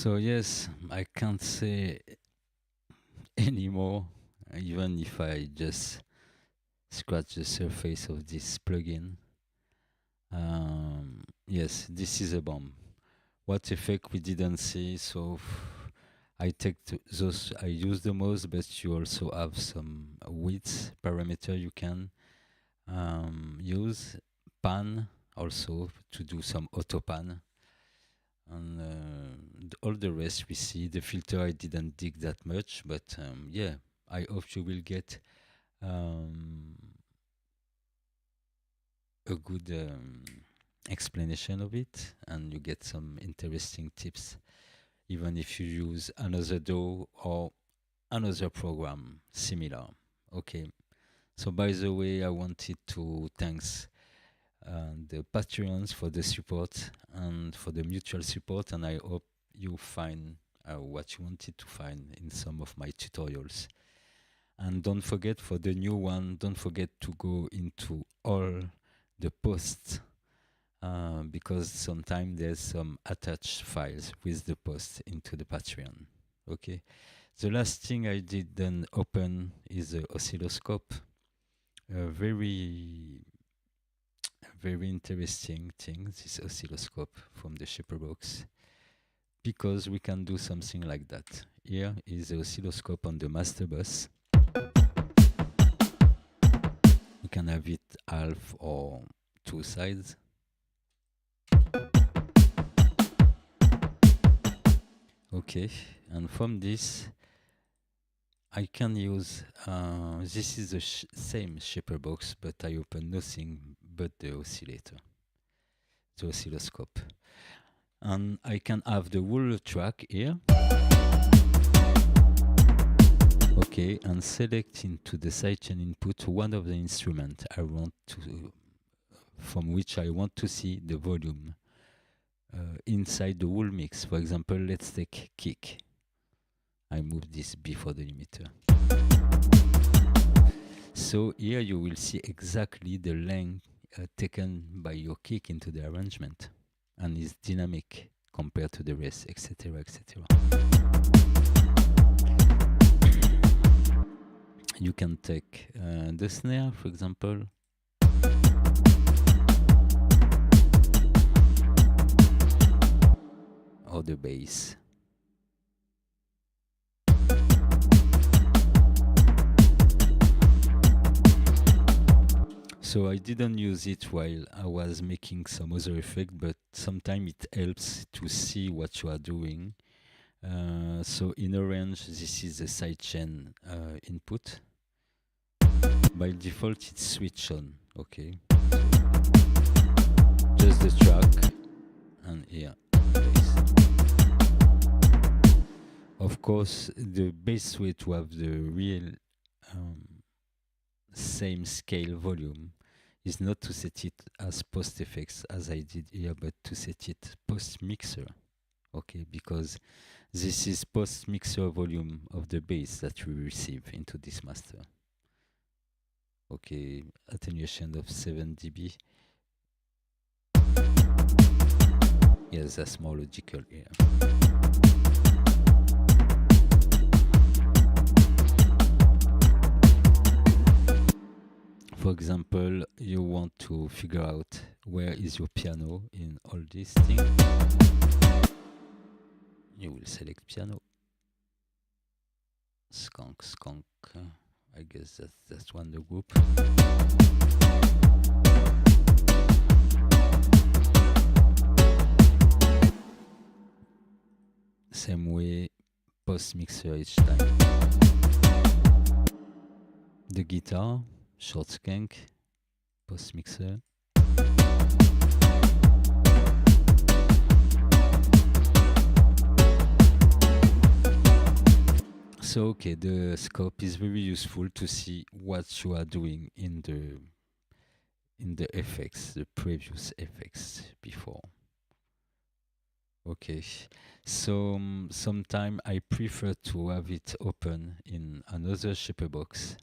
S1: So yes, I can't say anymore, even if I just scratch the surface of this plugin. Yes, this is a bomb. What effect we didn't see, so I take those I use the most, but you also have some width parameter you can use. Pan also to do some auto pan. And all the rest we see. The filter I didn't dig that much, but yeah, I hope you will get um, a good explanation of it, and you get some interesting tips, even if you use another DAW or another program similar. Okay. So by the way, I wanted to thanks the Patreons for the support and for the mutual support, and I hope you find what you wanted to find in some of my tutorials. And don't forget, for the new one, don't forget to go into all the posts because sometimes there's some attached files with the post into the Patreon. Okay. The last thing I did then open is the oscilloscope. A very interesting thing, this oscilloscope from the SHAPERBOX, because we can do something like that. Here is the oscilloscope on the master bus. You can have it half or two sides. Okay, and from this I can use, this is the same SHAPERBOX, but I open nothing but the oscillator, the oscilloscope. And I can have the whole track here. Okay, and select into the sidechain input one of the instruments I want to, from which I want to see the volume inside the whole mix. For example, let's take kick. I move this before the limiter. So here you will see exactly the length taken by your kick into the arrangement, and is dynamic compared to the rest, etc., etc. You can take the snare, for example. Or the bass. So I didn't use it while I was making some other effect, but sometimes it helps to see what you are doing. So in Orange, this is the sidechain input. By default, it's switch on. Okay. Just the track, and here, bass. Of course, the best way to have the real same scale volume is not to set it as post effects as I did here, but to set it post mixer. Okay, because this is post mixer volume of the bass that we receive into this master. Okay, attenuation of 7 dB. Yes, that's more logical here. For example, you want to figure out where is your piano in all these things. You will select piano. Skunk. I guess that's one the group. Same way, post mixer each time. The guitar, short skank, post mixer. So okay, the scope is very useful to see what you are doing in the effects, the previous effects before. Okay, so sometimes I prefer to have it open in another SHAPERBOX.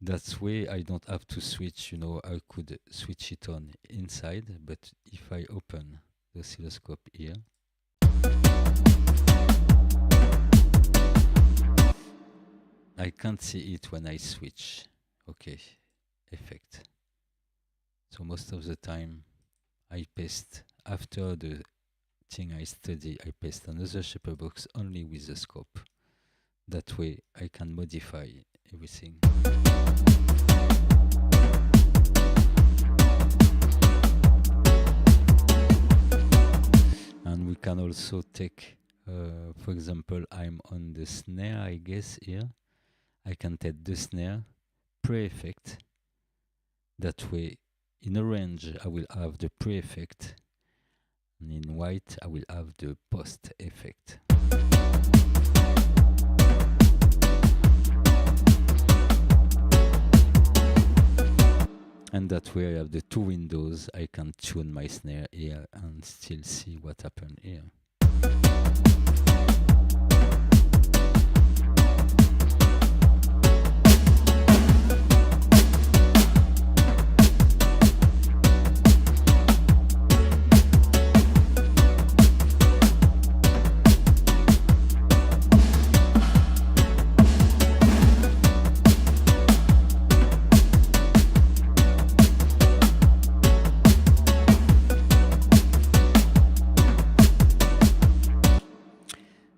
S1: That way I don't have to switch, I could switch it on inside, but if I open the oscilloscope here, I can't see it when I switch. Okay, effect. So most of the time I paste, after the thing I study, I paste another SHAPERBOX only with the scope. That way I can modify everything. And we can also take, for example, I'm on the snare, I guess, here. I can take the snare, pre-effect. That way, in orange, I will have the pre-effect, and in white, I will have the post-effect. And that way I have the two windows. I can tune my snare here and still see what happened here.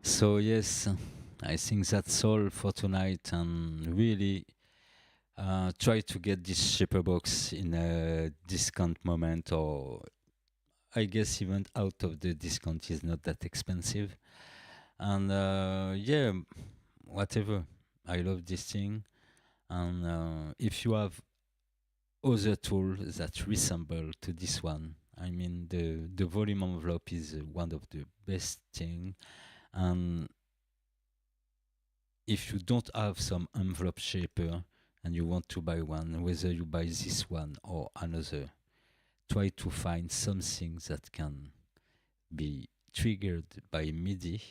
S1: So yes, I think that's all for tonight, and really try to get this SHAPERBOX in a discount moment, or I guess even out of the discount is not that expensive. And yeah, whatever. I love this thing. And if you have other tools that resemble to this one, I mean, the volume envelope is one of the best thing. And if you don't have some envelope shaper and you want to buy one, whether you buy this one or another, try to find something that can be triggered by MIDI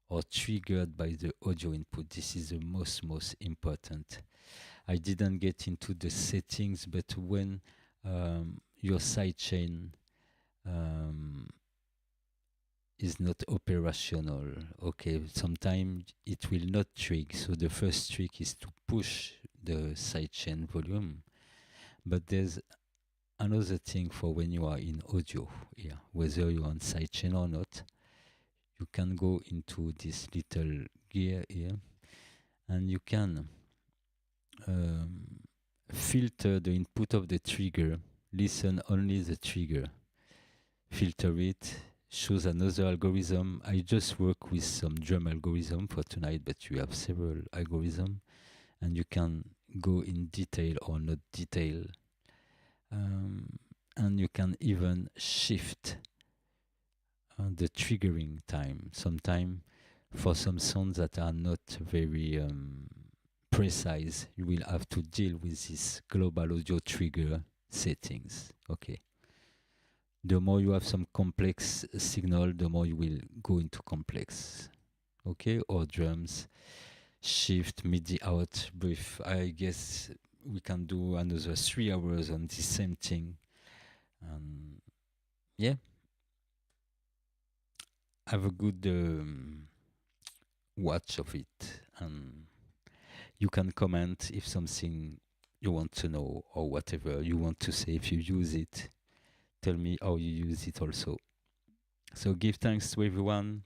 S1: or triggered by the audio input. This is the most important. I didn't get into the settings, but when your sidechain is not operational, okay, sometimes it will not trigger. So the first trick is to push the sidechain volume. But there's another thing for when you are in audio here, whether you're on sidechain or not. You can go into this little gear here, and you can filter the input of the trigger, listen only the trigger, filter it, choose another algorithm. I just work with some drum algorithm for tonight, but you have several algorithms, and you can go in detail or not detail. And you can even shift the triggering time. Sometimes for some sounds that are not very precise, you will have to deal with this global audio trigger settings. Okay. The more you have some complex signal, the more you will go into complex. Okay, or drums, shift, MIDI out, brief. I guess we can do another 3 hours on the same thing. Yeah. Have a good watch of it, and you can comment if something you want to know or whatever you want to say. If you use it, tell me how you use it also. So give thanks to everyone,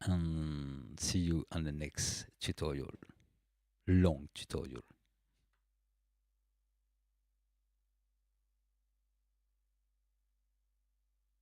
S1: and see you on the next tutorial, long tutorial.